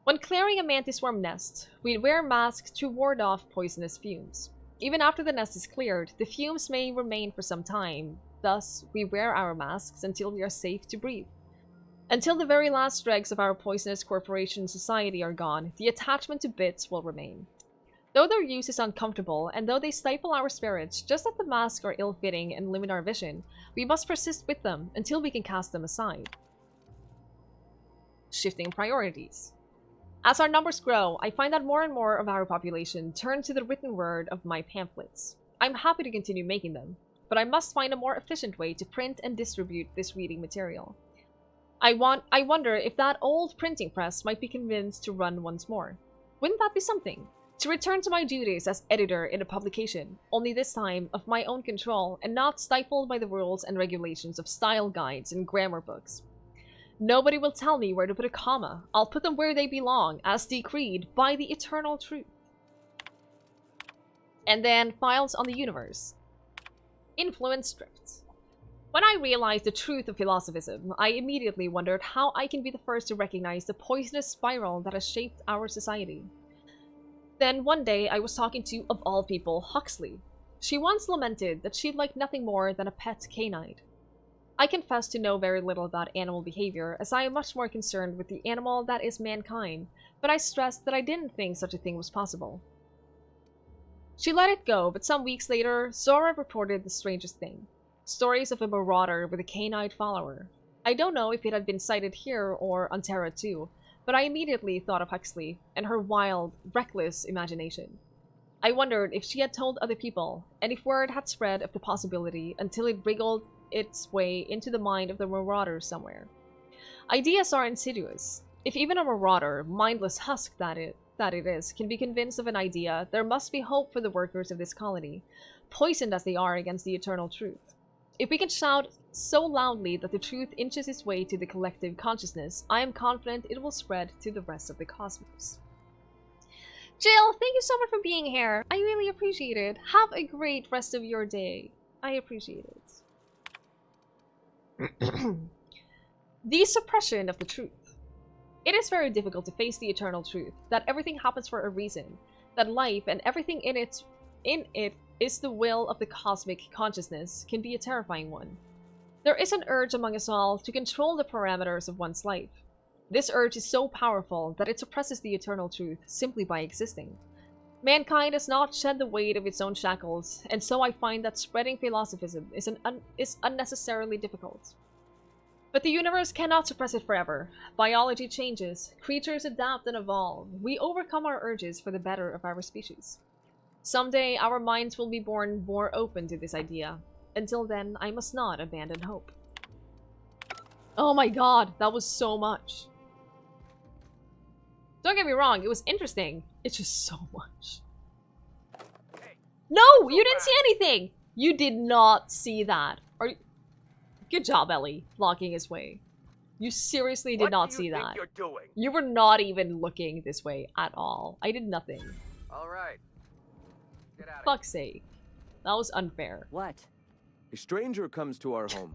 When clearing a mantis worm nest, we'd wear masks to ward off poisonous fumes. Even after the nest is cleared, the fumes may remain for some time. Thus, we wear our masks until we are safe to breathe. Until the very last dregs of our poisonous corporation society are gone, the attachment to bits will remain. Though their use is uncomfortable, and though they stifle our spirits, just as the masks are ill-fitting and limit our vision, we must persist with them until we can cast them aside. Shifting priorities. As our numbers grow, I find that more and more of our population turn to the written word of my pamphlets. I'm happy to continue making them, but I must find a more efficient way to print and distribute this reading material. I wonder if that old printing press might be convinced to run once more. Wouldn't that be something? To return to my duties as editor in a publication, only this time of my own control and not stifled by the rules and regulations of style guides and grammar books. Nobody will tell me where to put a comma. I'll put them where they belong, as decreed by the eternal truth. And then files on the universe. Influence drifts. When I realized the truth of philosophism, I immediately wondered how I can be the first to recognize the poisonous spiral that has shaped our society. Then one day I was talking to, of all people, Huxley. She once lamented that she'd like nothing more than a pet canine. I confess to know very little about animal behavior, as I am much more concerned with the animal that is mankind, but I stressed that I didn't think such a thing was possible. She let it go, but some weeks later, Zora reported the strangest thing. Stories of a marauder with a canine follower. I don't know if it had been sighted here or on Terra too, but I immediately thought of Huxley and her wild, reckless imagination. I wondered if she had told other people, and if word had spread of the possibility until it wriggled its way into the mind of the marauder somewhere. Ideas are insidious. If even a marauder, mindless husk that it is, can be convinced of an idea, there must be hope for the workers of this colony, poisoned as they are against the eternal truth. If we can shout so loudly that the truth inches its way to the collective consciousness, I am confident it will spread to the rest of the cosmos. Jill, thank you so much for being here. I really appreciate it. Have a great rest of your day. I appreciate it. The suppression of the truth. It is very difficult to face the eternal truth, that everything happens for a reason, that life and everything in it is the will of the cosmic consciousness, can be a terrifying one. There is an urge among us all to control the parameters of one's life. This urge is so powerful that it suppresses the eternal truth simply by existing. Mankind has not shed the weight of its own shackles, and so I find that spreading philosophism is unnecessarily difficult. But the universe cannot suppress it forever. Biology changes, creatures adapt and evolve. We overcome our urges for the better of our species. Someday, our minds will be born more open to this idea. Until then, I must not abandon hope. Oh my god, that was so much. Don't get me wrong, it was interesting. It's just so much. No! You didn't see anything! You did not see that. Good job, Ellie, blocking his way. You seriously did not see that. What do you think you're doing? You were not even looking this way at all. I did nothing. All right. Get out of Fuck's sake. That was unfair. What? A stranger comes to our home.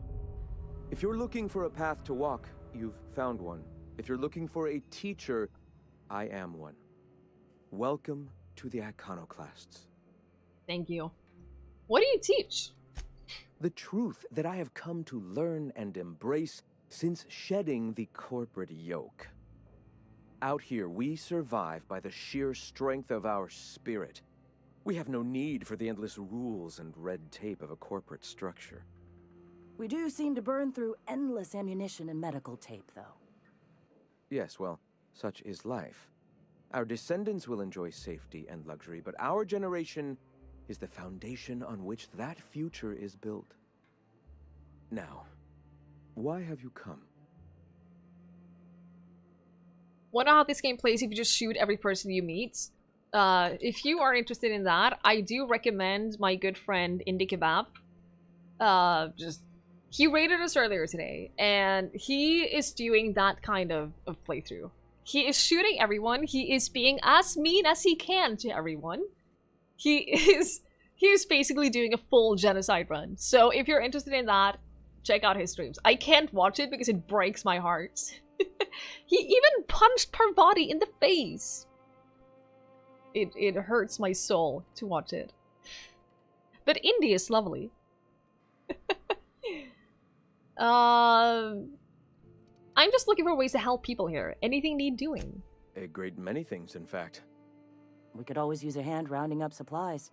If you're looking for a path to walk, you've found one. If you're looking for a teacher, I am one. Welcome to the Iconoclasts. Thank you. What do you teach? The truth that I have come to learn and embrace since shedding the corporate yoke. Out here, we survive by the sheer strength of our spirit. We have no need for the endless rules and red tape of a corporate structure. We do seem to burn through endless ammunition and medical tape, though. Yes, well, such is life. Our descendants will enjoy safety and luxury, but our generation is the foundation on which that future is built. Now, why have you come? Wonder how this game plays if you just shoot every person you meet. If you are interested in that, I do recommend my good friend Indie Kebab. He rated us earlier today, and he is doing that kind of playthrough. He is shooting everyone. He is being as mean as he can to everyone. He is basically doing a full genocide run. So if you're interested in that, check out his streams. I can't watch it because it breaks my heart. He even punched Parvati in the face. It hurts my soul to watch it. But Indie is lovely. I'm just looking for ways to help people here. Anything need doing? A great many things, in fact. We could always use a hand rounding up supplies.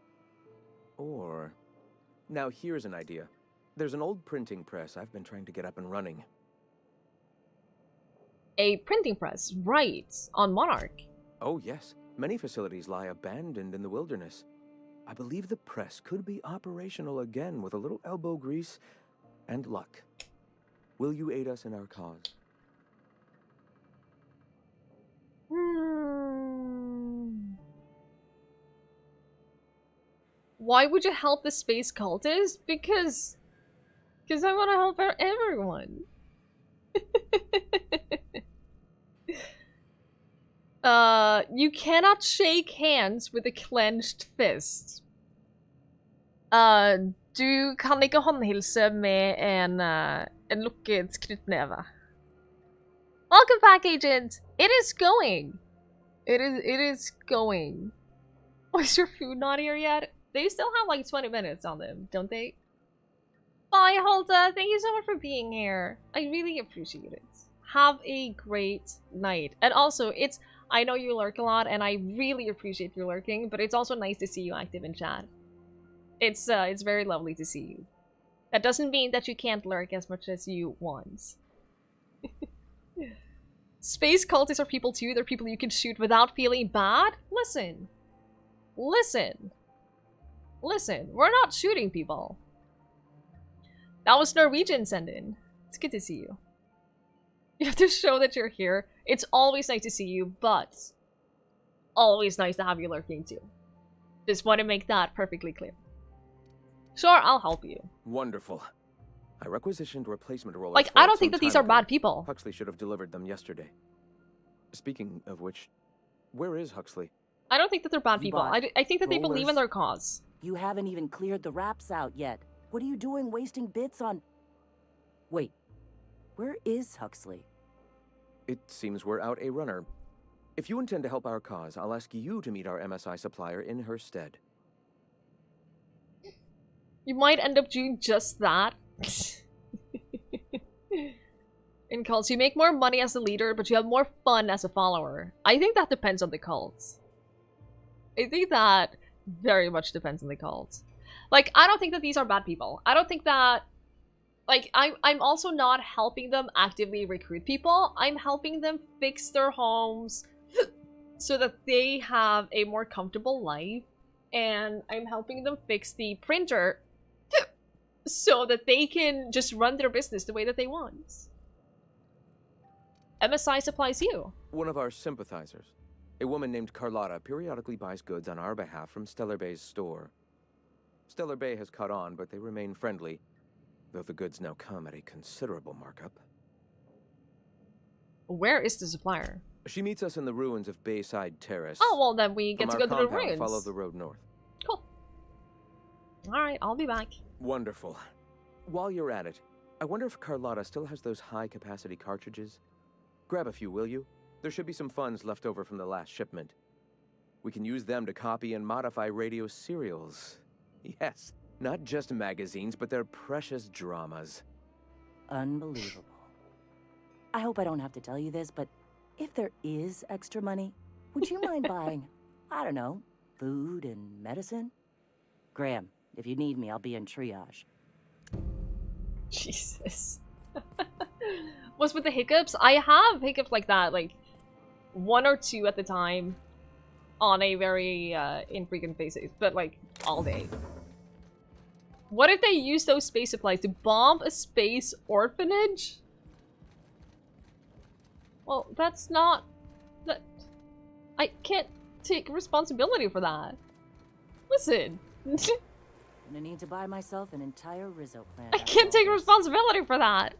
Or... Now here's an idea. There's an old printing press I've been trying to get up and running. A printing press, right, on Monarch. Oh, yes. Many facilities lie abandoned in the wilderness. I believe the press could be operational again with a little elbow grease and luck. Will you aid us in our cause? Why would you help the space cultists? Because I want to help everyone. You cannot shake hands with a clenched fist. Du kan ikke håndhilse med en lukket knyttneve. Welcome back, Agent! It is going! It is going. Oh, is your food not here yet? They still have like 20 minutes on them, don't they? Bye, Hulda! Thank you so much for being here. I really appreciate it. Have a great night. And also, I know you lurk a lot, and I really appreciate you lurking, but it's also nice to see you active in chat. It's very lovely to see you. That doesn't mean that you can't lurk as much as you want. Space cultists are people too. They're people you can shoot without feeling bad. Listen. Listen. Listen. We're not shooting people. That was Norwegian send-in. It's good to see you. You have to show that you're here. It's always nice to see you, but always nice to have you lurking too. Just want to make that perfectly clear. Sure, I'll help you. Wonderful. I requisitioned replacement rollers. Like, I don't think that these are bad people. Huxley should have delivered them yesterday. Speaking of which, where is Huxley? I don't think that they're bad people. I think that they believe in their cause. You haven't even cleared the wraps out yet. What are you doing wasting bits on... Wait, where is Huxley? It seems we're out a runner. If you intend to help our cause, I'll ask you to meet our MSI supplier in her stead. You might end up doing just that. In cults, you make more money as a leader, but you have more fun as a follower. I think that depends on the cults. I think that very much depends on the cults. Like, I don't think that these are bad people. I don't think that... Like, I'm also not helping them actively recruit people. I'm helping them fix their homes so that they have a more comfortable life. And I'm helping them fix the printer so that they can just run their business the way that they want. MSI supplies you. One of our sympathizers. A woman named Carlotta periodically buys goods on our behalf from Stellar Bay's store. Stellar Bay has caught on, but they remain friendly, though the goods now come at a considerable markup. Where is the supplier? She meets us in the ruins of Bayside Terrace. Oh, well then we get to go to the ruins. Follow the road north. Cool. Alright, I'll be back. Wonderful. While you're at it, I wonder if Carlotta still has those high-capacity cartridges? Grab a few, will you? There should be some funds left over from the last shipment. We can use them to copy and modify radio serials. Yes, not just magazines, but their precious dramas. Unbelievable. I hope I don't have to tell you this, but if there is extra money, would you mind buying, I don't know, food and medicine? Graham, if you need me, I'll be in triage. Jesus. What's with the hiccups? I have hiccups like that, like 1 or 2 at the time on a very infrequent basis, but like all day. What if they use those space supplies to bomb a space orphanage? Well, that's not... That... I can't take responsibility for that. Listen. Gonna need to buy myself an entire Rizzo plant. I can't take responsibility for that.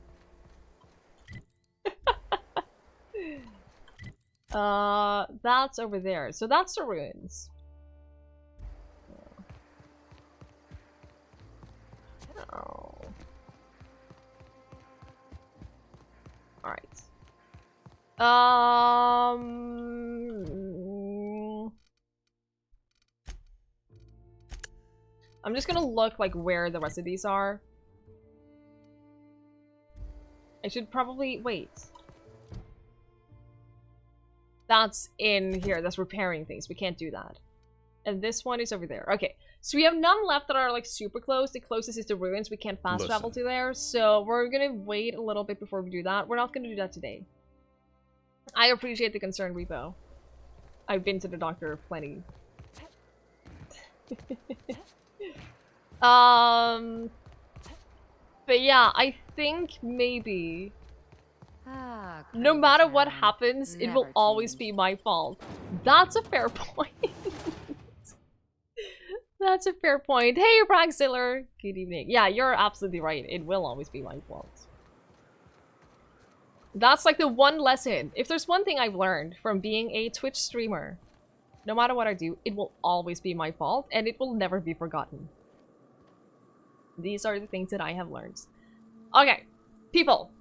That's over there. So that's the ruins. Oh. Alright. I'm just gonna look like where the rest of these are. I should probably wait. That's in here. That's repairing things. We can't do that. And this one is over there. Okay. So we have none left that are like super close. The closest is the ruins. We can't fast travel to there. So we're gonna wait a little bit before we do that. We're not gonna do that today. I appreciate the concern, Repo. I've been to the doctor plenty. But yeah, I think maybe no matter what happens, it will always be my fault. That's a fair point. That's a fair point. Hey, Braxiller! Good evening. Yeah, you're absolutely right. It will always be my fault. That's like the one lesson. If there's one thing I've learned from being a Twitch streamer, no matter what I do, it will always be my fault, and it will never be forgotten. These are the things that I have learned. Okay, people.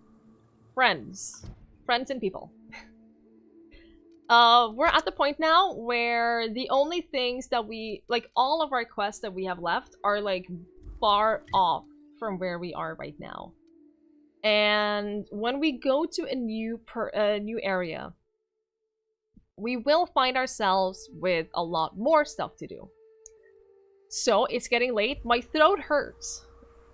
Friends. Friends and people. We're at the point now where the only things that we, like, all of our quests that we have left are, like, far off from where we are right now. And when we go to a new area, we will find ourselves with a lot more stuff to do. So, it's getting late. My throat hurts.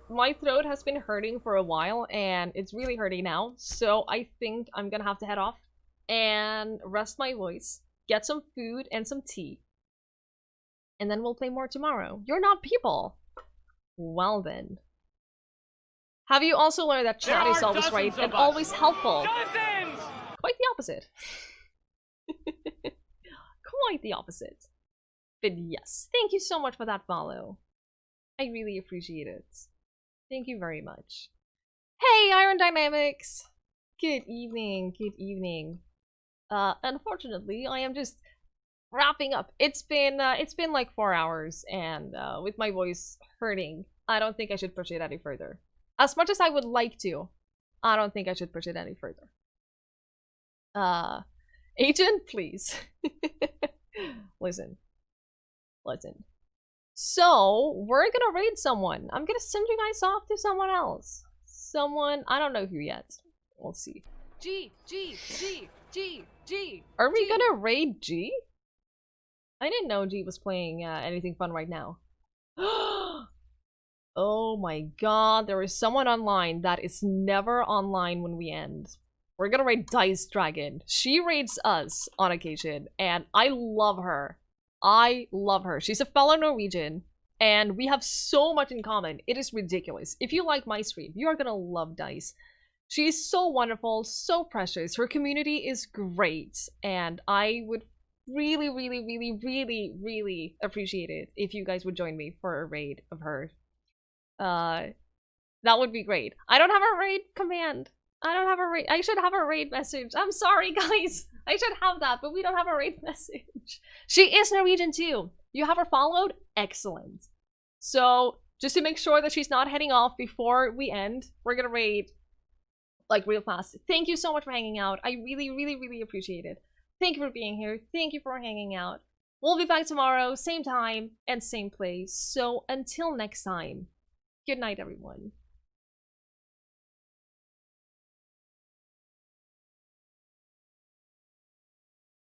My throat has been hurting for a while, and it's really hurting now. So, I think I'm gonna have to head off and rest my voice, get some food and some tea, and then we'll play more tomorrow. You're not people. Well then. Have you also learned that chat is always right and always helpful? Dozens! Quite the opposite. Quite the opposite. But yes, thank you so much for that follow. I really appreciate it. Thank you very much. Hey, Iron Dynamics! Good evening, good evening. Unfortunately, I am just wrapping up. It's been like 4 hours, and with my voice hurting, I don't think I should push it any further. As much as I would like to, I don't think I should push it any further. Agent, please. Listen. So, we're gonna raid someone. I'm gonna send you guys off to someone else. Someone, I don't know who yet. We'll see. G. Are we gonna raid G? I didn't know G was playing anything fun right now. Oh my god, there is someone online that is never online when we end. We're gonna raid Dice Dragon. She raids us on occasion, and I love her. I love her. She's a fellow Norwegian, and we have so much in common. It is ridiculous. If you like my stream, you are gonna love Dice. She's so wonderful, so precious. Her community is great, and I would really, really, really, really, really appreciate it if you guys would join me for a raid of her. That would be great. I don't have a raid command. I don't have a raid. I should have a raid message. I'm sorry, guys. I should have that, but we don't have a raid message. She is Norwegian too. You have her followed? Excellent. So, just to make sure that she's not heading off before we end, we're gonna raid like real fast. Thank you so much for hanging out. I really, really, really appreciate it. Thank you for being here. Thank you for hanging out. We'll be back tomorrow, same time and same place. So until next time, good night, everyone.